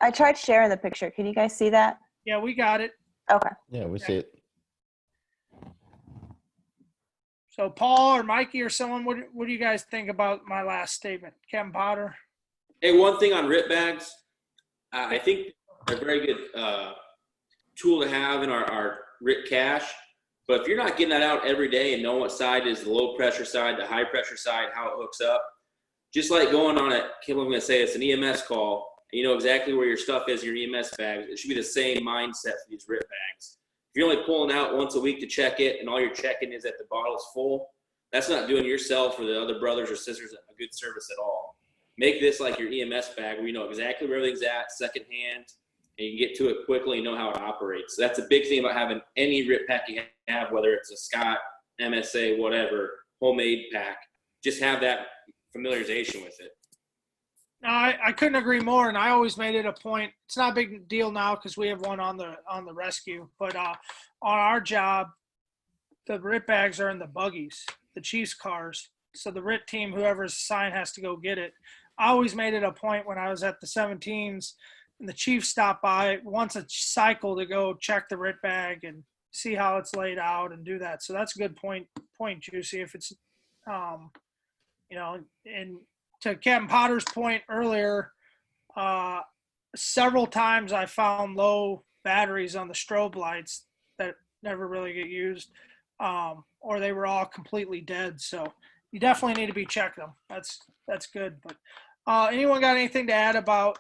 I tried sharing the picture. Can you guys see that? Yeah, we got it. Okay. Yeah, we see it. So Paul or Mikey or someone, what do you guys think about my last statement? Captain Potter? Hey, one thing on RIT bags, I think they're a very good tool to have in our RIT cache. But if you're not getting that out every day and knowing what side is the low pressure side, the high pressure side, how it hooks up, just like going on I'm going to say it's an EMS call, and you know exactly where your stuff is, your EMS bags. It should be the same mindset for these RIT bags. If you're only pulling out once a week to check it, and all you're checking is that the bottle is full, that's not doing yourself or the other brothers or sisters a good service at all. Make this like your EMS bag, where you know exactly where everything's at, secondhand, and you can get to it quickly and know how it operates. So that's a big thing about having any RIT pack you have, whether it's a Scott, MSA, whatever, homemade pack. Just have that familiarization with it. No, I couldn't agree more, and I always made it a point. It's not a big deal now because we have one on the rescue, but on our job, the RIT bags are in the buggies, the Chiefs cars. So the RIT team, whoever's assigned, has to go get it. I always made it a point when I was at the 17s and the Chiefs stopped by once a cycle to go check the RIT bag and see how it's laid out and do that. So that's a good point, Juicy. If it's, you know, and to Captain Potter's point earlier, several times I found low batteries on the strobe lights that never really get used, or they were all completely dead. So you definitely need to be checking them. That's good. But anyone got anything to add about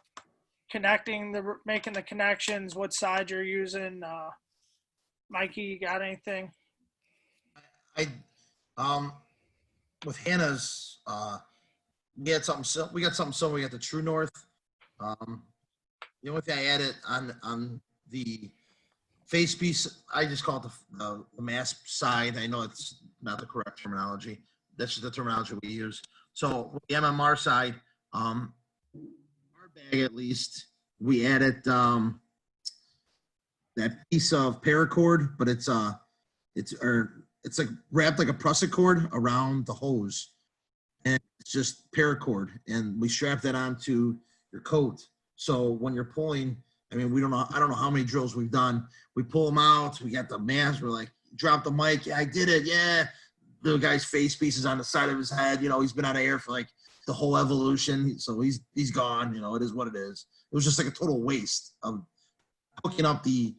making the connections, what side you're using? Mikey, you got anything? I with Hannah's we got something similar. We got the True North. The only thing I added on the face piece, I just call it the mask side. I know it's not the correct terminology. That's just the terminology we use. So with the MMR side, our bag at least, we added that piece of paracord, but it's like wrapped like a prusik cord around the hose, and it's just paracord, and we strap that onto your coat. So when you're pulling, I mean, I don't know how many drills we've done. We pull them out. We got the mask. We're like, drop the mic. Yeah, I did it. Yeah. The guy's face piece is on the side of his head. You know, he's been out of air for like the whole evolution. So he's gone. You know, it is what it is. It was just like a total waste of hooking up the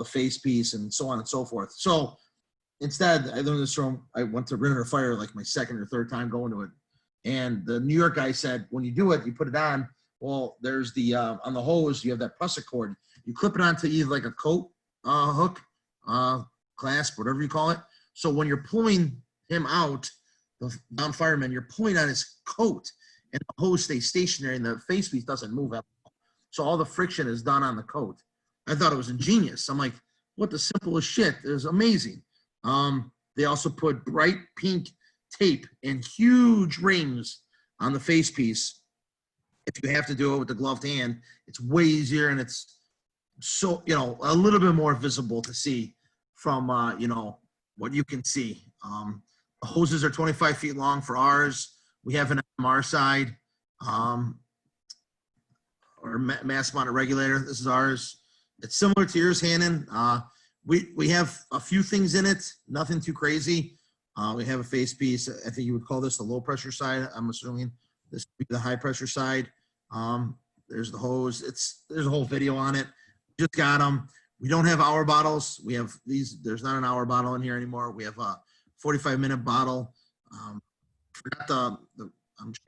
face piece and so on and so forth. So instead, I learned this from, I went to Ritter Fire like my second or third time going to it. And the New York guy said, when you do it, you put it on. Well, there's the, on the hose, you have that prusik cord. You clip it onto either like a coat hook, clasp, whatever you call it. So when you're pulling him out, the down fireman, you're pulling on his coat, and the hose stays stationary and the face piece doesn't move at all. So all the friction is done on the coat. I thought it was ingenious. I'm like, what the simplest shit? It was amazing. They also put bright pink tape and huge rings on the face piece. If you have to do it with the gloved hand, it's way easier, and it's so, a little bit more visible to see from, what you can see. The hoses are 25 feet long for ours. We have an MR side, or mass mounted regulator. This is ours. It's similar to yours, Hannon. We have a few things in it, nothing too crazy. We have a face piece. I think you would call this the low pressure side. I'm assuming this would be the high pressure side. There's the hose. There's a whole video on it. Just got them. We don't have hour bottles. We have these. There's not an hour bottle in here anymore. We have a 45-minute bottle. Forgot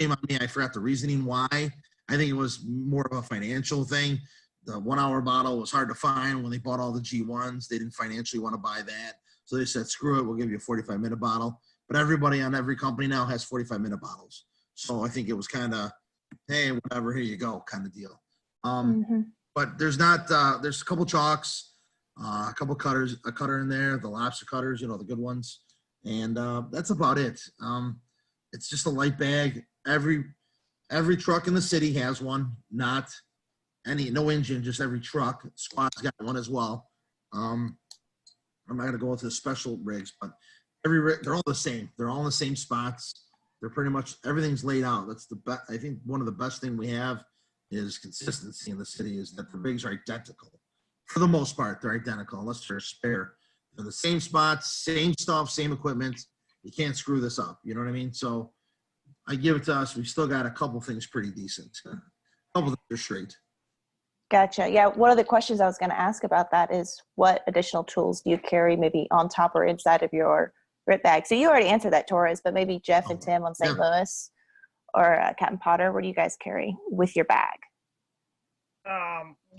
shame on me. I forgot the reasoning why. I think it was more of a financial thing. The 1 hour bottle was hard to find when they bought all the G1s. They didn't financially want to buy that. So they said, screw it, we'll give you a 45-minute bottle. But everybody on every company now has 45-minute bottles. So I think it was kind of, hey, whatever, here you go kind of deal. But there's a couple chalks, a couple cutters, a cutter in there, the lobster cutters, the good ones. And that's about it. It's just a light bag. Every truck in the city has one, no engine, just every truck. Squad's got one as well. I'm not going to go into the special rigs, but every rig, they're all the same. They're all in the same spots. They're pretty much, everything's laid out. That's the best. I think one of the best thing we have is consistency in the city, is that the rigs are identical. For the most part, they're identical, unless they're spare. They're the same spots, same stuff, same equipment. You can't screw this up. You know what I mean? So I give it to us. We still got a couple things pretty decent. A couple things are straight. Gotcha. Yeah. One of the questions I was going to ask about that is, what additional tools do you carry maybe on top or inside of your RIT bag? So you already answered that, Torres, but maybe Jeff and Tim on St. Louis, or Captain Potter, what do you guys carry with your bag?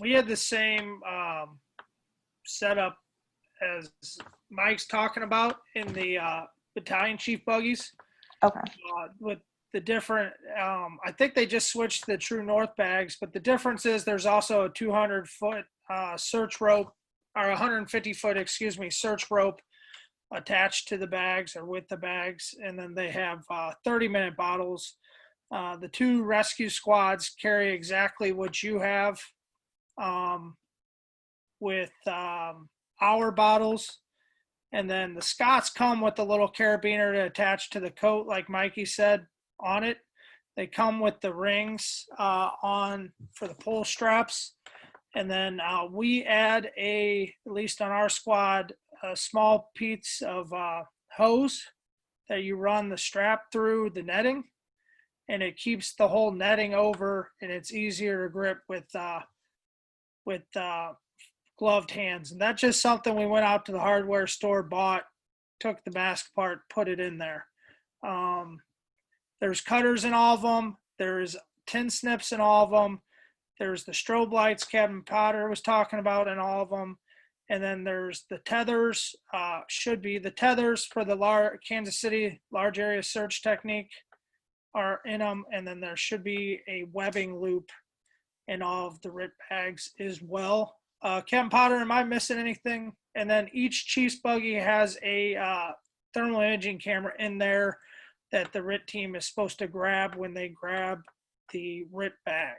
We had the same setup as Mike's talking about in the battalion chief buggies. Okay. With the different, I think they just switched to the True North bags, but the difference is there's also a 200-foot search rope, or 150-foot, search rope attached to the bags or with the bags. And then they have 30-minute bottles. The two rescue squads carry exactly what you have with our bottles. And then the Scots come with a little carabiner to attach to the coat, like Mikey said, on it. They come with the rings on for the pull straps. And then we add at least on our squad, a small piece of hose that you run the strap through the netting, and it keeps the whole netting over, and it's easier to grip with gloved hands. And that's just something we went out to the hardware store, bought, took the mask apart, put it in there. There's cutters in all of them. There's tin snips in all of them. There's the strobe lights Captain Potter was talking about in all of them. And then there's the tethers, should be the tethers for the Kansas City large area search technique are in them. And then there should be a webbing loop in all of the RIT bags as well. Captain Potter, am I missing anything? And then each Chiefs buggy has a thermal imaging camera in there that the RIT team is supposed to grab when they grab the RIT bag.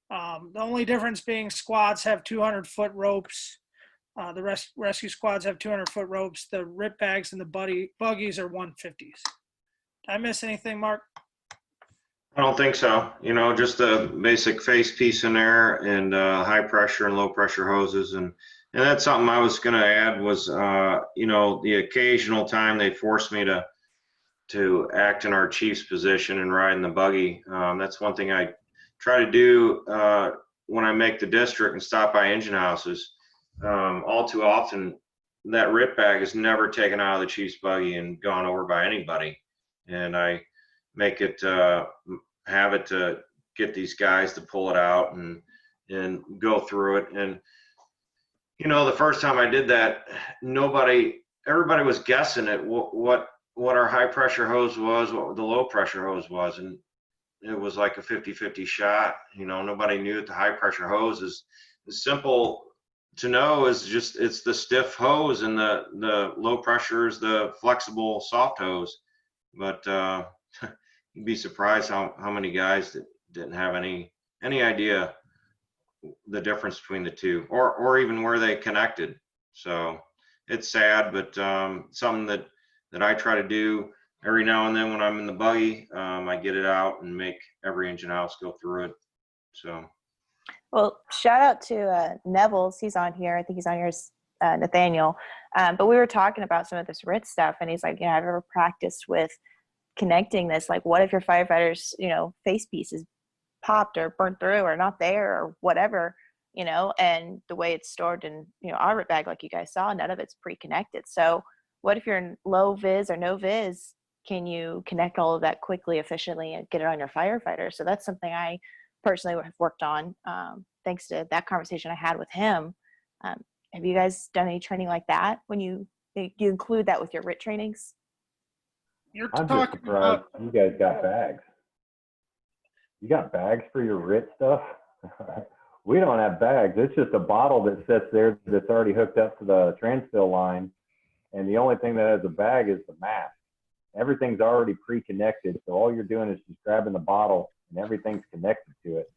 The only difference being squads have 200-foot ropes. The rescue squads have 200-foot ropes. The RIT bags and the buggies are 150s. Did I miss anything, Mark? I don't think so. You know, just a basic face piece in there and high pressure and low pressure hoses. And that's something I was going to add was, you know, the occasional time they forced me to act in our chief's position and ride in the buggy. That's one thing I try to do when I make the district and stop by engine houses. All too often, that RIT bag is never taken out of the chief's buggy and gone over by anybody. And I make it have it to get these guys to pull it out and go through it. And you know, the first time I did that, everybody was guessing at what our high pressure hose was, what the low pressure hose was, and it was like a 50-50 shot. You know, nobody knew that the high pressure hose is simple to know, is just it's the stiff hose, and the low pressure is the flexible soft hose. But you'd be surprised how many guys that didn't have any idea the difference between the two, or even where they connected. So it's sad, but something that I try to do every now and then when I'm in the buggy. I get it out and make every engine house go through it. So. Well, shout out to Neville's. He's on here. I think he's on yours, Nathaniel. But we were talking about some of this RIT stuff, and he's like, you know, I've ever practiced with connecting this. Like, what if your firefighter's, you know, face piece is popped or burnt through or not there or whatever, you know, and the way it's stored in, you know, our RIT bag, like you guys saw, none of it's pre-connected. So what if you're in low vis or no vis? Can you connect all of that quickly, efficiently, and get it on your firefighter? So that's something I personally have worked on, thanks to that conversation I had with him. Have you guys done any training like that when you include that with your RIT trainings? I'm just surprised you guys got bags. You got bags for your RIT stuff? We don't have bags. It's just a bottle that sits there that's already hooked up to the transfill line. And the only thing that has a bag is the mask. Everything's already pre-connected. So all you're doing is just grabbing the bottle and everything's connected to it,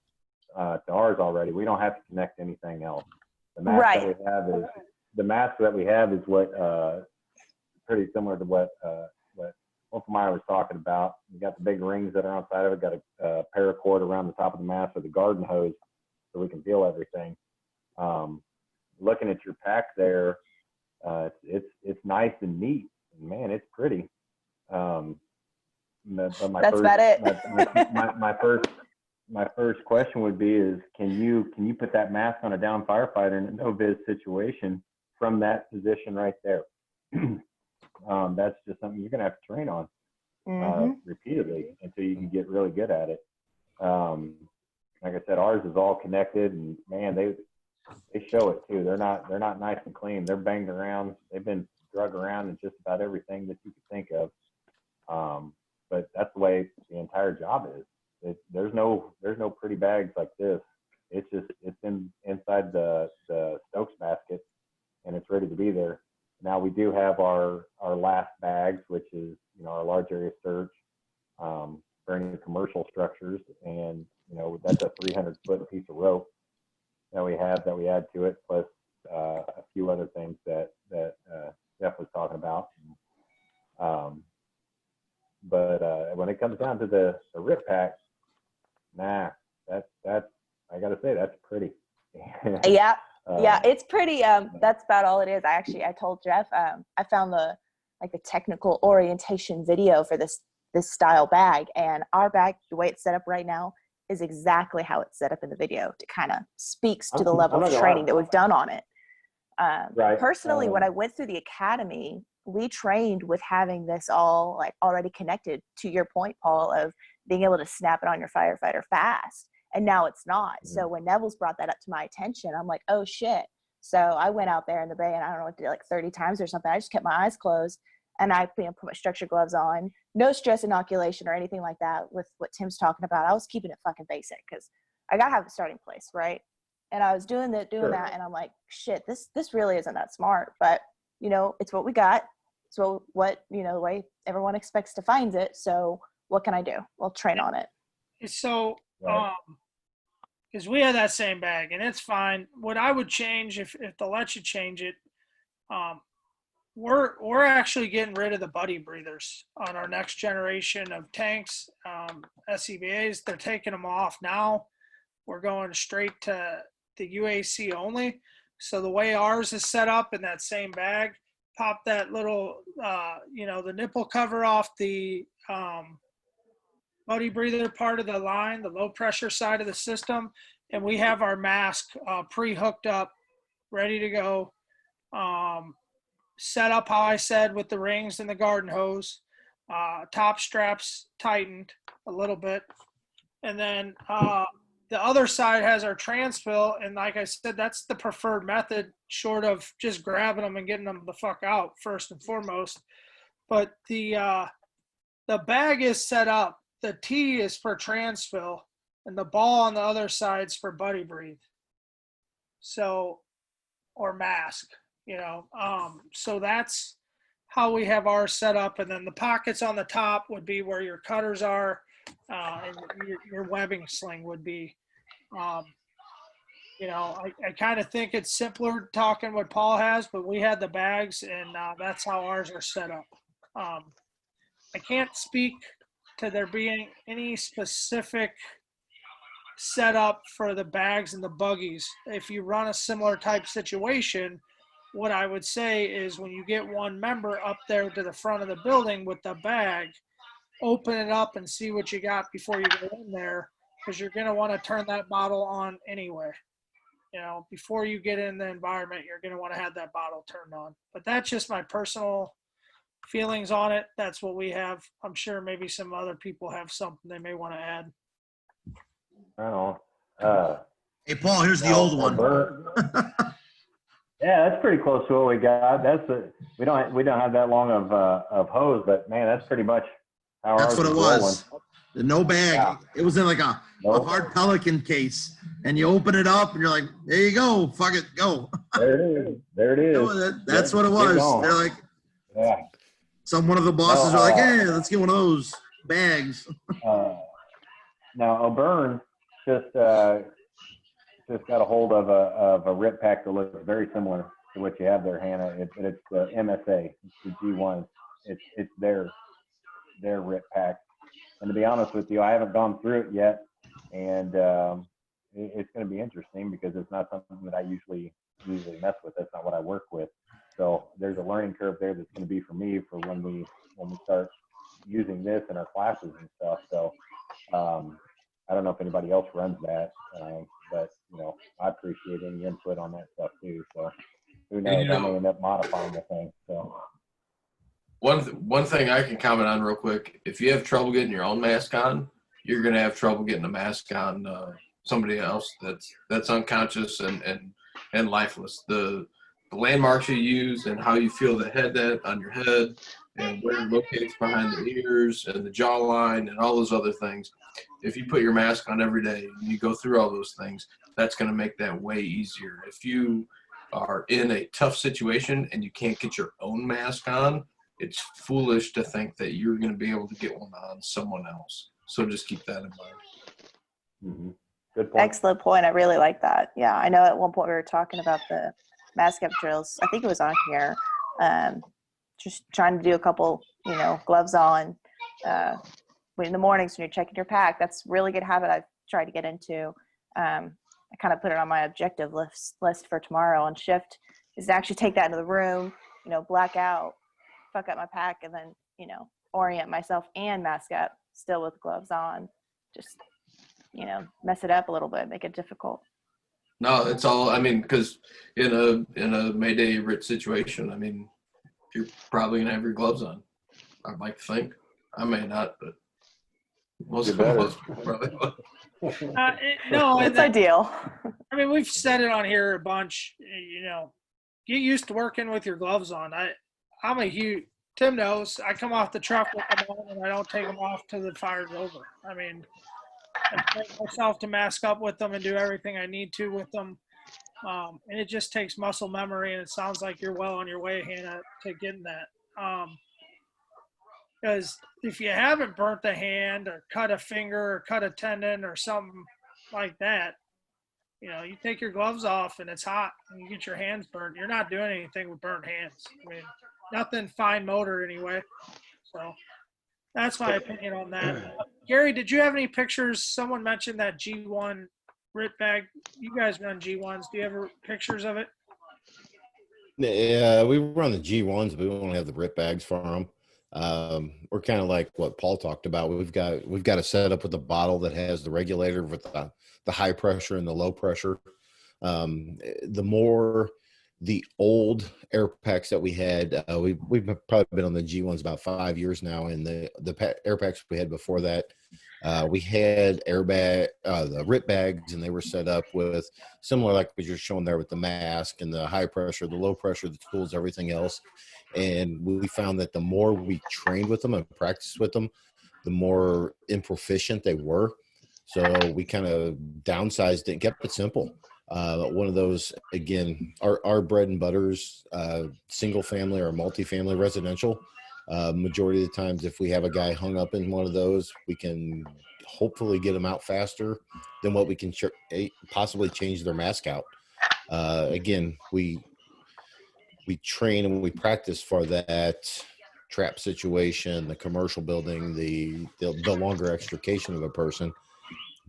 to ours already. We don't have to connect anything else. The mask that we have is what pretty similar to what Wolfmeyer was talking about. We got the big rings that are outside of it, got a paracord around the top of the mask with a garden hose so we can feel everything. Looking at your pack there, it's nice and neat. And man, it's pretty. But about it. my first question would be is, can you put that mask on a down firefighter in a no-vis situation from that position right there? That's just something you're gonna have to train on repeatedly until you can get really good at it. Like I said, ours is all connected, and man, they show it too. They're not nice and clean. They're banged around. They've been drug around in just about everything that you could think of. But that's the way the entire job is. There's no pretty bags like this. It's inside the Stokes basket, and it's ready to be there. Now we do have our last bags, which is, you know, our large area search for any commercial structures, and you know, that's a 300-foot piece of rope that we add to it, plus a few other things that Jeff was talking about. But when it comes down to the RIT pack, that's I gotta say, that's pretty. Yeah, it's pretty. That's about all it is. I told Jeff, I found the technical orientation video for this style bag, and our bag, the way it's set up right now, is exactly how it's set up in the video. It kind of speaks to the level of training that we've done on it. Personally, when I went through the academy, we trained with having this all like already connected, to your point, Paul, of being able to snap it on your firefighter fast. And now it's not. So when Neville's brought that up to my attention, I'm like, oh shit. So I went out there in the bay, and I don't know what to do, like 30 times or something. I just kept my eyes closed, and I put my structure gloves on. No stress inoculation or anything like that with what Tim's talking about. I was keeping it fucking basic because I gotta have a starting place, right? And I was doing that, and I'm like, shit, this really isn't that smart. But you know, it's what we got. So what you know, the way everyone expects to find it. So what can I do? We'll train on it. So, because we had that same bag, and it's fine. What I would change, if they'll let you change it, we're actually getting rid of the buddy breathers on our next generation of tanks, SCBAs. They're taking them off now. We're going straight to the UAC only. So the way ours is set up in that same bag, pop that little, the nipple cover off the buddy breather part of the line, the low pressure side of the system, and we have our mask pre-hooked up, ready to go, set up how I said with the rings and the garden hose, top straps tightened a little bit, and then the other side has our transfill, and like I said, that's the preferred method, short of just grabbing them and getting them the fuck out first and foremost. But the bag is set up. The T is for transfill, and the ball on the other side's for buddy breathe. So, or mask, So that's how we have ours set up, and then the pockets on the top would be where your cutters are, and your webbing sling would be. I kind of think it's simpler talking what Paul has, but we had the bags, and that's how ours are set up. I can't speak to there being any specific setup for the bags and the buggies. If you run a similar type situation, what I would say is when you get one member up there to the front of the building with the bag, open it up and see what you got before you go in there, because you're going to want to turn that bottle on anyway. Before you get in the environment, you're going to want to have that bottle turned on. But that's just my personal feelings on it. That's what we have. I'm sure maybe some other people have something they may want to add. I don't know. Hey, Paul, here's the old one. Yeah, that's pretty close to what we got. We don't have that long of hose, but man, that's pretty much how That's ours what it rolling. was. No bag. Yeah. It was in like a hard Pelican case, and you open it up, and you're like, "There you go, fuck it, go." There it is. That's what it was. They're like, one of the bosses are like, "Hey, let's get one of those bags." Now O'Byrne just got a hold of a rip pack that looks very similar to what you have there, Hannah. It's the MSA, it's the G1. It's their rip pack. And to be honest with you, I haven't gone through it yet, and it's going to be interesting because it's not something that I usually mess with. That's not what I work with. So there's a learning curve there that's going to be for me for when we start using this in our classes and stuff. So I don't know if anybody else runs that, but I appreciate any input on that stuff too. So who knows? I may end up modifying the thing. So. One thing I can comment on real quick: if you have trouble getting your own mask on, you're going to have trouble getting a mask on somebody else that's unconscious and lifeless. The landmarks you use and how you feel the head on your head and where it locates behind the ears and the jawline and all those other things. If you put your mask on every day and you go through all those things, that's going to make that way easier. If you are in a tough situation and you can't get your own mask on, it's foolish to think that you're going to be able to get one on someone else. So just keep that in mind. Mm-hmm. Good point. Excellent point. I really like that. Yeah, I know at one point we were talking about the mask up drills. I think it was on here. Just trying to do a couple, gloves on in the mornings when you're checking your pack. That's a really good habit I've tried to get into. I kind of put it on my objective list for tomorrow on shift, is to actually take that into the room, black out, fuck up my pack, and then, orient myself and mask up still with gloves on. Just, mess it up a little bit, make it difficult. No, it's all, because in a Mayday writ situation, you're probably gonna have your gloves on. I'd like to think. I may not, but most people probably will. No, It's ideal. I mean, we've said it on here a bunch. Get used to working with your gloves on. I'm a huge. Tim knows. I come off the truck with them on, and I don't take them off till the fire's over. I mean, I train myself to mask up with them and do everything I need to with them. And it just takes muscle memory, and it sounds like you're well on your way, Hannah, to getting that. Because if you haven't burnt the hand or cut a finger or cut a tendon or something like that, you take your gloves off and it's hot and you get your hands burned. You're not doing anything with burnt hands. I mean, nothing fine motor anyway. So that's my opinion on that. Gary, did you have any pictures? Someone mentioned that G1 RIT bag. You guys run G1s. Do you have pictures of it? Yeah, we run the G1s, but we don't have the RIT bags for them. We're kind of like what Paul talked about. We've got a setup with a bottle that has the regulator with the high pressure and the low pressure. The old air packs that we had, we've probably been on the G1s about 5 years now, and the air packs we had before that, we had the RIT bags, and they were set up with similar like what you're showing there with the mask and the high pressure, the low pressure, the tools, everything else. And we found that the more we trained with them and practiced with them, the more improficient they were. So we kind of downsized it and kept it simple. One of those, again, our bread and butters, single family or multifamily residential. Majority of the times, if we have a guy hung up in one of those, we can hopefully get them out faster than what we can possibly change their mask out. Again, we train and we practice for that trap situation, the commercial building, the longer extrication of a person.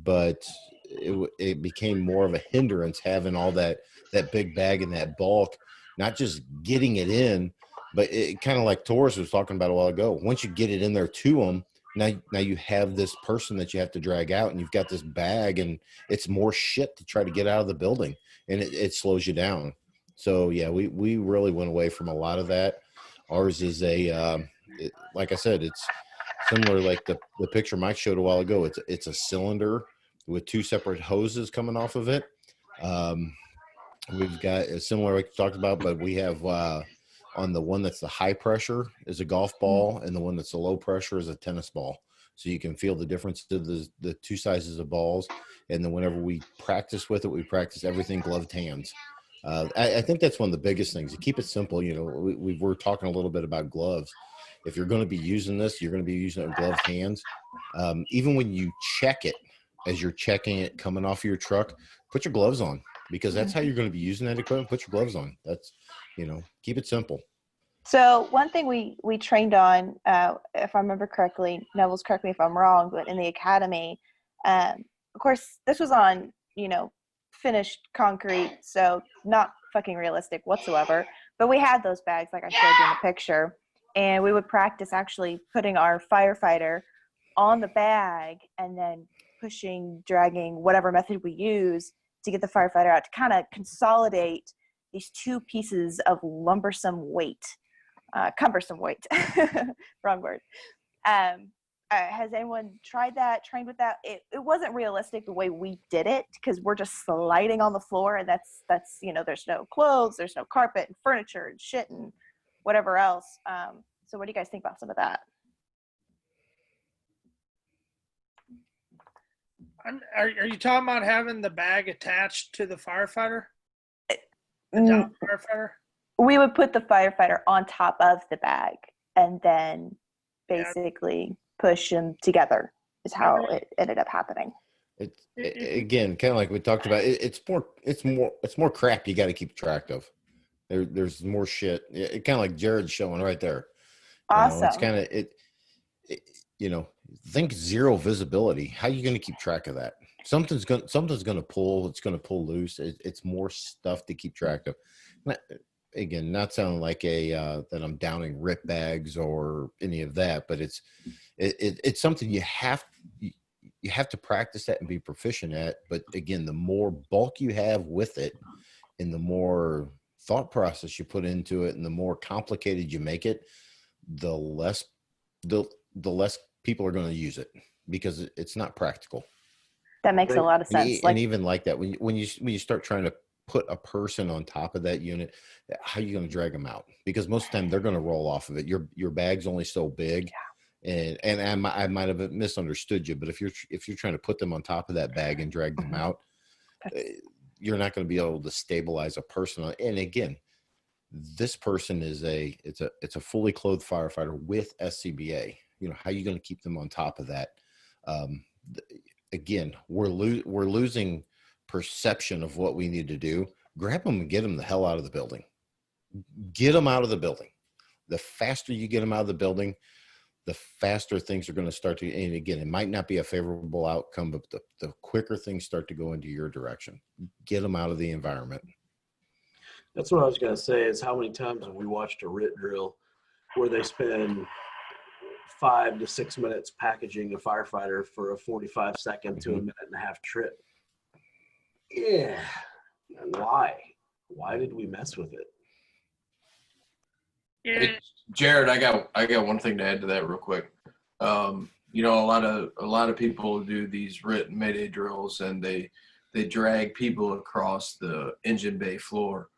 But it became more of a hindrance having all that big bag and that bulk, not just getting it in, but it kind of like Torres was talking about a while ago. Once you get it in there to them, now you have this person that you have to drag out, and you've got this bag, and it's more shit to try to get out of the building, and it slows you down. So yeah, we really went away from a lot of that. Ours is like I said, it's similar like the picture Mike showed a while ago. It's a cylinder with two separate hoses coming off of it. We've got a similar like we talked about, but we have on the one that's the high pressure is a golf ball, and the one that's the low pressure is a tennis ball. So you can feel the difference to the two sizes of balls. And then whenever we practice with it, we practice everything gloved hands. I think that's one of the biggest things. To keep it simple, we were talking a little bit about gloves. If you're going to be using this, you're going to be using it with gloved hands. Even when you check it, as you're checking it coming off of your truck, put your gloves on, because that's how you're going to be using that equipment. Put your gloves on. That's, keep it simple. So one thing we trained on, if I remember correctly, Neville's correct me if I'm wrong, but in the academy, of course, this was on, finished concrete, so not fucking realistic whatsoever. But we had those bags, like I showed you in the picture, and we would practice actually putting our Firefighter on the bag and then pushing, dragging, whatever method we use to get the Firefighter out, to kind of consolidate these two pieces of cumbersome weight. Wrong word. Has anyone tried that, trained with that? It wasn't realistic the way we did it, because we're just sliding on the floor, and that's there's no clothes, there's no carpet and furniture and shit and whatever else. So what do you guys think about some of that? Are you talking about having the bag attached to the Firefighter? The down Firefighter? We would put the Firefighter on top of the bag and then basically push them together is how it ended up happening. Again, kind of like we talked about, it's more crap you got to keep track of. There's more shit. It kind of like Jared's showing right there. Awesome. It's kind of think zero visibility. How are you going to keep track of that? Something's going to pull. It's going to pull loose. It's more stuff to keep track of. Again, not sounding like that I'm downing RIT bags or any of that, but it's something you have to practice that and be proficient at. But again, the more bulk you have with it, and the more thought process you put into it and the more complicated you make it, the less people are going to use it because it's not practical. That makes a lot of sense. And even like that, when you start trying to put a person on top of that unit, how are you going to drag them out? Because most of the time they're going to roll off of it. Your bag's only so big. And I might have misunderstood you, but if you're trying to put them on top of that bag and drag them out, you're not going to be able to stabilize a person. And again, this person is it's a fully clothed firefighter with SCBA. You know, how are you going to keep them on top of that? Again, we're losing perception of what we need to do. Grab them and get them the hell out of the building. Get them out of the building. The faster you get them out of the building, the faster things are going to start to, and again, it might not be a favorable outcome, but the quicker things start to go into your direction. Get them out of the environment. That's what I was going to say is how many times have we watched a RIT drill where they spend 5 to 6 minutes packaging a firefighter for a 45-second to a minute and a half trip. Yeah. Why? Why did we mess with it? Yeah. Hey, Jared, I got one thing to add to that real quick. You know, a lot of people do these RIT Mayday drills and they drag people across the engine bay floor.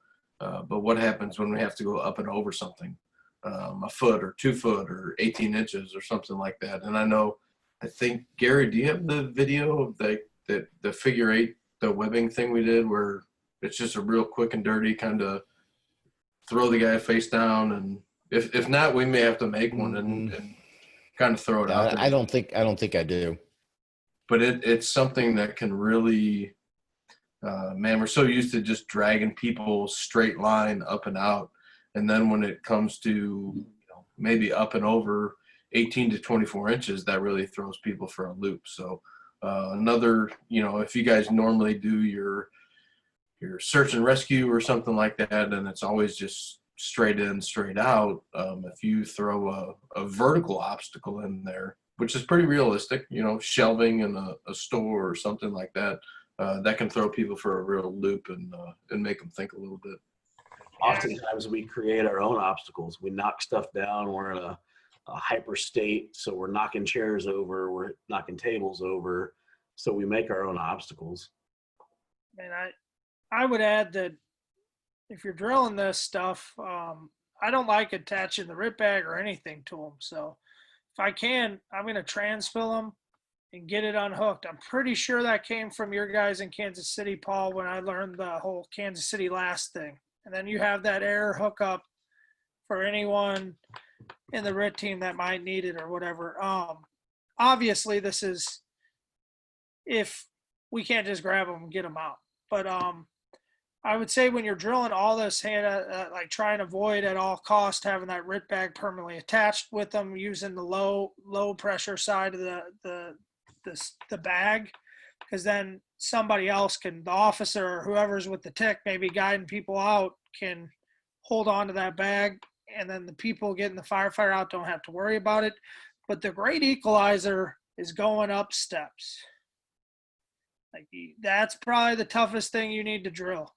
But what happens when we have to go up and over something, a foot or 2 foot or 18 inches or something like that? And I think Gary, do you have the video of the figure 8, the webbing thing we did where it's just a real quick and dirty kind of throw the guy face down, and if not, we may have to make one and kind of throw it out there. I don't think I do. But it's something that can really, man, we're so used to just dragging people straight line up and out, and then when it comes to maybe up and over 18 to 24 inches, that really throws people for a loop. So another, if you guys normally do your search and rescue or something like that, and it's always just straight in, straight out, if you throw a vertical obstacle in there, which is pretty realistic, shelving in a store or something like that, that can throw people for a real loop and make them think a little bit. Oftentimes we create our own obstacles. We knock stuff down. We're in a hyper state, so we're knocking chairs over, we're knocking tables over, so we make our own obstacles. And I would add that if you're drilling this stuff, I don't like attaching the RIT bag or anything to them. So if I can, I'm going to transfill them and get it unhooked. I'm pretty sure that came from your guys in Kansas City, Paul, when I learned the whole Kansas City last thing. And then you have that air hookup for anyone in the RIT team that might need it or whatever. Obviously, this is if we can't just grab them and get them out. But I would say when you're drilling all this, like try and avoid at all costs having that RIT bag permanently attached with them, using the low pressure side of the bag, because then somebody else the officer or whoever's with the tick, maybe guiding people out, can hold on to that bag, and then the people getting the firefighter out don't have to worry about it. But the great equalizer is going up steps. Like, that's probably the toughest thing you need to drill.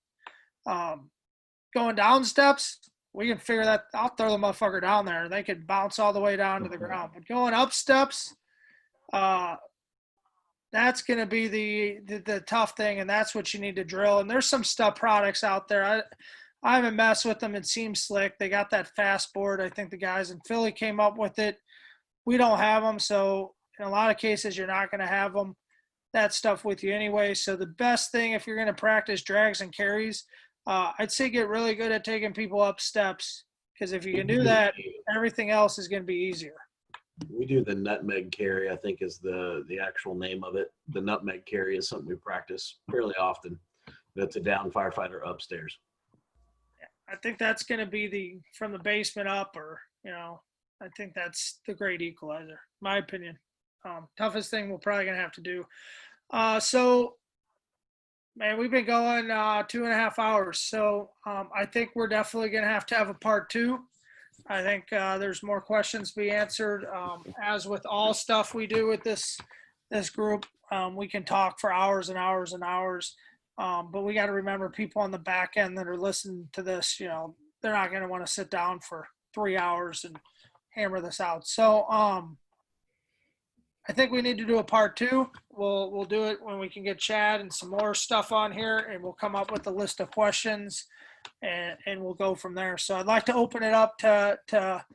Going down steps, we can figure that. I'll throw the motherfucker down there and they could bounce all the way down to the ground. But going up steps, that's going to be the tough thing, and that's what you need to drill. And there's some stuff products out there. I haven't messed with them. It seems slick. They got that fast board. I think the guys in Philly came up with it. We don't have them, so in a lot of cases you're not going to have that stuff with you anyway. So the best thing, if you're going to practice drags and carries, I'd say get really good at taking people up steps, because if you can do that, everything else is going to be easier. We do the nutmeg carry, I think is the actual name of it. The nutmeg carry is something we practice fairly often. That's a down firefighter upstairs. I think that's going to be from the basement up, or, I think that's the great equalizer, my opinion. Toughest thing we're probably going to have to do. So, man, we've been going 2.5 hours. So I think we're definitely going to have a part 2. I think there's more questions to be answered. As with all stuff we do with this group, we can talk for hours and hours and hours. But we got to remember people on the back end that are listening to this, you know, they're not going to want to sit down for 3 hours and hammer this out. So I think we need to do a part 2. We'll do it when we can get Chad and some more stuff on here, and we'll come up with a list of questions, and we'll go from there. So I'd like to open it up to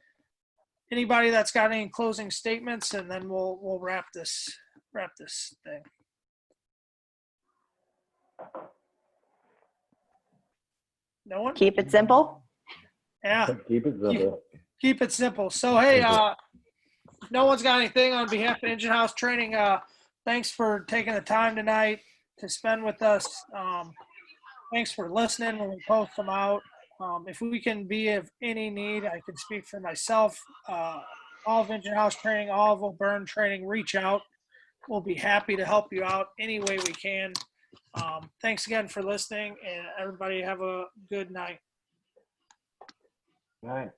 anybody that's got any closing statements, and then we'll wrap this thing. No one? Keep it simple. Yeah. Keep it simple. Keep it simple. So, hey, if no one's got anything on behalf of Engine House Training, thanks for taking the time tonight to spend with us. Thanks for listening when we post them out. If we can be of any need, I can speak for myself. All of Engine House Training, all of O'Byrne Training, reach out. We'll be happy to help you out any way we can. Thanks again for listening, and everybody have a good night. All right.